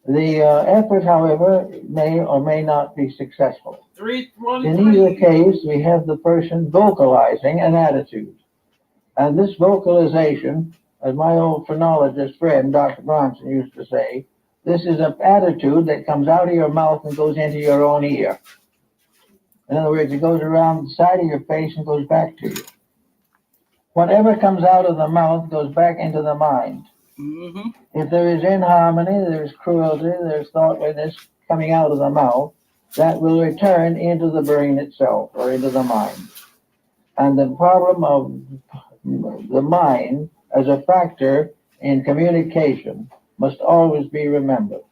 The effort, however, may or may not be successful. In either case, we have the person vocalizing an attitude. And this vocalization, as my old phrenologist friend, Dr. Bronson, used to say, this is an attitude that comes out of your mouth and goes into your own ear. In other words, it goes around the side of your face and goes back to you. Whatever comes out of the mouth goes back into the mind. Mm-hmm. If there is inharmony, there's cruelty, there's thoughtlessness coming out of the mouth, that will return into the brain itself or into the mind. And the problem of the mind as a factor in communication must always be remembered.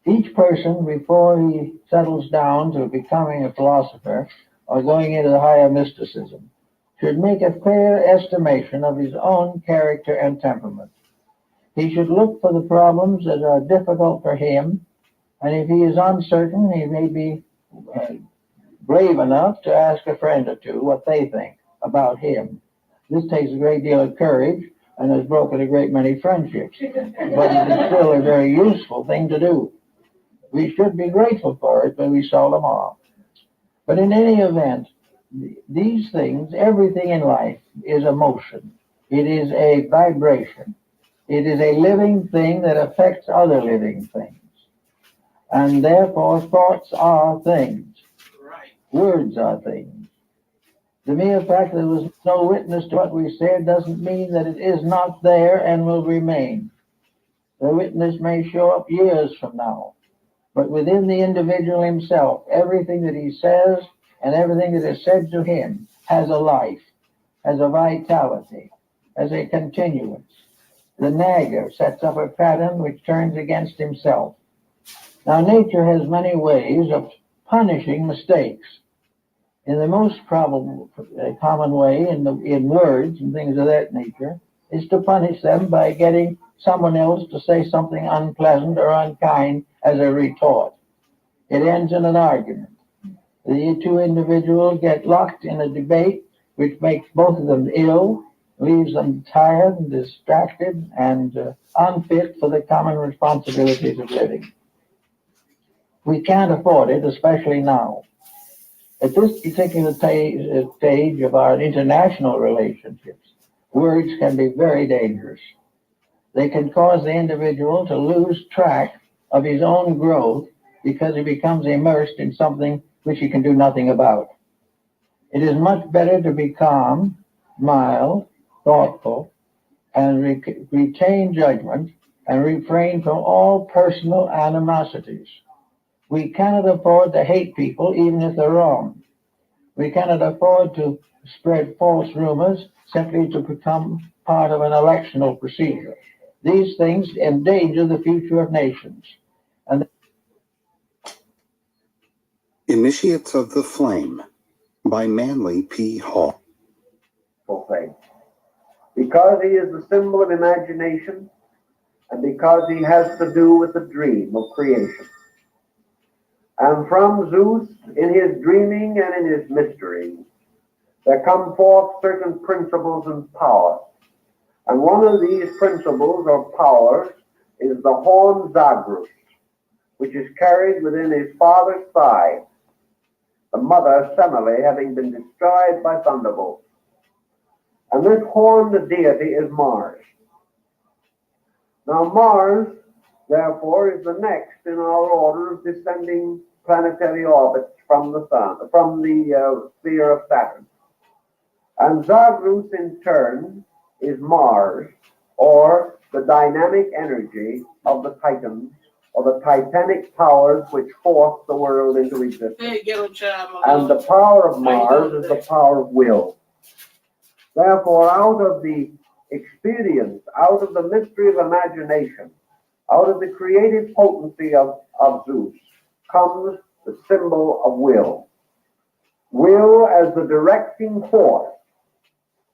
Each person, before he settles down to becoming a philosopher or going into higher mysticism, should make a fair estimation of his own character and temperament. He should look for the problems that are difficult for him, and if he is uncertain, he may be brave enough to ask a friend or two what they think about him. This takes a great deal of courage and has broken a great many friendships, but it is still a very useful thing to do. We should be grateful for it, but we seldom are. But in any event, these things, everything in life is a motion. It is a vibration. It is a living thing that affects other living things. And therefore, thoughts are things. Right. Words are things. The mere fact that there was no witness to what we said doesn't mean that it is not there and will remain. The witness may show up years from now. But within the individual himself, everything that he says and everything that is said to him has a life, has a vitality, has a continuance. The nagger sets up a pattern which turns against himself. Now, nature has many ways of punishing mistakes. In the most common way, in words and things of that nature, is to punish them by getting someone else to say something unpleasant or unkind as a retort. It ends in an argument. The two individuals get locked in a debate which makes both of them ill, leaves them tired and distracted and unfit for the common responsibilities of living. We can't afford it, especially now. At this particular stage of our international relationships, words can be very dangerous. They can cause the individual to lose track of his own growth because he becomes immersed in something which he can do nothing about. It is much better to be calm, mild, thoughtful, and retain judgment and refrain from all personal animosities. We cannot afford to hate people even if they're wrong. We cannot afford to spread false rumors simply to become part of an electional procedure. These things endanger the future of nations. Initiates of the Flame by Manly P. Hall. Thing. Because he is the symbol of imagination, and because he has to do with the dream of creation. And from Zeus, in his dreaming and in his mystery, there come forth certain principles and powers. And one of these principles or powers is the horn Zagreus, which is carried within his father's thigh, the mother Semele having been destroyed by thunderbolts. And this horned deity is Mars. Now Mars, therefore, is the next in our order of descending planetary orbits from the sun, from the sphere of Saturn. And Zagreus, in turn, is Mars, or the dynamic energy of the Titans, or the titanic powers which force the world into existence. And the power of Mars is the power of will. Therefore, out of the experience, out of the mystery of imagination, out of the creative potency of Zeus, comes the symbol of will. Will as the directing force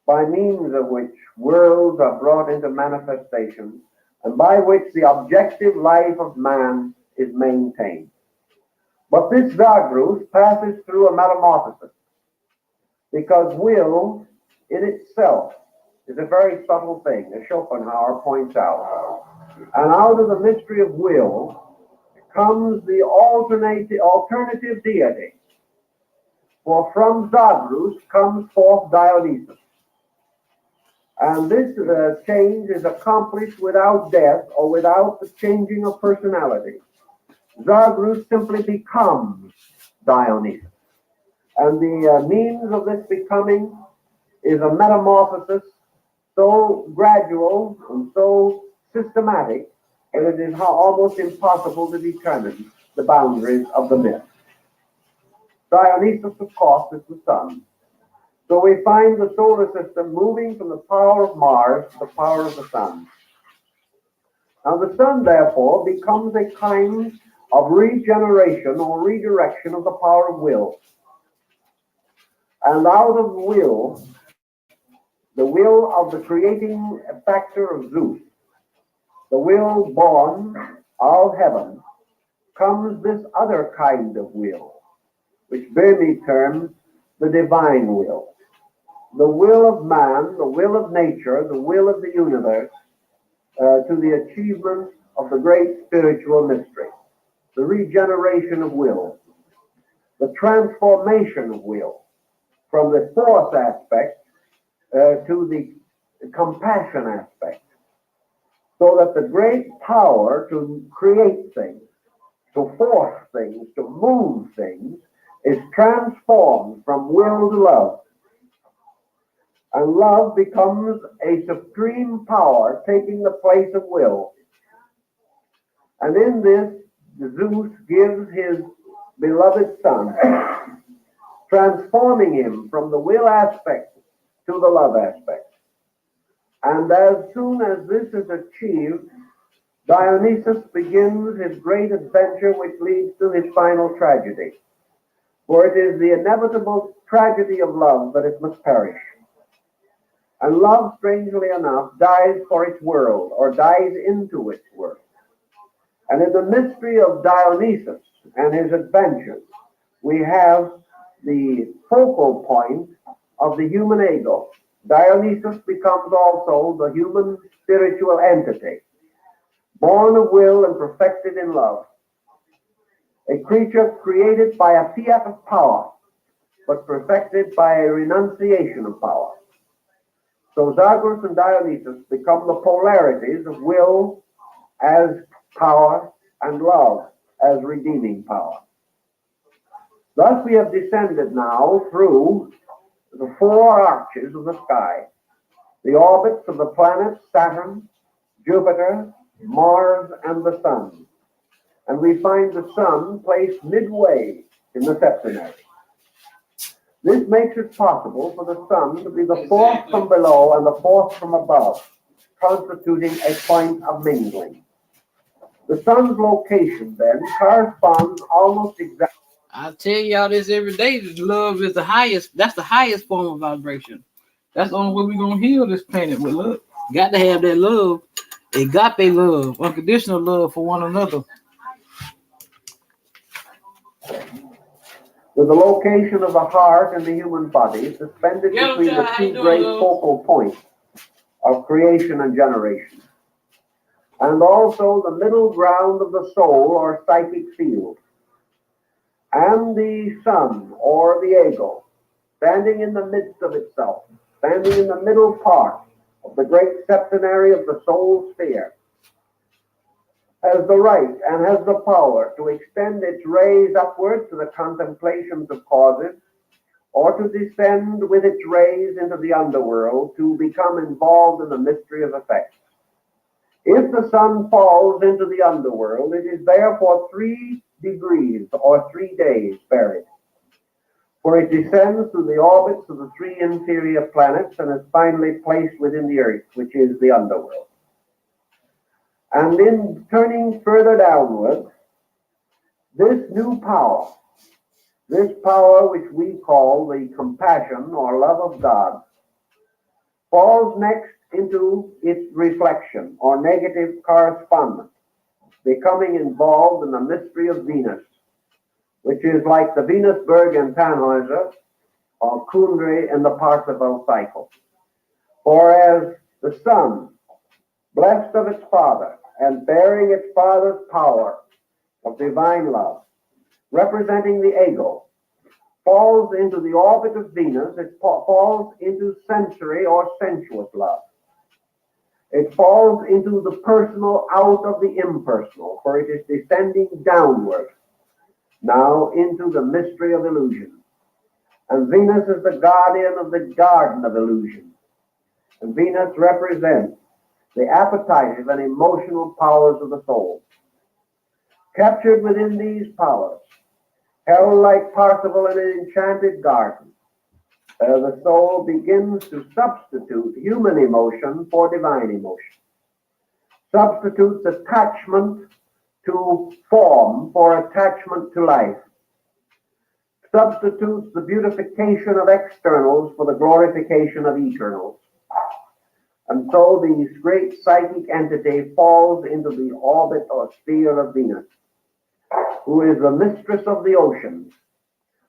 by means of which worlds are brought into manifestation and by which the objective life of man is maintained. But this Zagreus passes through a metamorphosis, because will in itself is a very subtle thing, as Schopenhauer points out. And out of the mystery of will comes the alternative deity. For from Zagreus comes forth Dionysus. And this change is accomplished without death or without the changing of personality. Zagreus simply becomes Dionysus. And the means of this becoming is a metamorphosis so gradual and so systematic that it is almost impossible to determine the boundaries of the myth. Dionysus, of course, is the sun. So we find the solar system moving from the power of Mars to the power of the sun. Now the sun, therefore, becomes a kind of regeneration or redirection of the power of will. And out of will, the will of the creating factor of Zeus, the will born of heaven, comes this other kind of will, which Burmese terms the divine will. The will of man, the will of nature, the will of the universe, to the achievement of the great spiritual mystery, the regeneration of will, the transformation of will from the force aspect to the compassion aspect, so that the great power to create things, to force things, to move things, is transformed from will to love. And love becomes a supreme power taking the place of will. And in this, Zeus gives his beloved son, transforming him from the will aspect to the love aspect. And as soon as this is achieved, Dionysus begins his great adventure which leads to his final tragedy. For it is the inevitable tragedy of love that it must perish. And love, strangely enough, dies for its world, or dies into its world. And in the mystery of Dionysus and his adventures, we have the focal point of the human ego, Dionysus becomes also the human spiritual entity, born of will and perfected in love. A creature created by a fiat of power, but perfected by a renunciation of power. So Zagreus and Dionysus become the polarities of will as power and love as redeeming power. Thus we have descended now through the four arches of the sky, the orbits of the planets Saturn, Jupiter, Mars, and the Sun. And we find the Sun placed midway in the septenary. This makes it possible for the Sun to be the fourth from below and the fourth from above, constituting a point of mingling. The Sun's location, then, corresponds almost exactly. I tell y'all this every day. That love is the highest. That's the highest form of vibration. That's the only way we're gonna heal this planet with love. Got to have that love, agape love, unconditional love for one another. With the location of the heart and the human body suspended Yellow between the Child, how two you doing, great love? focal points of creation and generation, and also the middle ground of the soul or psychic field, and the Sun or the ego, standing in the midst of itself, standing in the middle part of the great septenary of the soul sphere, has the right and has the power to extend its rays upward to the contemplations of causes, or to descend with its rays into the underworld to become involved in the mystery of effects. If the Sun falls into the underworld, it is there for 3 degrees or 3 days buried. For it descends through the orbits of the 3 inferior planets and is finally placed within the earth, which is the underworld. And in turning further downward, this new power, this power which we call the compassion or love of God, falls next into its reflection or negative correspondence, becoming involved in the mystery of Venus, which is like the Venusberg in Tannhäuser or Kundry in the Parsifal cycle. For as the Sun, blessed of its Father and bearing its Father's power of divine love, representing the ego, falls into the orbit of Venus, it falls into sensory or sensuous love. It falls into the personal out of the impersonal, for it is descending downward, now into the mystery of illusion. And Venus is the guardian of the garden of illusion. And Venus represents the appetitive and emotional powers of the soul. Captured within these powers, held like Parsifal in an enchanted garden, the soul begins to substitute human emotion for divine emotion, substitutes attachment to form for attachment to life, substitutes the beautification of externals for the glorification of eternals. And so this great psychic entity falls into the orbit or sphere of Venus, who is the mistress of the oceans,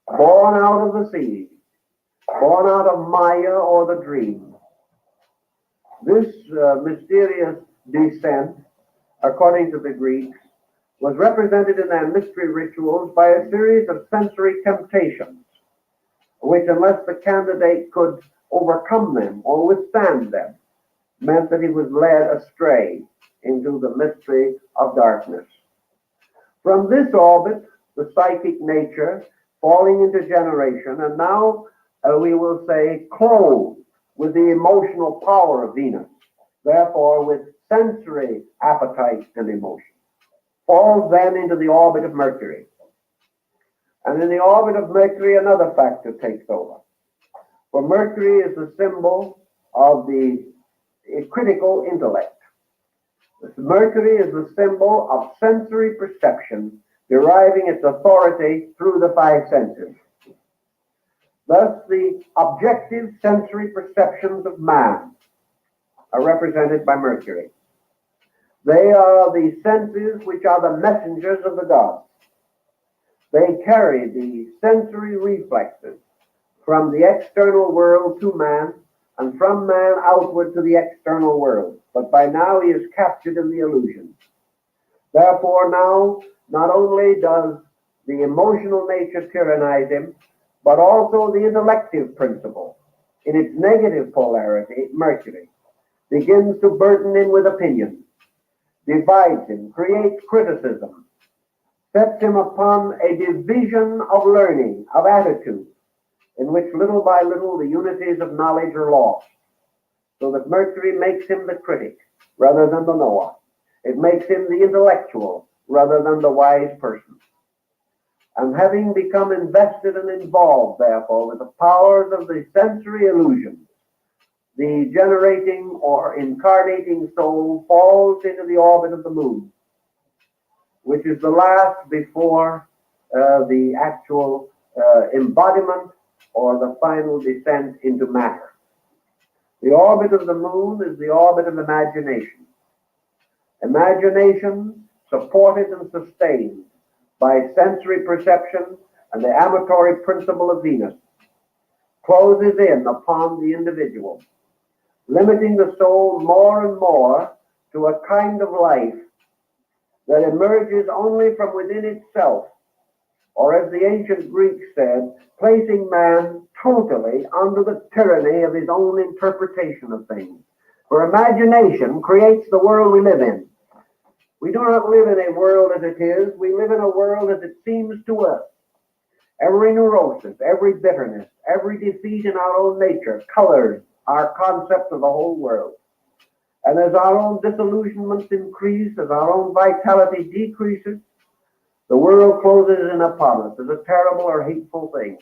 born out of the sea, born out of Maya or the dream. This mysterious descent, according to the Greeks, was represented in their mystery rituals by a series of sensory temptations, which, unless the candidate could overcome them or withstand them, meant that he was led astray into the mystery of darkness. From this orbit, the psychic nature falling into generation, and now we will say clothed with the emotional power of Venus, therefore with sensory appetite and emotion, falls then into the orbit of Mercury. And in the orbit of Mercury, another factor takes over. For Mercury is the symbol of the critical intellect. Mercury is the symbol of sensory perception, deriving its authority through the 5 senses. Thus, the objective sensory perceptions of man are represented by Mercury. They are the senses which are the messengers of the gods. They carry the sensory reflexes from the external world to man and from man outward to the external world. But by now he is captured in the illusion. Therefore now, not only does the emotional nature tyrannize him, but also the intellective principle, in its negative polarity, Mercury, begins to burden him with opinion, divides him, creates criticism, sets him upon a division of learning, of attitude, in which little by little the unities of knowledge are lost, so that Mercury makes him the critic rather than the knower. It makes him the intellectual rather than the wise person. And having become invested and involved, therefore, with the powers of the sensory illusions, the generating or incarnating soul falls into the orbit of the moon, which is the last before the actual embodiment or the final descent into matter. The orbit of the moon is the orbit of imagination. Imagination, supported and sustained by sensory perception and the amatory principle of Venus, closes in upon the individual, limiting the soul more and more to a kind of life that emerges only from within itself, or as the ancient Greeks said, placing man totally under the tyranny of his own interpretation of things. For imagination creates the world we live in. We do not live in a world as it is, we live in a world as it seems to us. Every neurosis, every bitterness, every defeat in our own nature colors our concept of the whole world. And as our own disillusionments increase, as our own vitality decreases, the world closes in upon us as a terrible or hateful thing.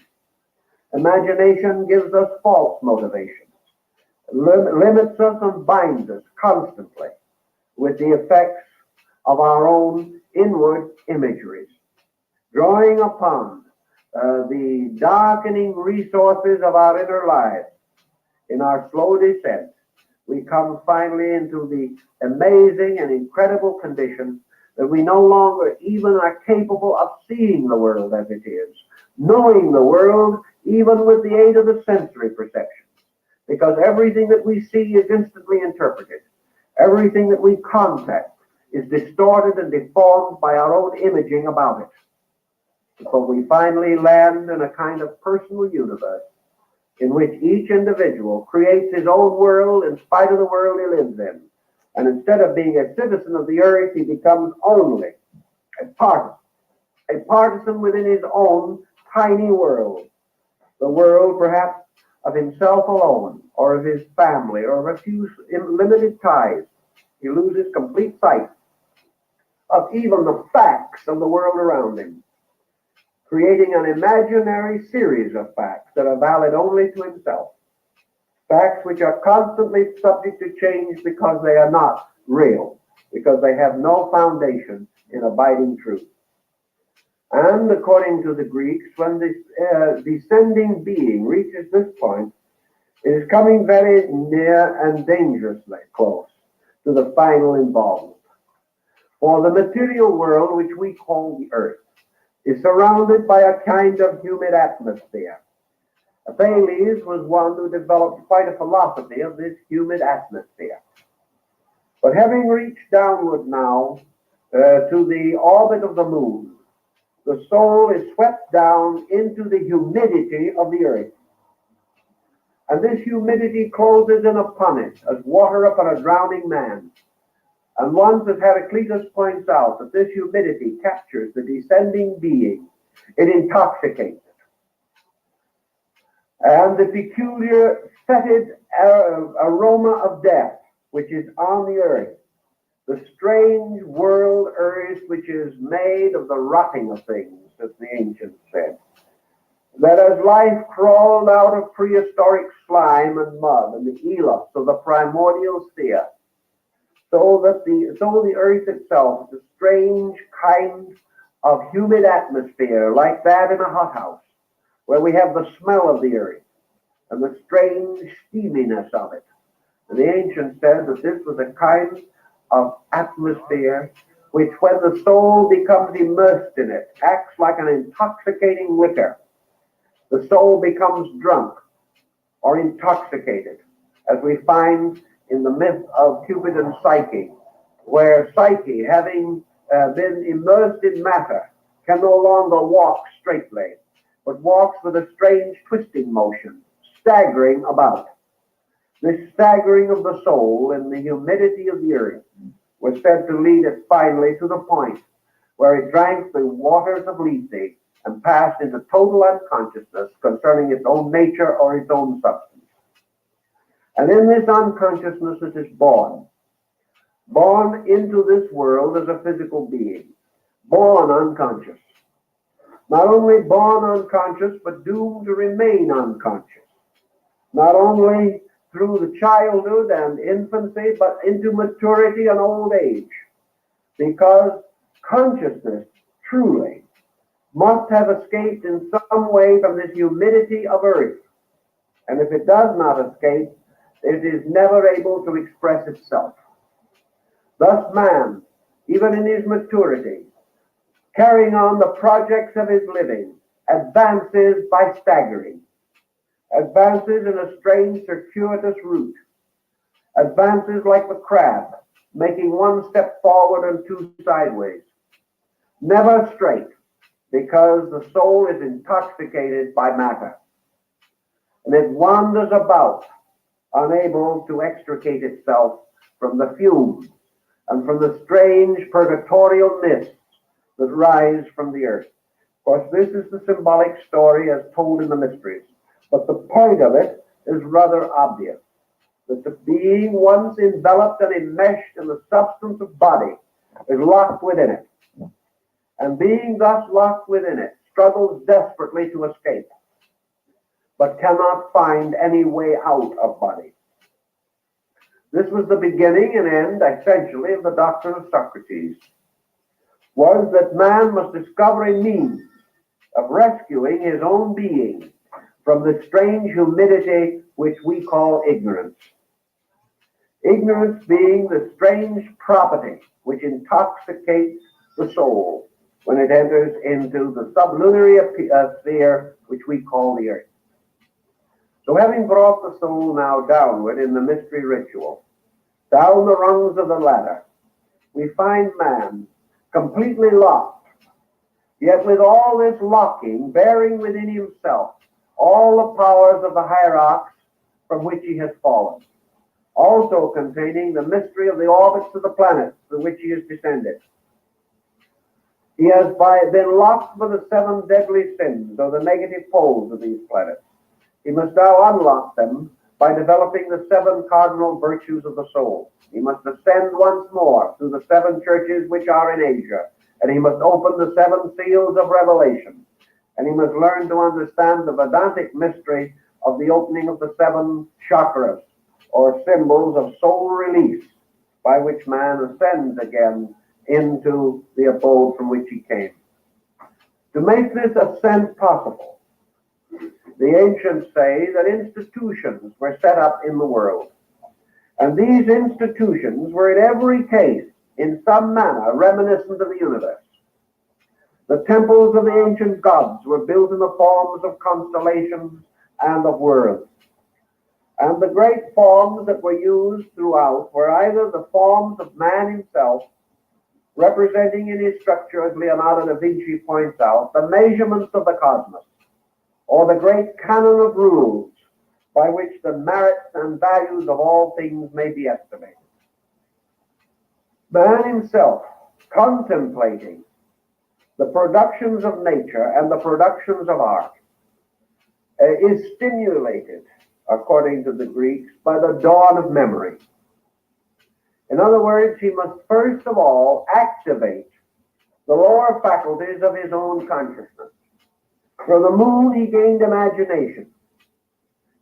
Imagination gives us false motivations, limits us and binds us constantly with the effects of our own inward imageries, drawing upon the darkening resources of our inner lives. In our slow descent, we come finally into the amazing and incredible condition that we no longer even are capable of seeing the world as it is, knowing the world even with the aid of the sensory perceptions, because everything that we see is instantly interpreted. Everything that we contact is distorted and deformed by our own imaging about it. So we finally land in a kind of personal universe in which each individual creates his own world in spite of the world he lives in. And instead of being a citizen of the earth, he becomes only a partisan within his own tiny world, the world perhaps of himself alone, or of his family, or of a few limited ties. He loses complete sight of even the facts of the world around him, creating an imaginary series of facts that are valid only to himself. Facts which are constantly subject to change because they are not real, because they have no foundation in abiding truth. And according to the Greeks, when this descending being reaches this point, it is coming very near and dangerously close to the final involvement. For the material world, which we call the earth, is surrounded by a kind of humid atmosphere. Thales was one who developed quite a philosophy of this humid atmosphere. But having reached downward now to the orbit of the moon, the soul is swept down into the humidity of the earth. And this humidity closes in upon it as water upon a drowning man. And once, as Heraclitus points out, that this humidity captures the descending being, it intoxicates it. And the peculiar fetid aroma of death, which is on the earth, the strange world earth, which is made of the rotting of things, as the ancients said, that as life crawled out of prehistoric slime and mud and the elos of the primordial sphere, so the earth itself is a strange kind of humid atmosphere, like that in a hothouse, where we have the smell of the earth and the strange steaminess of it. And the ancients said that this was a kind of atmosphere which, when the soul becomes immersed in it, acts like an intoxicating liquor. The soul becomes drunk or intoxicated, as we find in the myth of Cupid and Psyche, where Psyche, having been immersed in matter, can no longer walk straightly, but walks with a strange twisting motion, staggering about. This staggering of the soul in the humidity of the earth was said to lead it finally to the point where it drank the waters of Lethe and passed into total unconsciousness concerning its own nature or its own substance. And in this unconsciousness it is born into this world as a physical being, born unconscious. Not only born unconscious, but doomed to remain unconscious. Not only through the childhood and infancy, but into maturity and old age. Because consciousness truly must have escaped in some way from this humidity of earth. And if it does not escape, it is never able to express itself. Thus man, even in his maturity, carrying on the projects of his living, advances by staggering, advances in a strange circuitous route, advances like the crab, making one step forward and two sideways, never straight, because the soul is intoxicated by matter, and it wanders about, unable to extricate itself from the fumes and from the strange purgatorial mists that rise from the earth. Of course, this is the symbolic story as told in the mysteries, but the point of it is rather obvious, that the being once enveloped and enmeshed in the substance of body is locked within it, and being thus locked within it, struggles desperately to escape, but cannot find any way out of body. This was the beginning and end, essentially, of the doctrine of Socrates, was that man must discover a means of rescuing his own being from the strange humidity which we call ignorance. Ignorance being the strange property which intoxicates the soul when it enters into the sublunary sphere which we call the earth. So having brought the soul now downward in the mystery ritual, down the rungs of the ladder, we find man completely locked, yet with all this locking bearing within himself all the powers of the hierarchs from which he has fallen, also containing the mystery of the orbits of the planets through which he has descended. He has been locked by the 7 deadly sins, or the negative poles of these planets. He must now unlock them by developing the 7 cardinal virtues of the soul. He must ascend once more through the 7 churches which are in Asia, and he must open the 7 seals of revelation, and he must learn to understand the Vedantic mystery of the opening of the 7 chakras, or symbols of soul release, by which man ascends again into the abode from which he came. To make this ascent possible, the ancients say that institutions were set up in the world. And these institutions were in every case, in some manner, reminiscent of the universe. The temples of the ancient gods were built in the forms of constellations and of worlds. And the great forms that were used throughout were either the forms of man himself, representing in his structure, as Leonardo da Vinci points out, the measurements of the cosmos, or the great canon of rules by which the merits and values of all things may be estimated. Man himself, contemplating the productions of nature and the productions of art, is stimulated, according to the Greeks, by the dawn of memory. In other words, he must first of all activate the lower faculties of his own consciousness. From the moon he gained imagination.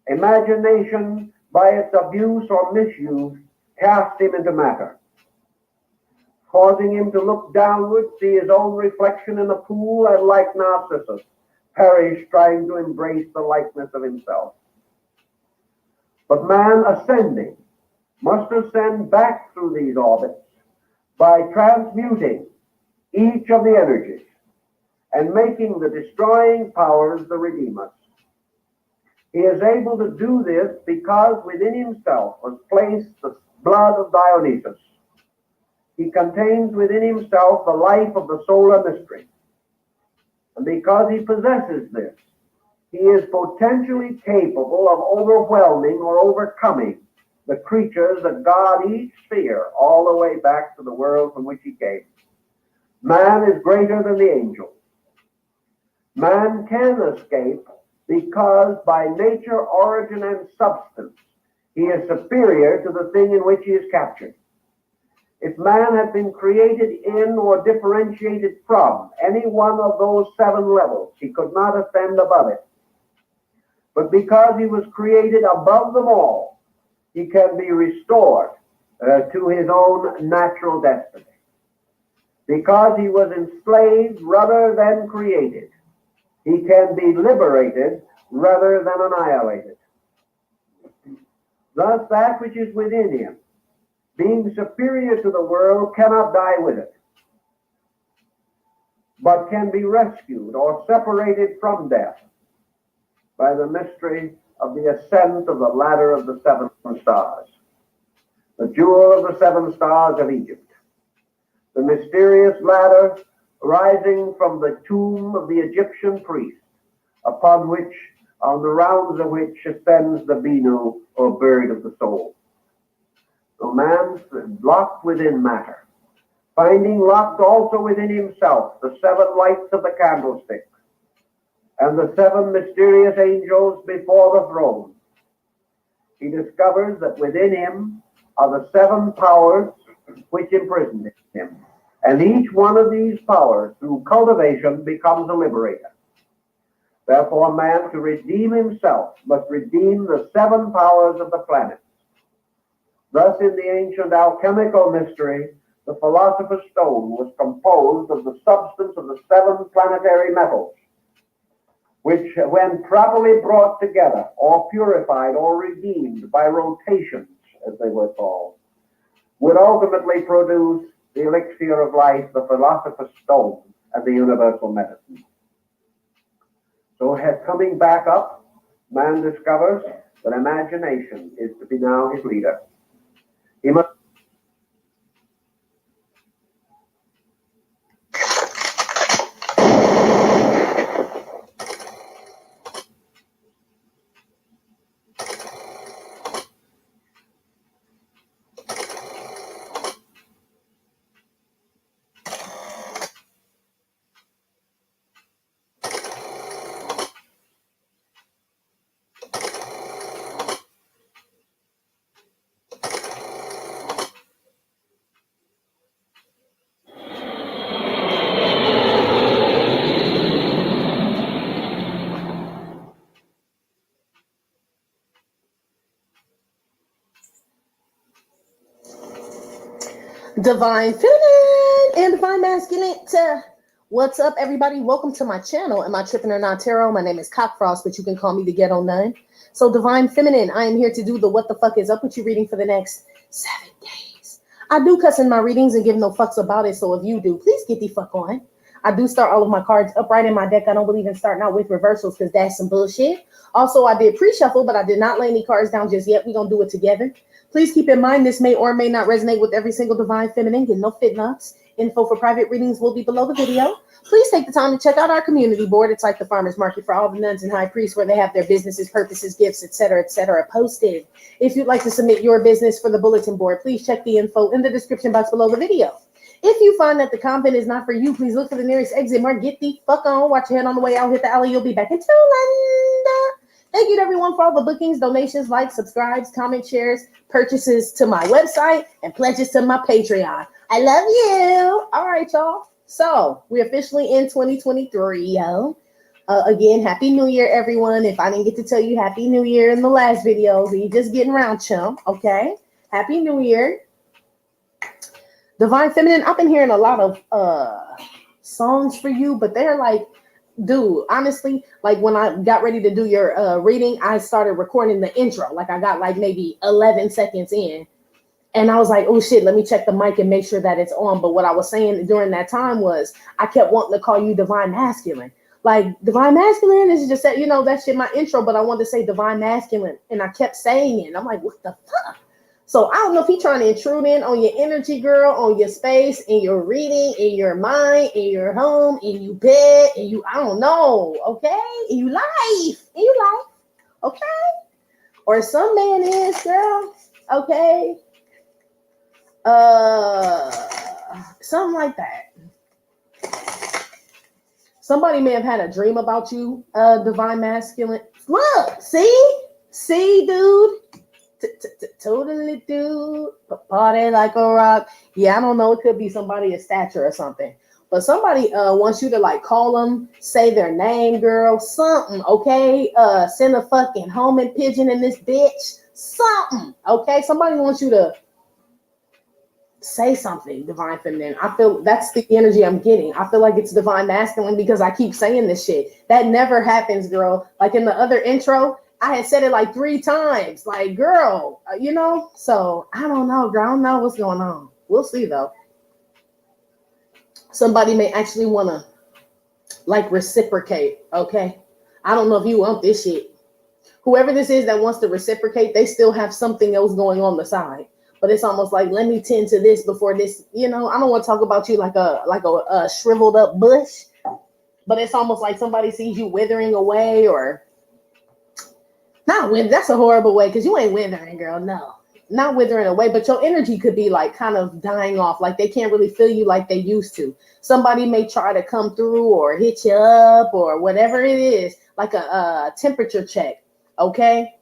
Imagination, by its abuse or misuse, cast him into matter, causing him to look downward, see his own reflection in the pool, and like Narcissus, perish trying to embrace the likeness of himself. But man ascending must ascend back through these orbits by transmuting each of the energies and making the destroying powers the redeemers. He is able to do this because within himself was placed the blood of Dionysus. He contains within himself the life of the solar mystery. And because he possesses this, he is potentially capable of overwhelming or overcoming the creatures that God each sphere all the way back to the world from which he came. Man is greater than the angels. Man can escape because by nature, origin, and substance, he is superior to the thing in which he is captured. If man had been created in or differentiated from any one of those 7 levels, he could not ascend above it. But because he was created above them all, he can be restored to his own natural destiny. Because he was enslaved rather than created, he can be liberated rather than annihilated. Thus, that which is within him, being superior to the world, cannot die with it, but can be rescued or separated from death by the mystery of the ascent of the ladder of the 7 stars, the jewel of the 7 stars of Egypt, the mysterious ladder rising from the tomb of the Egyptian priest, upon which, on the rounds of which ascends the Binu, or bird of the soul. So man's locked within matter, finding locked also within himself the 7 lights of the candlestick, and the 7 mysterious angels before the throne. He discovers that within him are the 7 powers which imprison him. And each one of these powers, through cultivation, becomes a liberator. Therefore, man, to redeem himself, must redeem the 7 powers of the planets. Thus, in the ancient alchemical mystery, the philosopher's stone was composed of the substance of the 7 planetary metals, which, when properly brought together, or purified, or redeemed by rotations, as they were called, would ultimately produce the elixir of life, the philosopher's stone, and the universal medicine. So, coming back up, man discovers that imagination is to be now his leader. He must Divine Feminine and Divine Masculine. What's up, everybody? Welcome to my channel. Am I tripping or not, Tarot? My name is Cockfrost, but you can call me the Ghetto Nun. So, Divine Feminine, I am here to do the What the Fuck Is Up With You reading for the next 7 days. I do cuss in my readings and give no fucks about it, so if you do, please get the fuck on. I do start all of my cards upright in my deck. I don't believe in starting out with reversals because that's some bullshit. Also, I did pre-shuffle, but I did not lay any cards down just yet. We're going to do it together. Please keep in mind this may or may not resonate with every single Divine Feminine. Get no fit nuts. Info for private readings will be below the video. Please take the time to check out our community board. It's like the farmer's market for all the nuns and high priests where they have their businesses, purposes, gifts, etc., posted. If you'd like to submit your business for the bulletin board, please check the info in the description box below the video. If you find that the content is not for you, please look for the nearest exit mark. Get the fuck on. Watch your head on the way out. Hit the alley. You'll be back in London. Thank you to everyone for all the bookings, donations, likes, subscribes, comments, shares, purchases to my website, and pledges to my Patreon. I love you. All right, y'all. So we're officially in 2023, yo. Again, Happy New Year, everyone. If I didn't get to tell you Happy New Year in the last video, so you're just getting around, chump, okay? Happy New Year. Divine Feminine, I've been hearing a lot of songs for you, but they're like, dude, honestly, like when I got ready to do your reading, I started recording the intro. Like I got like maybe 11 seconds in. And I was like, oh shit, let me check the mic and make sure that it's on. But what I was saying during that time was I kept wanting to call you Divine Masculine. Like divine masculine is just that, you know, that shit my intro, but I wanted to say divine masculine, and I kept saying it. I'm like, what the fuck? So I don't know if he's trying to intrude in on your energy, girl, on your space, in your reading, in your mind, in your home, in your bed, and you, I don't know, okay? In your life, okay? Or some man is, girl, okay? Something like that. Somebody may have had a dream about you, divine masculine. Look, see, dude. Totally, dude. Party like a rock. Yeah, I don't know. It could be somebody of stature or something. But somebody wants you to like call them, say their name, girl, something, okay? Send a fucking homing pigeon in this bitch, something, okay? Somebody wants you to say something, divine feminine. I feel that's the energy I'm getting. I feel like it's divine masculine because I keep saying this shit. That never happens, girl. Like in the other intro, I had said it like 3 times. Like, girl, you know? So I don't know, girl. I don't know what's going on. We'll see though. Somebody may actually want to like reciprocate, okay? I don't know if you want this shit. Whoever this is that wants to reciprocate, they still have something else going on the side. But it's almost like, let me tend to this before this, you know, I don't want to talk about you like a shriveled up bush, but it's almost like somebody sees you withering away or not withering. That's a horrible way because you ain't withering, girl. No, not withering away, but your energy could be like kind of dying off. Like they can't really feel you like they used to. Somebody may try to come through or hit you up or whatever it is, like a temperature check. Okay.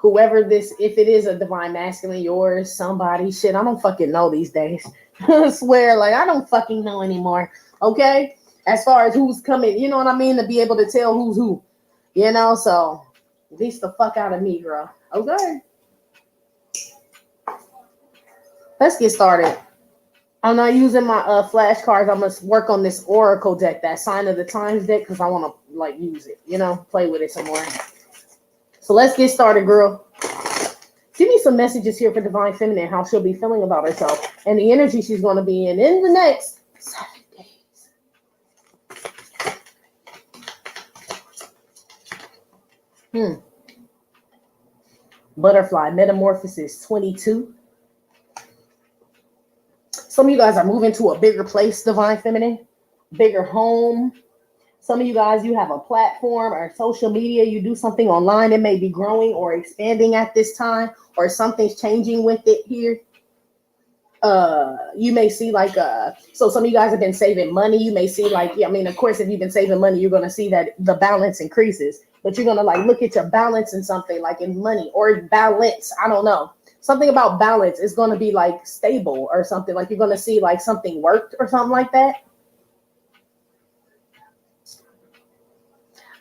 Whoever this, if it is a divine masculine, yours, somebody, shit, I don't fucking know these days. I swear, like, I don't fucking know anymore, okay? As far as who's coming, you know what I mean? To be able to tell who's who, you know? So, lease the fuck out of me, girl, okay? Let's get started. I'm not using my flashcards. I'm going to work on this Oracle deck, that Sign of the Times deck, because I want to, like, use it, you know? Play with it some more. So let's get started, girl. Give me some messages here for Divine Feminine, how she'll be feeling about herself and the energy she's going to be in the next 7 days. Butterfly Metamorphosis 22. Some of you guys are moving to a bigger place, Divine Feminine, bigger home. Some of you guys, you have a platform or social media, you do something online, it may be growing or expanding at this time, or something's changing with it here. You may see like, so some of you guys have been saving money. You may see like, yeah, I mean, of course, if you've been saving money, you're going to see that the balance increases, but you're going to like look at your balance in something like in money or balance. I don't know. Something about balance is going to be like stable or something, like you're going to see like something worked or something like that.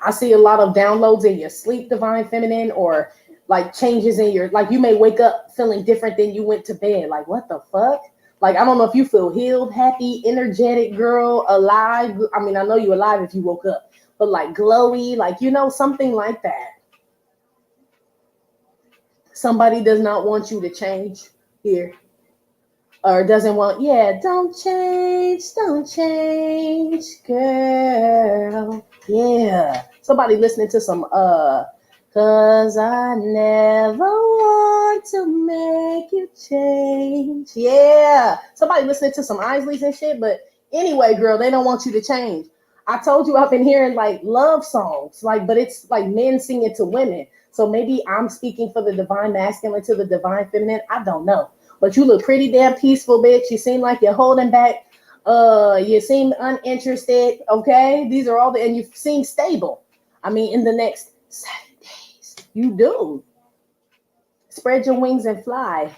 I see a lot of downloads in your sleep, Divine Feminine, or like changes in your, like you may wake up feeling different than you went to bed. Like, what the fuck? Like, I don't know if you feel healed, happy, energetic, girl, alive. I mean, I know you're alive if you woke up, but like glowy, like, you know, something like that. Somebody does not want you to change here. Or doesn't want, yeah, don't change, girl. Yeah. Somebody listening to some, cause I never want to make you change. Yeah. Somebody listening to some Isleys and shit, but anyway, girl, they don't want you to change. I told you I've been hearing like love songs, like, but it's like men singing to women. So maybe I'm speaking for the divine masculine to the divine feminine. I don't know. But you look pretty damn peaceful, bitch. You seem like you're holding back. You seem uninterested. Okay, these are all the, and you seem stable. I mean, in the next 7 days, you do. Spread your wings and fly.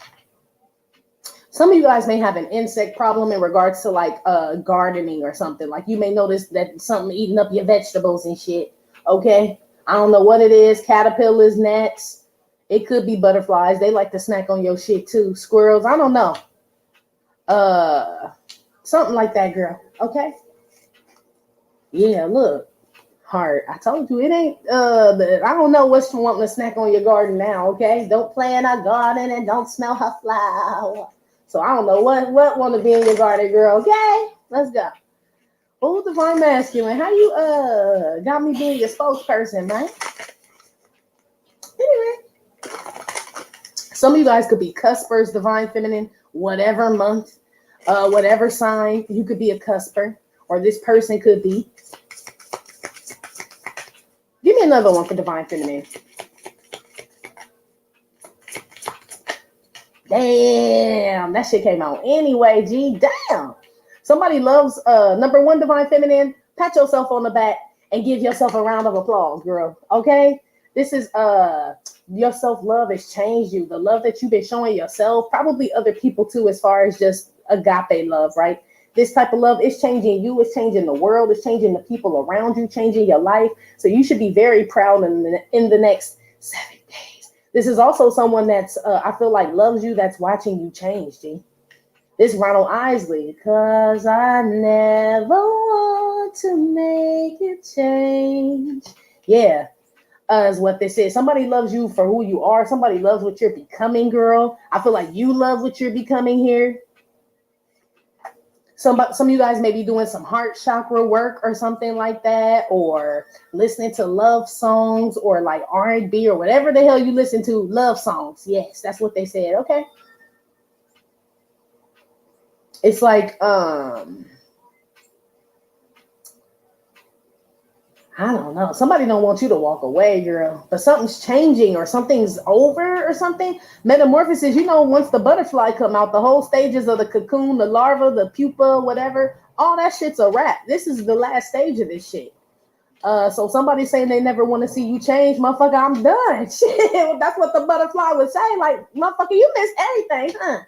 Some of you guys may have an insect problem in regards to like gardening or something. Like you may notice that something eating up your vegetables and shit. Okay, I don't know what it is. Caterpillars, gnats. It could be butterflies. They like to snack on your shit too. Squirrels. I don't know. Something like that, girl. Okay. Yeah, look. Heart. I told you it ain't I don't know what's wanting to snack on your garden now, okay? Don't play in our garden and don't smell her flower. So I don't know what want to be in your garden, girl. Okay, let's go. Oh, divine masculine. How you got me being your spokesperson, man? Anyway, some of you guys could be cuspers, divine feminine, whatever month, whatever sign. You could be a cusper, or this person could be. Give me another one for divine feminine. Damn, that shit came out anyway, G. Damn. Somebody loves number one divine feminine. Pat yourself on the back and give yourself a round of applause, girl. Okay? This is your self-love has changed you. The love that you've been showing yourself, probably other people too, as far as just agape love, right? This type of love is changing you, it's changing the world, it's changing the people around you, changing your life. So you should be very proud in the next 7 days. This is also someone that's, I feel like, loves you, that's watching you change, G. This Ronald Isley, cause I never want to make it change. Yeah, is what this is. Somebody loves you for who you are. Somebody loves what you're becoming, girl. I feel like you love what you're becoming here. Some of you guys may be doing some heart chakra work or something like that, or listening to love songs or like R&B or whatever the hell you listen to. Love songs. Yes, that's what they said. Okay. It's like, I don't know. Somebody don't want you to walk away, girl. But something's changing or something's over or something. Metamorphosis, you know, once the butterfly come out, the whole stages of the cocoon, the larva, the pupa, whatever, all that shit's a wrap. This is the last stage of this shit. So somebody saying they never want to see you change, motherfucker, I'm done. Shit, that's what the butterfly would say. Like, motherfucker, you missed everything, huh?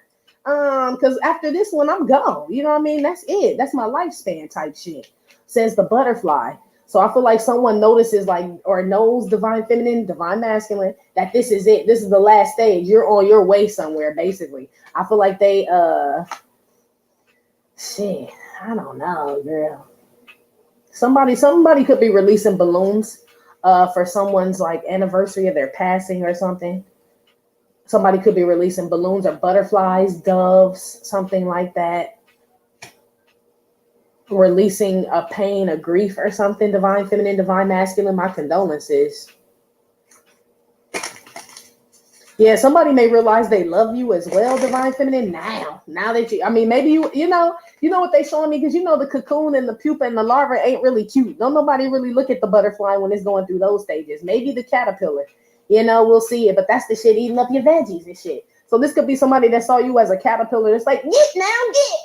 Because after this one, I'm gone. You know what I mean? That's it. That's my lifespan type shit, says the butterfly. So I feel like someone notices, like, or knows divine feminine, divine masculine, that this is it. This is the last stage. You're on your way somewhere, basically. I feel like they, shit, I don't know, girl. Somebody could be releasing balloons, for someone's like anniversary of their passing or something. Somebody could be releasing balloons or butterflies, doves, something like that. Releasing a pain, a grief or something, divine feminine, divine masculine, my condolences. Yeah, somebody may realize they love you as well, divine feminine, now that you, I mean, maybe you know what they showing me, because you know the cocoon and the pupa and the larva ain't really cute. Don't nobody really look at the butterfly when it's going through those stages. Maybe the caterpillar, we'll see it, but that's the shit eating up your veggies and shit. So this could be somebody that saw you as a caterpillar. It's like, get,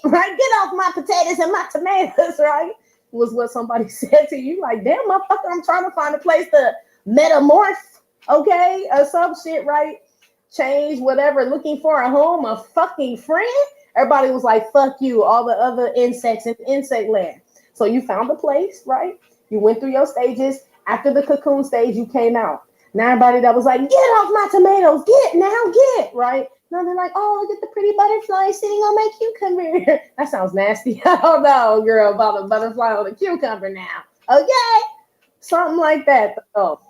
right? Get off my potatoes and my tomatoes, right? Was what somebody said to you. Like, damn, motherfucker, I'm trying to find a place to metamorph, okay? Or some shit, right? Change, whatever, looking for a home, a fucking friend. Everybody was like, fuck you, all the other insects in insect land. So you found a place, right? You went through your stages. After the cocoon stage, you came out. Now everybody that was like, get off my tomatoes, get, right? Now they're like, oh, look at the pretty butterfly sitting on my cucumber. That sounds nasty. I don't know, girl, about a butterfly on a cucumber now. Okay? Something like that. Oh,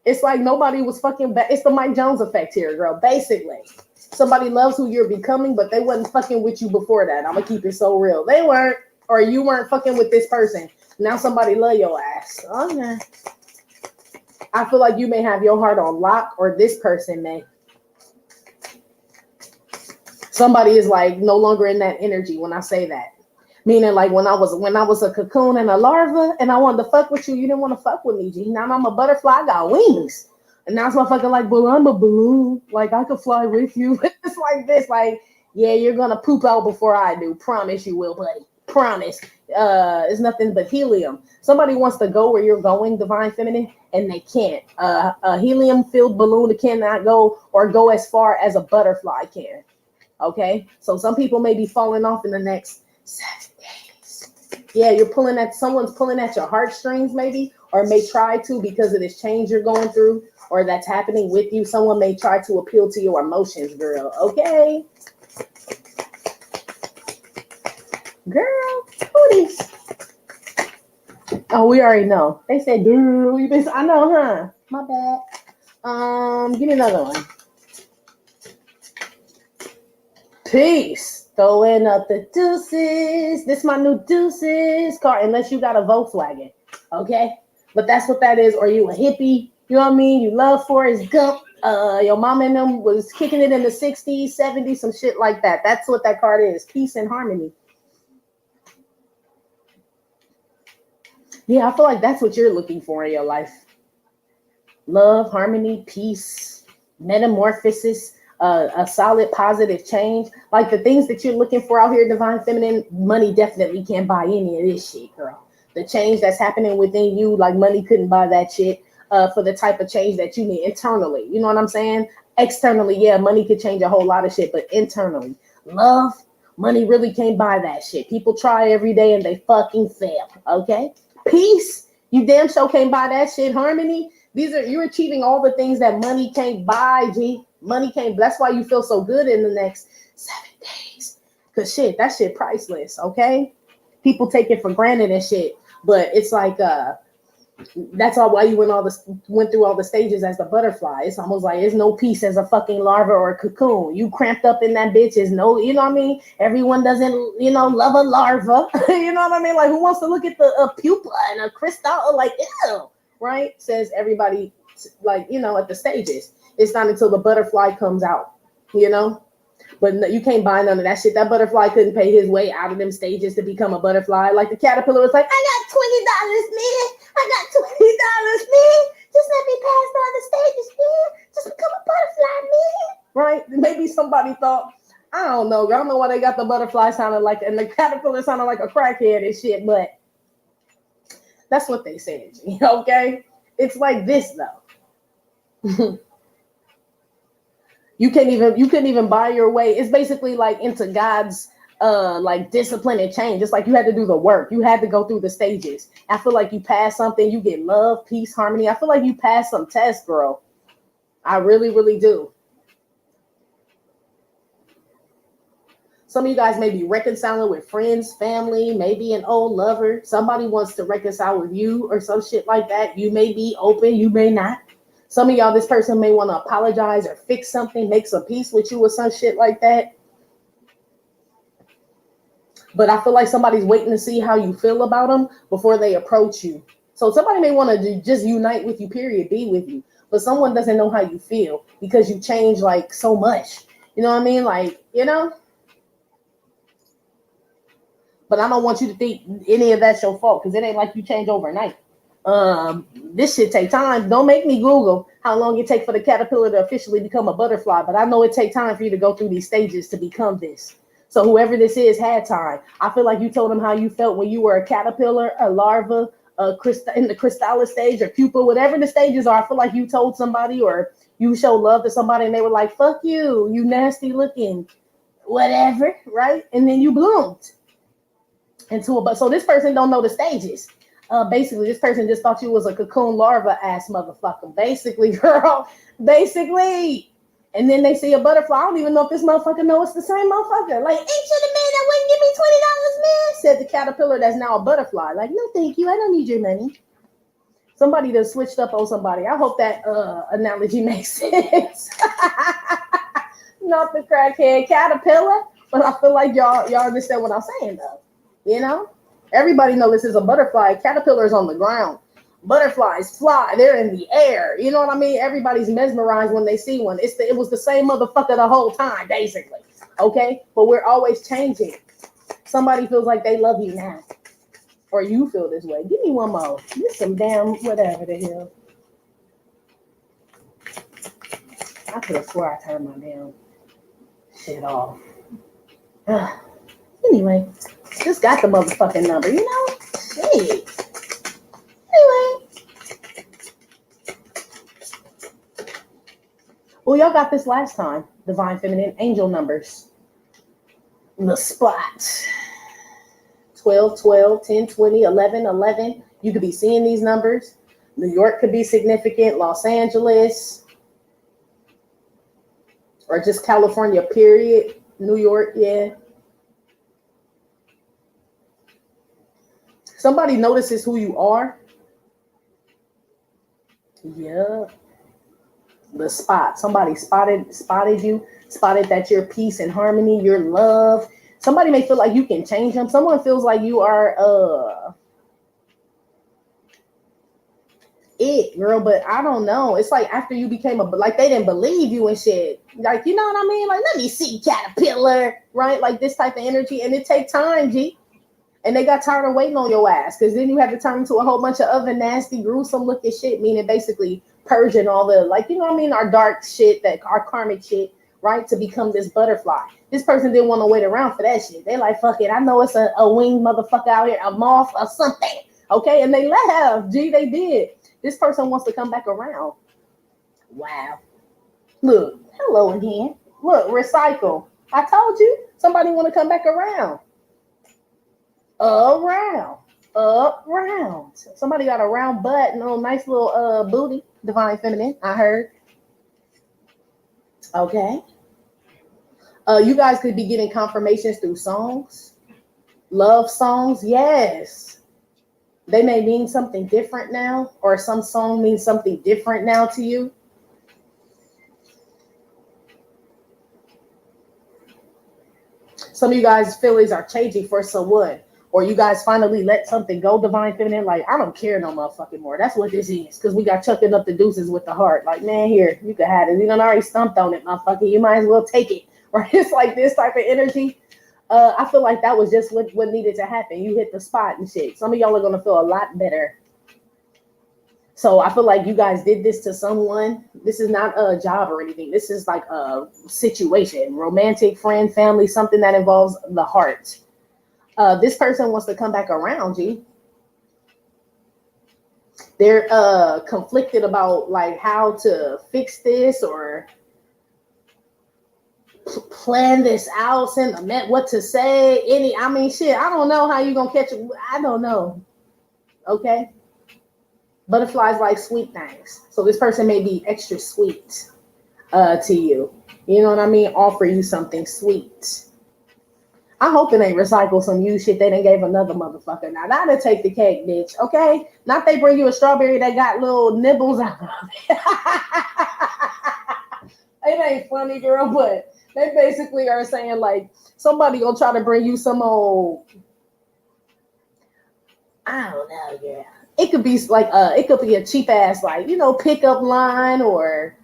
it's like nobody was fucking it's the Mike Jones effect here, girl, basically. Somebody loves who you're becoming, but they wasn't fucking with you before that. I'm going to keep it so real. They weren't, or you weren't fucking with this person. Now somebody love your ass. Okay. I feel like you may have your heart on lock, or this person may. Somebody is like no longer in that energy when I say that. Meaning like when I was a cocoon and a larva and I wanted to fuck with you, you didn't want to fuck with me, G. Now I'm a butterfly, I got wings. And now it's motherfucker like, well, I'm a balloon. Like I could fly with you. It's like this, like, yeah, you're gonna poop out before I do. Promise you will, buddy. Promise. It's nothing but helium. Somebody wants to go where you're going, divine feminine, and they can't. A helium-filled balloon cannot go or go as far as a butterfly can. Okay? So some people may be falling off in the next 7 days. Yeah, someone's pulling at your heartstrings maybe, or may try to because of this change you're going through, or that's happening with you. Someone may try to appeal to your emotions, girl. Okay? Girl, who these? Oh, we already know. They said, girl, I know, huh? My bad. Give me another one. Peace. Throwing up the deuces. This my new deuces car, unless you got a Volkswagen, okay? But that's what that is. Or you a hippie, you know what I mean? You love Forrest Gump. Your mom and them was kicking it in the 60s, 70s, some shit like that. That's what that card is. Peace and harmony. Yeah, I feel like that's what you're looking for in your life. Love, harmony, peace, metamorphosis, a solid positive change. Like the things that you're looking for out here, divine feminine, money definitely can't buy any of this shit, girl. The change that's happening within you, like money couldn't buy that shit for the type of change that you need internally. You know what I'm saying? Externally, yeah, money could change a whole lot of shit, but internally, love, money really can't buy that shit. People try every day and they fucking fail, okay? Peace, you damn sure can't buy that shit. Harmony, you're achieving all the things that money can't buy, G. Money can't, that's why you feel so good in the next 7 days. Cause shit, that shit priceless, okay? People take it for granted and shit. But it's like that's all why you went through all the stages as the butterfly. It's almost like there's no peace as a fucking larva or a cocoon. You cramped up in that bitch. Is no, you know what I mean? Everyone doesn't, love a larva. You know what I mean? Like who wants to look at the pupa and a crystal? Like ew, right? Says everybody, like at the stages. It's not until the butterfly comes out, But no, you can't buy none of that shit. That butterfly couldn't pay his way out of them stages to become a butterfly. Like the caterpillar was like, I got $20, man. I got $20, man. Just let me pass by the stages, man. Just become a butterfly, man. Right? Maybe somebody thought, I don't know. I don't know why they got the butterfly sounding like, and the caterpillar sounded like a crackhead and shit, but that's what they said, okay? It's like this, though. You couldn't even buy your way. It's basically like into God's like discipline and change. It's like you had to do the work. You had to go through the stages. I feel like you pass something, you get love, peace, harmony. I feel like you passed some tests, girl. I really, really do. Some of you guys may be reconciling with friends, family, maybe an old lover. Somebody wants to reconcile with you or some shit like that. You may be open, you may not. Some of y'all, this person may want to apologize or fix something, make some peace with you or some shit like that. But I feel like somebody's waiting to see how you feel about them before they approach you. So somebody may want to just unite with you, period, be with you. But someone doesn't know how you feel because you change like so much. You know what I mean? Like, But I don't want you to think any of that's your fault because it ain't like you change overnight. This shit take time. Don't make me Google how long it take for the caterpillar to officially become a butterfly, but I know it take time for you to go through these stages to become this. So whoever this is had time. I feel like you told them how you felt when you were a caterpillar, a larva, in the chrysalis stage or pupa, whatever the stages are. I feel like you told somebody or you showed love to somebody and they were like, fuck you, you nasty looking, whatever, right? And then you bloomed into a, so this person don't know the stages. Basically, this person just thought you was a cocoon larva ass motherfucker. Basically, girl. Basically. And then they see a butterfly. I don't even know if this motherfucker knows it's the same motherfucker. Like, ain't you the man that wouldn't give me $20, man? Said the caterpillar that's now a butterfly. Like, no, thank you. I don't need your money. Somebody that switched up on somebody. I hope that analogy makes sense. Not the crackhead caterpillar, but I feel like y'all understand what I'm saying, though. Everybody knows this is a butterfly. Caterpillars on the ground. Butterflies fly. They're in the air. You know what I mean? Everybody's mesmerized when they see one. It was the same motherfucker the whole time, basically. Okay? But we're always changing. Somebody feels like they love you now. Or you feel this way. Give me one more. This some damn whatever the hell. I could have swore I turned my damn shit off. Anyway. Just got the motherfucking number, Shit. Anyway. Well, y'all got this last time. Divine Feminine Angel numbers. The spot. 12, 12, 10, 20, 11, 11. You could be seeing these numbers. New York could be significant. Los Angeles. Or just California, period. New York, yeah. Somebody notices who you are. Yeah. The spot. Somebody spotted you, spotted that your peace and harmony, your love, Somebody may feel like you can change them. Someone feels like you are it, girl, but I don't know. It's like after you became like they didn't believe you and shit. Like, you know what I mean? Like, let me see, caterpillar, right? Like this type of energy, and it take time, G. And they got tired of waiting on your ass, because then you have to turn into a whole bunch of other nasty, gruesome looking shit, meaning basically purging all the, like, you know what I mean, our dark shit, that our karmic shit, right, to become this butterfly. This person didn't want to wait around for that shit. They like, fuck it, I know it's a winged motherfucker out here, a moth or something, okay? And they left, G, they did. This person wants to come back around. Wow. Look, hello again. Look, recycle. I told you, somebody want to come back around. Around. Somebody got a round butt and a nice little booty. Divine feminine, I heard. Okay. You guys could be getting confirmations through songs. Love songs, yes. They may mean something different now, or some song means something different now to you. Some of you guys' feelings are changing for someone, or you guys finally let something go, divine feminine. Like, I don't care no motherfucking more. That's what this is, because we got chucking up the deuces with the heart. Like, man, here, you can have it. You done already stumped on it, motherfucker. You might as well take it. Right? It's like this type of energy. I feel like that was just what needed to happen. You hit the spot and shit. Some of y'all are going to feel a lot better. So I feel like you guys did this to someone. This is not a job or anything. This is like a situation, romantic, friend, family, something that involves the heart. This person wants to come back around, G. They're conflicted about like how to fix this or plan this out, send a met what to say. I mean, shit, I don't know how you gonna catch it. I don't know. Okay. Butterflies like sweet things. So this person may be extra sweet to you. You know what I mean? Offer you something sweet. I hope it ain't recycle some you shit they done gave another motherfucker. Now that'll take the cake, bitch. Okay? Not they bring you a strawberry that got little nibbles out of it. It ain't funny, girl, but they basically are saying like somebody gonna try to bring you some old, I don't know, girl. It could be like it could be a cheap ass, like, you know, pickup line, or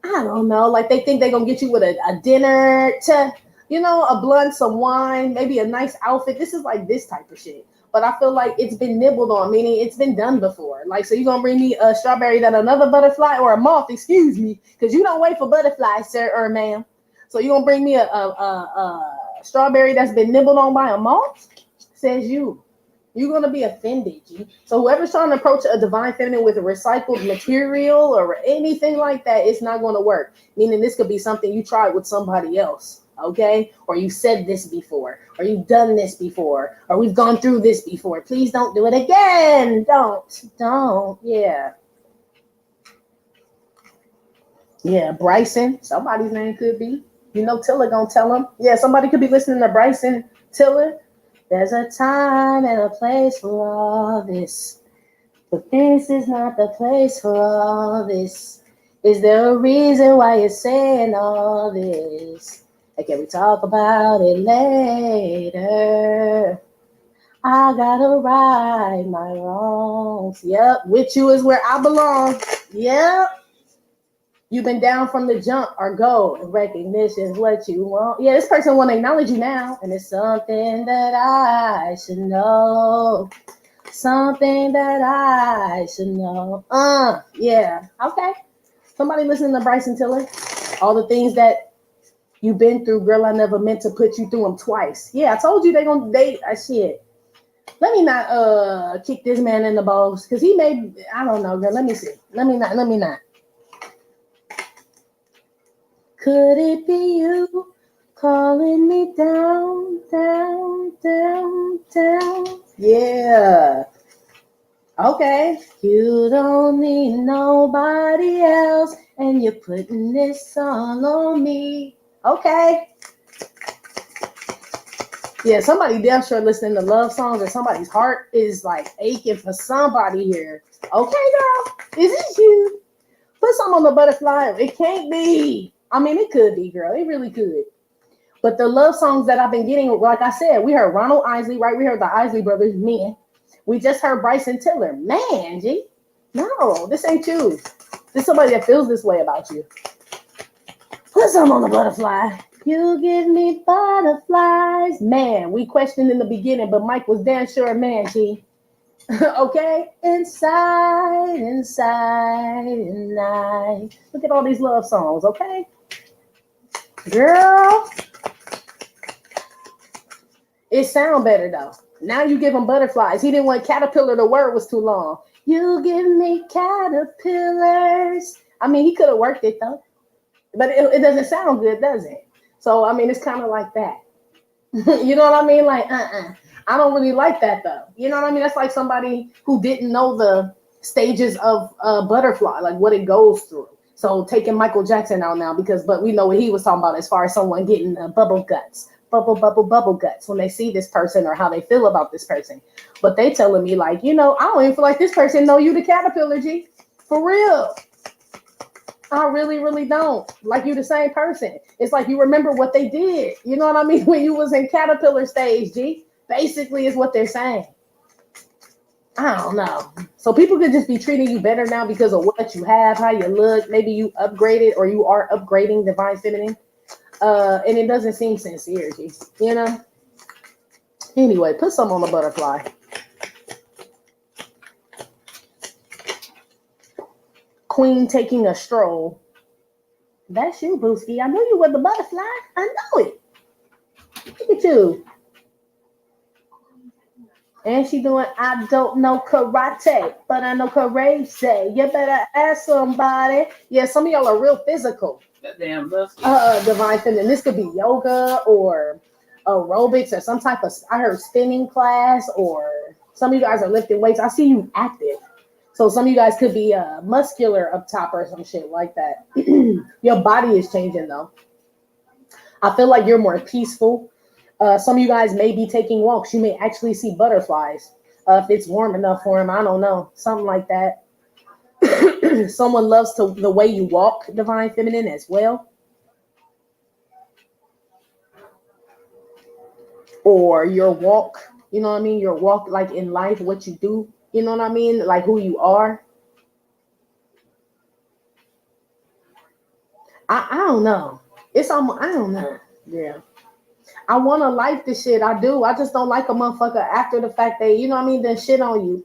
I don't know, like they think they're gonna get you with a dinner to, you know, a blunt, some wine, maybe a nice outfit. This is like this type of shit. But I feel like it's been nibbled on, meaning it's been done before. Like, so you're gonna bring me a strawberry that another butterfly or a moth, excuse me, because you don't wait for butterflies, sir or ma'am. So you're gonna bring me a strawberry that's been nibbled on by a moth? Says you. You're gonna be offended, G. So whoever's trying to approach a divine feminine with a recycled material or anything like that, it's not gonna work. Meaning this could be something you tried with somebody else, okay? Or you said this before, or you've done this before, or we've gone through this before. Please don't do it again. Don't. Yeah. Yeah, Bryson. Somebody's name could be. You know, Tiller gonna tell him. Yeah, somebody could be listening to Bryson Tiller. There's a time and a place for all this, but this is not the place for all this. Is there a reason why you're saying all this? And can we talk about it later? I gotta right my wrongs. Yep, with you is where I belong. Yep. You've been down from the jump or go, and recognition is what you want. Yeah, this person want to acknowledge you now, and it's something that I should know. Something that I should know. Yeah, okay. Somebody listening to Bryson Tiller, all the things that you've been through, girl, I never meant to put you through them twice. Yeah, I told you they gonna date shit. Let me not kick this man in the balls, because he may, I don't know, girl. Let me see. Let me not. Could it be you calling me down? Yeah. Okay. You don't need nobody else, and you're putting this all on me. Okay. Yeah, somebody damn sure listening to love songs, or somebody's heart is like aching for somebody here. Okay, girl. Is it you? Put something on the butterfly. It can't be. I mean, it could be, girl. It really could. But the love songs that I've been getting, like I said, we heard Ronald Isley, right? We heard the Isley brothers, men. We just heard Bryson Tiller. Man, G. No, this ain't you. This is somebody that feels this way about you. Put some on the butterfly. You give me butterflies. Man, we questioned in the beginning, but Mike was damn sure a man, G. Okay? Inside, inside, and night. Look at all these love songs, okay? Girl. It sound better though. Now you give him butterflies. He didn't want caterpillar. The word was too long. You give me caterpillars. I mean, he could have worked it though, but it doesn't sound good, does it? So I mean, it's kind of like that. You know what I mean? Like, I don't really like that though. You know what I mean? That's like somebody who didn't know the stages of butterfly, like what it goes through. So taking Michael Jackson out now but we know what he was talking about as far as someone getting bubble guts. Bubble guts when they see this person or how they feel about this person. But they telling me like, I don't even feel like this person know you the caterpillar, G. For real. I really, really don't. Like you the same person. It's like you remember what they did. You know what I mean? When you was in caterpillar stage, G. Basically is what they're saying. I don't know. So people could just be treating you better now because of what you have, how you look. Maybe you upgraded or you are upgrading Divine Feminine. And it doesn't seem sincere, G. Anyway, put some on the butterfly. Queen taking a stroll. That's you, Booski. I knew you were the butterfly. I know it. Look at you. And she doing, I don't know karate, but I know karate. You better ask somebody. Yeah, some of y'all are real physical. That damn bus. Divine Feminine. This could be yoga or aerobics or some type of, I heard spinning class, or some of you guys are lifting weights. I see you active. So some of you guys could be muscular up top or some shit like that. Your body is changing though. I feel like you're more peaceful. Some of you guys may be taking walks. You may actually see butterflies. If it's warm enough for them, I don't know. Something like that. Someone loves the way you walk, Divine Feminine, as well. Or your walk, you know what I mean? Your walk, like in life, what you do, you know what I mean? Like who you are. I don't know. It's almost, I don't know. Yeah. I want to like the shit. I do. I just don't like a motherfucker after the fact they, you know what I mean, then shit on you.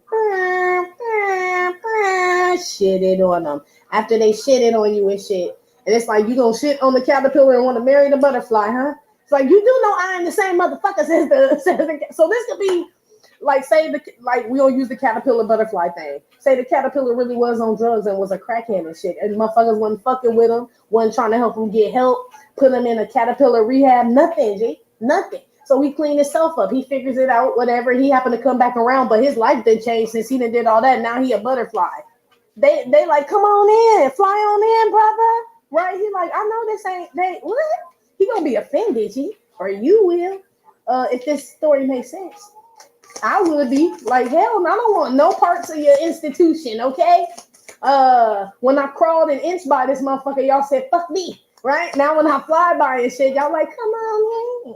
Shitted on them. After they shitted on you and shit. And it's like, you gonna shit on the caterpillar and want to marry the butterfly, huh? It's like, you do know I am the same motherfucker says the so this could be like, we don't use the caterpillar butterfly thing. Say the caterpillar really was on drugs and was a crackhead and shit. And motherfuckers wasn't fucking with him, wasn't trying to help him get help, put him in a caterpillar rehab, nothing, G. Nothing. So he cleaned himself up. He figures it out, whatever. He happened to come back around, but his life didn't change since he did all that. Now he a butterfly. They like, come on in, fly on in, brother. Right? He like, I know this ain't, what? He gonna be offended, G. Or you will, if this story makes sense. I would be like, hell no, I don't want no parts of your institution, okay? When I crawled an inch by this motherfucker, y'all said, fuck me. Right? Now when I fly by and shit, y'all like, come on in.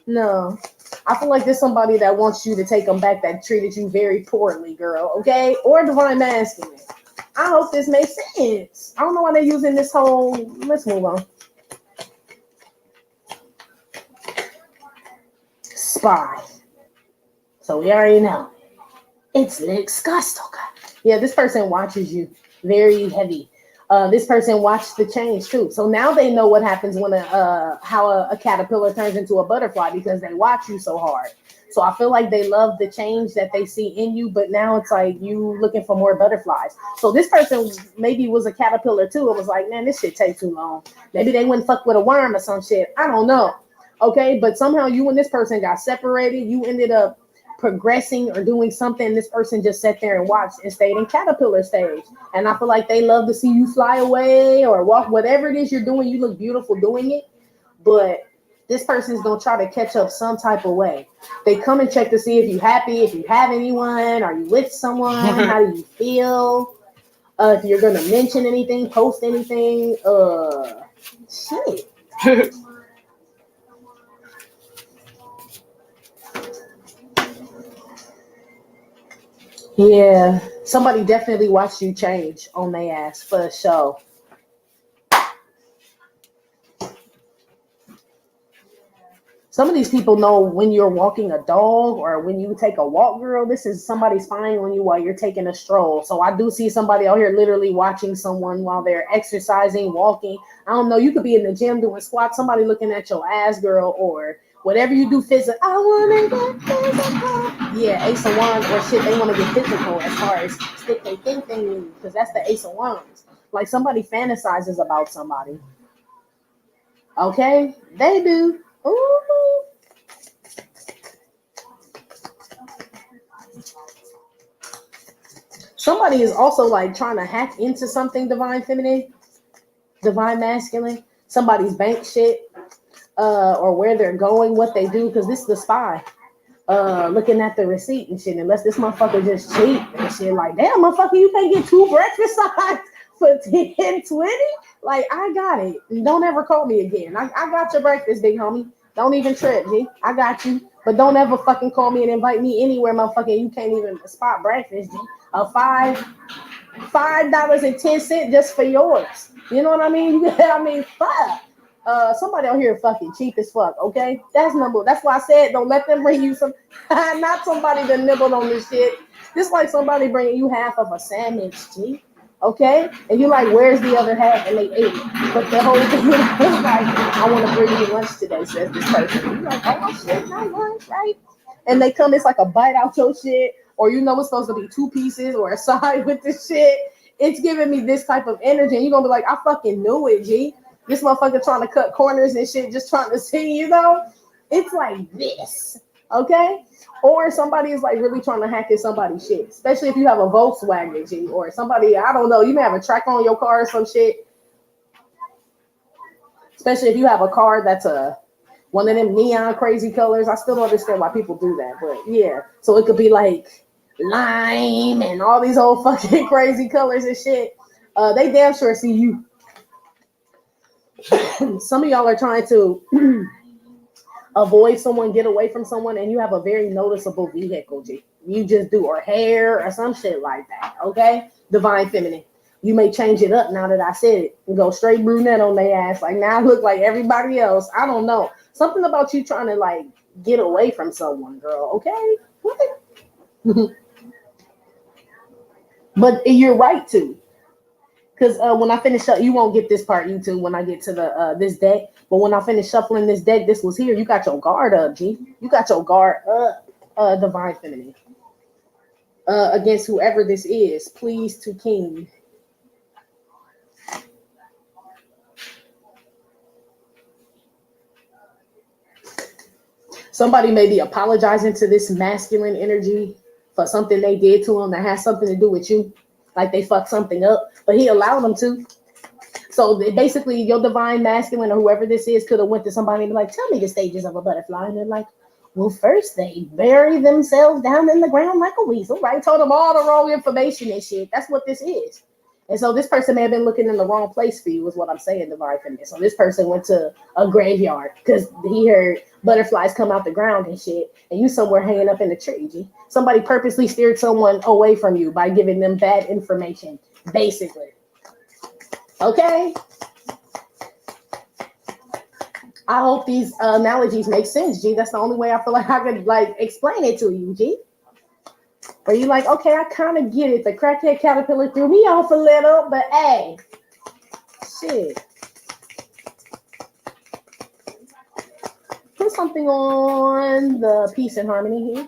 No. I feel like there's somebody that wants you to take them back that treated you very poorly, girl, okay? Or Divine Masculine. I hope this makes sense. I don't know why they're using this whole, let's move on. Spy. So we already know. It's disgusting. Yeah, this person watches you very heavy. This person watched the change too. So now they know what happens when how a caterpillar turns into a butterfly because they watch you so hard. So I feel like they love the change that they see in you, but now it's like you looking for more butterflies. So this person maybe was a caterpillar too. It was like, man, this shit takes too long. Maybe they wouldn't fuck with a worm or some shit. I don't know. Okay, but somehow you and this person got separated. You ended up progressing or doing something. This person just sat there and watched and stayed in caterpillar stage. And I feel like they love to see you fly away or walk, whatever it is you're doing. You look beautiful doing it, but this person's gonna try to catch up some type of way. They come and check to see if you're happy, if you have anyone, are you with someone, how do you feel, if you're gonna mention anything, post anything, shit. Yeah, somebody definitely watched you change on their ass for sure. Some of these people know when you're walking a dog or when you take a walk, girl. This is somebody spying on you while you're taking a stroll. So I do see somebody out here literally watching someone while they're exercising, walking. I don't know. You could be in the gym doing squats, somebody looking at your ass, girl, or whatever you do physical. I want to get physical. Yeah, Ace of Wands or shit. They want to get physical as far as stick they think they need, because that's the Ace of Wands. Like somebody fantasizes about somebody. Okay, they do. Ooh. Somebody is also like trying to hack into something divine feminine, divine masculine, somebody's bank shit, or where they're going, what they do, because this is the spy. Looking at the receipt and shit, unless this motherfucker just cheat and shit, like, damn, motherfucker, you can't get 2 breakfast sides for 10.20? Like, I got it. Don't ever call me again. I got your breakfast, big homie. Don't even trip, G. I got you. But don't ever fucking call me and invite me anywhere, motherfucker. You can't even spot breakfast, G. A $5.10 just for yours. You know what I mean? I mean, fuck. Somebody out here fucking cheap as fuck, okay? That's why I said don't let them bring you some, not somebody that nibbled on this shit. Just like somebody bringing you half of a sandwich, G. Okay? And you're like, where's the other half? And they ate it. But the whole thing is like, I want to bring you lunch today, says this person. You're like, oh shit, not lunch, right? And they come, it's like a bite out your shit, or you know it's supposed to be 2 pieces or a side with this shit. It's giving me this type of energy. And you're going to be like, I fucking knew it, G. This motherfucker trying to cut corners and shit, just trying to see, you know? It's like this, okay? Or somebody is like really trying to hack in somebody's shit, especially if you have a Volkswagen, G, or somebody, I don't know, you may have a tracker on your car or some shit. Especially if you have a car that's one of them neon crazy colors. I still don't understand why people do that, but yeah. So it could be like lime and all these old fucking crazy colors and shit. They damn sure see you. Some of y'all are trying to avoid someone, get away from someone, and you have a very noticeable vehicle, G. You just do, or hair or some shit like that, okay? Divine feminine. You may change it up now that I said it and go straight brunette on their ass. Like now I look like everybody else. I don't know. Something about you trying to like get away from someone, girl, okay? What? But you're right to. Because when I finish up, you won't get this part, you two, when I get to the this deck. But when I finish shuffling this deck, this was here. You got your guard up, G. You got your guard up, divine feminine. Against whoever this is, please to king. Somebody may be apologizing to this masculine energy for something they did to him that has something to do with you. Like they fucked something up, but he allowed them to. So basically, your divine masculine or whoever this is could have went to somebody and be like, tell me the stages of a butterfly. And they're like, well, first they bury themselves down in the ground like a weasel, right? Told them all the wrong information and shit. That's what this is. And so this person may have been looking in the wrong place for you, is what I'm saying, divine feminine. So this person went to a graveyard because he heard butterflies come out the ground and shit, and you somewhere hanging up in the tree, G. Somebody purposely steered someone away from you by giving them bad information, basically. Okay? I hope these analogies make sense, G. That's the only way I feel like I could like explain it to you, G. Or you like, okay, I kind of get it. The crackhead caterpillar threw me off a little, but hey, shit. Put something on the peace and harmony here.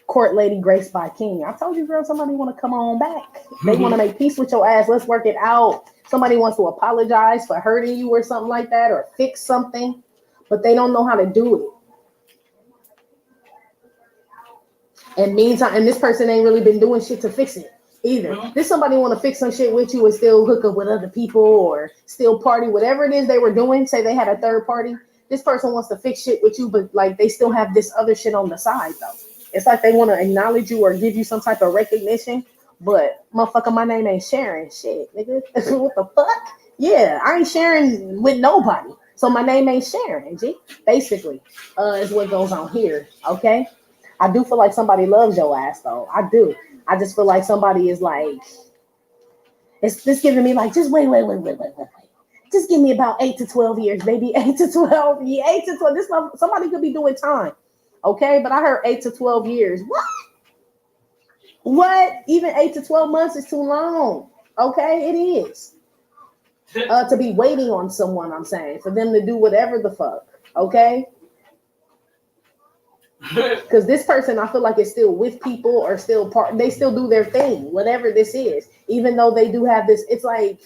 Court lady graced by king. I told you, girl, somebody want to come on back. They want to make peace with your ass. Let's work it out. Somebody wants to apologize for hurting you or something like that, or fix something, but they don't know how to do it. And meantime, and this person ain't really been doing shit to fix it either. This somebody want to fix some shit with you and still hook up with other people or still party, whatever it is they were doing. Say they had a third party. This person wants to fix shit with you, but like they still have this other shit on the side though. It's like they want to acknowledge you or give you some type of recognition, but motherfucker, my name ain't Sharon. Shit, nigga. What the fuck? Yeah, I ain't sharing with nobody. So my name ain't Sharon, G. Basically, is what goes on here. Okay. I do feel like somebody loves your ass though. I do. I just feel like somebody is like, it's just giving me like, just wait. Just give me about 8 to 12 years, baby. 8 to 12. Yeah, 8 to 12. Somebody could be doing time. Okay, but I heard 8 to 12 years. What? Even 8 to 12 months is too long. Okay, it is. To be waiting on someone, I'm saying, for them to do whatever the fuck. Okay? Because this person, I feel like, is still with people or still part. They still do their thing, whatever this is. Even though they do have this, it's like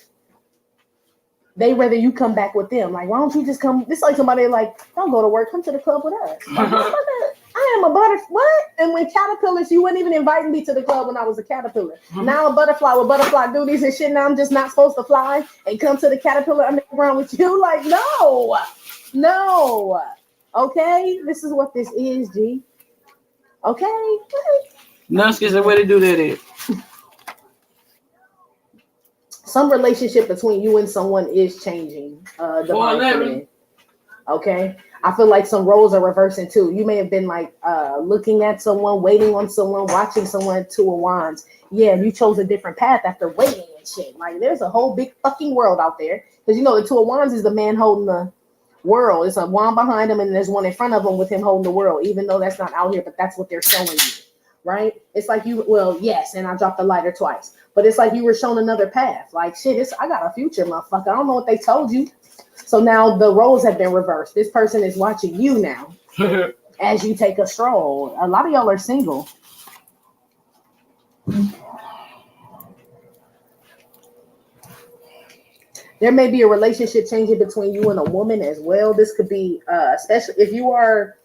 they rather you come back with them. Like, why don't you just come? This like somebody like, don't go to work, come to the club with us. Like, I am a butterfly. What? And when caterpillars, you wouldn't even invite me to the club when I was a caterpillar. Now a butterfly with butterfly duties and shit. Now I'm just not supposed to fly and come to the caterpillar underground with you. Like, no. Okay, this is what this is, G. Okay. Nusky said, where they do that at? Some relationship between you and someone is changing. Okay. I feel like some roles are reversing too. You may have been like looking at someone, waiting on someone, watching someone, Two of Wands. Yeah, you chose a different path after waiting and shit. Like there's a whole big fucking world out there. Because you know the Two of Wands is the man holding the world. It's a wand behind him and there's one in front of him with him holding the world, even though that's not out here, but that's what they're showing you. Right? It's like yes, and I dropped the lighter twice. But it's like you were shown another path. Like shit, I got a future, motherfucker. I don't know what they told you. So now the roles have been reversed. This person is watching you now as you take a stroll. A lot of y'all are single. There may be a relationship changing between you and a woman as well. This could be, especially if you are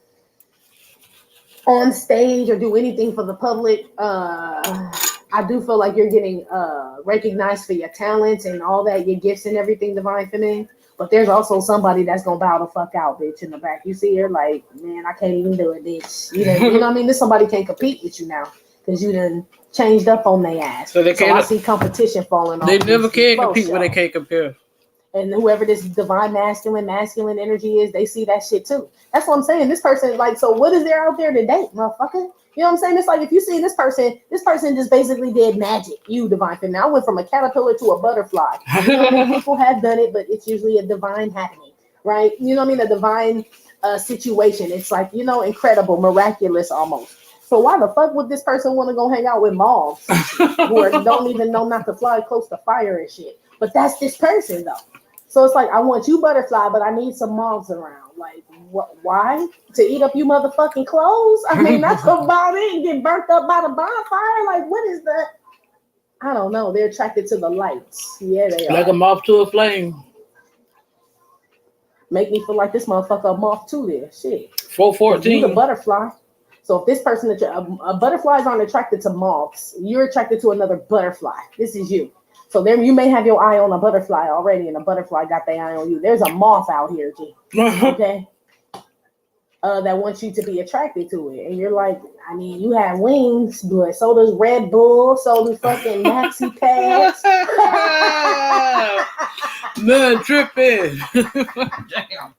on stage or do anything for the public. I do feel like you're getting recognized for your talents and all that, your gifts and everything, Divine Feminine. But there's also somebody that's gonna bow the fuck out, bitch, in the back. You see her like, man, I can't even do it, bitch. You know what I mean? This somebody can't compete with you now because you done changed up on their ass. So I see competition falling off. They never can compete when they can't compare. And whoever this divine masculine energy is, they see that shit too. That's what I'm saying. This person, like, so what is there out there to date, motherfucker? You know what I'm saying? It's like if you see this person just basically did magic. You divine feminine. I went from a caterpillar to a butterfly. You know, people have done it, but it's usually a divine happening, right? You know what I mean? A divine situation. It's like, you know, incredible, miraculous almost. So why the fuck would this person want to go hang out with moths who don't even know not to fly close to fire and shit? But that's this person though. So it's like, I want you butterfly, but I need some moths around. Like, what? Why? To eat up you motherfucking clothes? I mean, that's about it. Get burnt up by the bonfire? Like, what is that? I don't know. They're attracted to the lights. Yeah, they are. Like a moth to a flame. Make me feel like this motherfucker a moth too there. Shit. 414. You the butterfly. So if this person, butterflies aren't attracted to moths. You're attracted to another butterfly. This is you. So there you may have your eye on a butterfly already, and a butterfly got their eye on you. There's a moth out here, G. Okay? That wants you to be attracted to it. And you're like, I mean, you have wings, but so does Red Bull, so do fucking maxi pads. Man, tripping. Damn.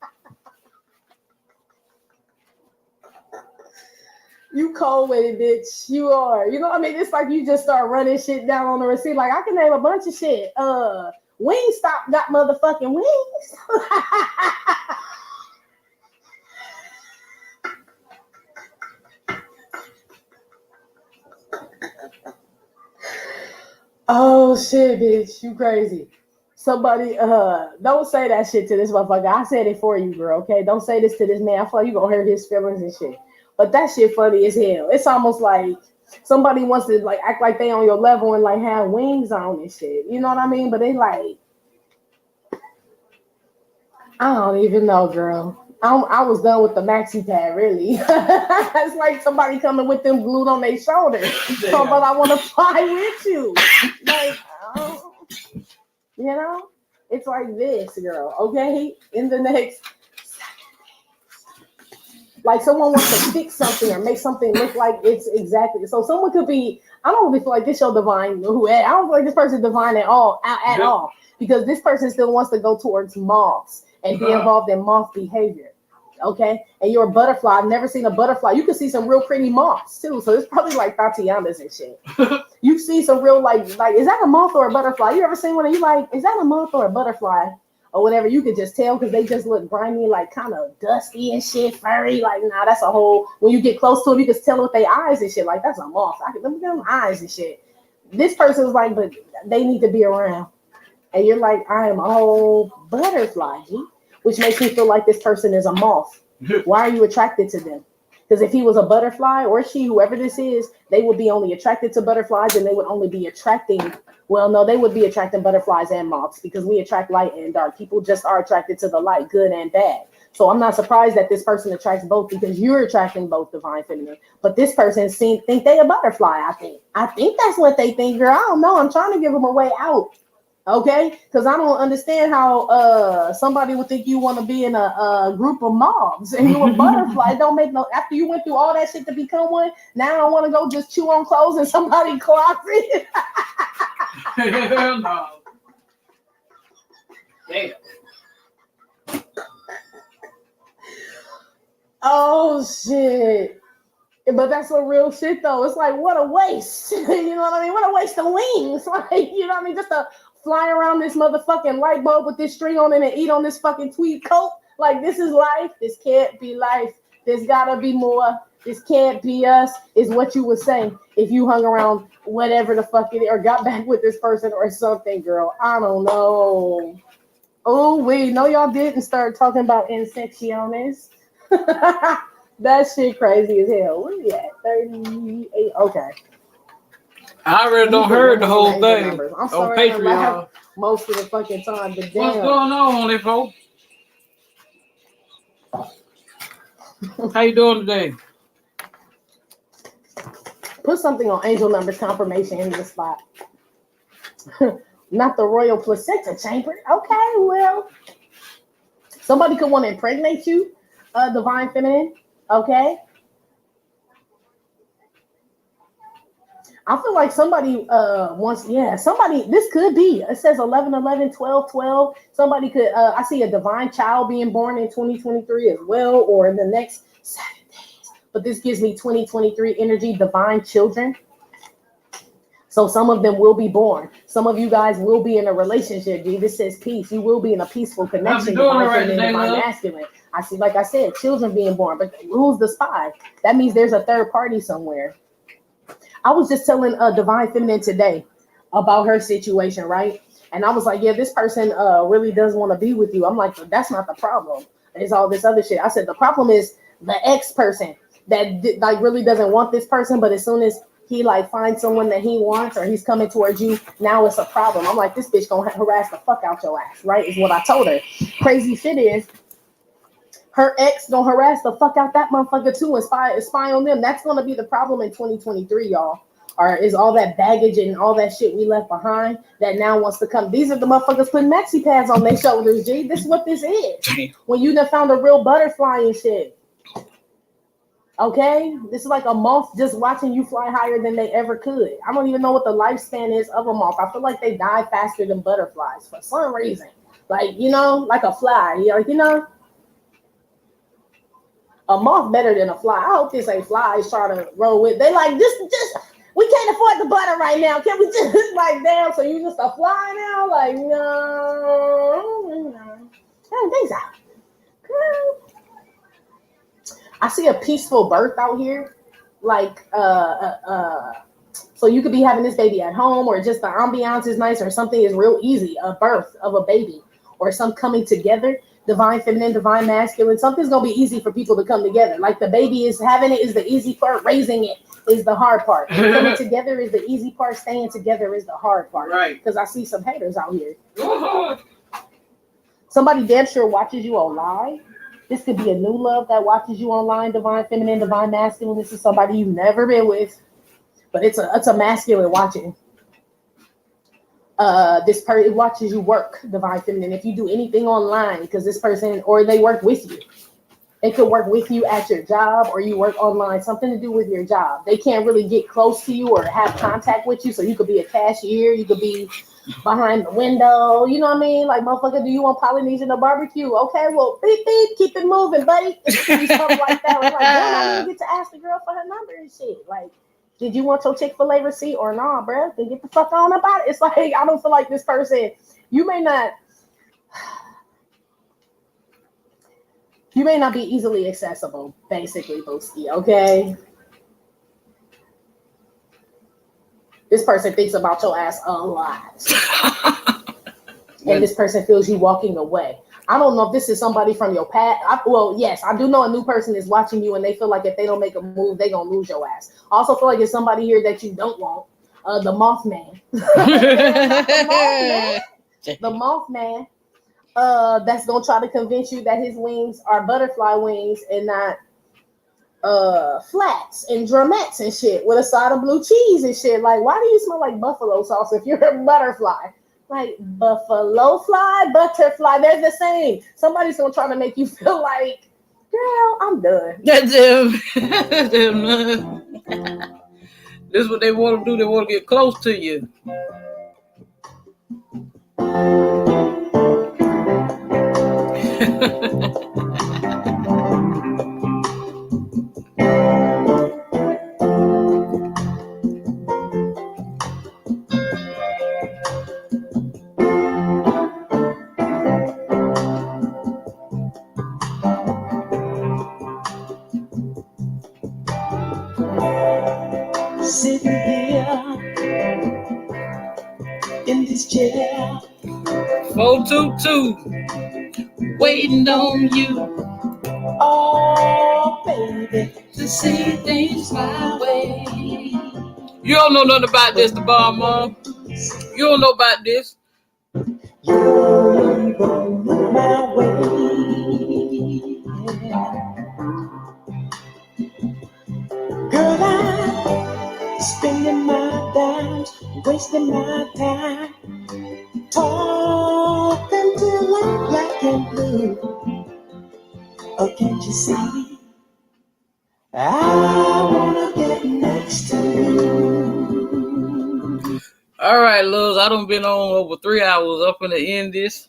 You cold with it, bitch. You are. You know what I mean? It's like you just start running shit down on the receipt. Like, I can name a bunch of shit. Wingstop got motherfucking wings. Oh, shit, bitch. You crazy. Somebody, don't say that shit to this motherfucker. I said it for you, girl, okay? Don't say this to this man. I feel like you gonna hurt his feelings and shit. But that shit funny as hell. It's almost like somebody wants to like act like they on your level and like have wings on and shit. You know what I mean? But they like, I don't even know, girl. I was done with the maxi pad, really. It's like somebody coming with them glued on their shoulders. So, but I want to fly with you. Like, you know? It's like this, girl, okay? In the next... Like someone wants to fix something or make something look like it's exactly. So someone could be, I don't really feel like this show divine. I don't feel like this person divine at all, because this person still wants to go towards moths and be involved in moth behavior. Okay, and you're a butterfly. I've never seen a butterfly. You can see some real pretty moths too. So it's probably like Tatiana's and shit. You see some real like is that a moth or a butterfly? You ever seen one and you like, is that a moth or a butterfly? Or whatever, you could just tell because they just look grimy, like kind of dusty and shit, furry. Like, nah, that's a whole. When you get close to them, you can tell with their eyes and shit. Like, that's a moth. I can look at them eyes and shit. This person was like, but they need to be around. And you're like, I am a whole butterfly, G, which makes me feel like this person is a moth. Why are you attracted to them? Because if he was a butterfly or she, whoever this is, they would be only attracted to butterflies and they would only be attracting. Well, no, they would be attracting butterflies and moths because we attract light and dark. People just are attracted to the light, good and bad. So I'm not surprised that this person attracts both because you're attracting both divine feminine. But this person think they a butterfly, I think that's what they think, girl. I don't know. I'm trying to give them a way out. Okay, because I don't understand how somebody would think you want to be in a group of moths and you're a butterfly. It don't make no. After you went through all that shit to become one, now I want to go just chew on clothes in somebody's closet. Hell no. Damn. Oh shit. But that's some real shit though. It's like, what a waste. You know what I mean? What a waste of wings. Like, you know what I mean? Just to fly around this motherfucking light bulb with this string on it and eat on this fucking tweed coat. Like, this is life. This can't be life. There's gotta be more. This can't be us, is what you would say if you hung around whatever the fuck it is or got back with this person or something, girl. I don't know. Oh, wait. No, y'all didn't start talking about insectiones. That shit crazy as hell. Where you at? 38. Okay. I already don't heard the whole thing I'm sorry, on I Patreon. laugh most of the fucking time. But damn. What's going on there, folks? How you doing today? Put something on angel numbers confirmation in the spot. Not the royal placenta chamber. Okay, well, somebody could want to impregnate you, divine feminine. Okay. I feel like somebody wants, somebody, this could be, it says 11, 11, 12, 12. Somebody could, I see a divine child being born in 2023 as well, or in the next 7 days. But this gives me 2023 energy, divine children. So some of them will be born. Some of you guys will be in a relationship. G. This says peace. You will be in a peaceful connection, divine feminine, divine masculine. I see, like I said, children being born. But who's the spy? That means there's a third party somewhere. I was just telling Divine Feminine today about her situation, right? And I was like, yeah, this person really does want to be with you. I'm like, but that's not the problem. It's all this other shit. I said, the problem is the ex person that like really doesn't want this person, but as soon as he like finds someone that he wants or he's coming towards you, now it's a problem. I'm like, this bitch gonna harass the fuck out your ass, right? Is what I told her. Crazy shit is, her ex gonna harass the fuck out that motherfucker too and spy on them. That's gonna be the problem in 2023, y'all. Or is all that baggage and all that shit we left behind that now wants to come. These are the motherfuckers putting maxi pads on their shoulders, G. This is what this is. When you done found a real butterfly and shit. Okay? This is like a moth just watching you fly higher than they ever could. I don't even know what the lifespan is of a moth. I feel like they die faster than butterflies for some reason. Like, you know, like a fly. Like, you know, a moth better than a fly. I hope this ain't flies trying to roll with. They like, just we can't afford the butter right now. Can we just like damn? So you just a fly now? Like no. I don't think so. I see a peaceful birth out here, like so you could be having this baby at home, or just the ambiance is nice, or something is real easy. A birth of a baby, or some coming together. Divine feminine, divine masculine. Something's gonna be easy for people to come together. Like the baby is having it is the easy part. Raising it is the hard part. Coming together is the easy part. Staying together is the hard part. Right. Because I see some haters out here. Somebody damn sure watches you online. This could be a new love that watches you online. Divine feminine, divine masculine. This is somebody you've never been with, but it's a masculine watching. This person watches you work, divine feminine. If you do anything online, because this person, or they work with you, They could work with you at your job or you work online, something to do with your job. They can't really get close to you or have contact with you. So you could be a cashier, you could be behind the window, you know what I mean? Like, motherfucker, do you want Polynesian or barbecue? Okay, well, beep, beep, keep it moving, buddy. Stuff like that. Like, damn, I didn't get to ask the girl for her number and shit. Like, did you want your Chick-fil-A receipt or nah, bro? Then get the fuck on about it. It's like, I don't feel like this person, you may not be easily accessible, basically, Booski, okay? This person thinks about your ass a lot. And this person feels you walking away. I don't know if this is somebody from your past. Well, yes, I do know a new person is watching you and they feel like if they don't make a move, they're going to lose your ass. I also feel like it's somebody here that you don't want. The Mothman. The Mothman. That's going to try to convince you that his wings are butterfly wings and not flats and drumettes and shit with a side of blue cheese and shit. Like, why do you smell like buffalo sauce if you're a butterfly? Like, buffalo fly, butterfly, they're the same. Somebody's gonna try to make you feel like, girl, I'm done. That's them. That's them. This is what they want to do. They want to get close to you. Sitting here in this chair, 422, waiting on you. oh baby, To see things my way. You don't know nothing about this, the bomb, Mom. You don't know about this. you're going my way. Girl, I'm spending my dimes, wasting my time, talking till I'm black and blue. Oh, can't you see? I wanna get next to you. All right, loves. I done been on over 3 hours. Up in the end this.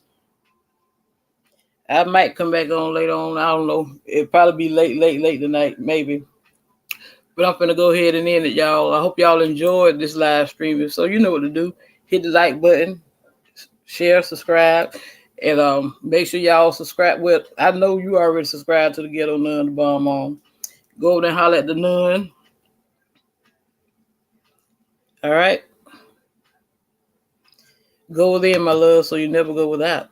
I might come back on later on. I don't know. It'll probably be late tonight, maybe. But I'm finna go ahead and end it, y'all. I hope y'all enjoyed this live stream. So you know what to do. Hit the like button, share, subscribe, and make sure y'all subscribe. Well, I know you already subscribed to the Ghetto Nun, the Bomb On. Go over there and holler at the Nun. All right. Go there, my love, so you never go without.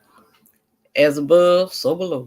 As above, so below.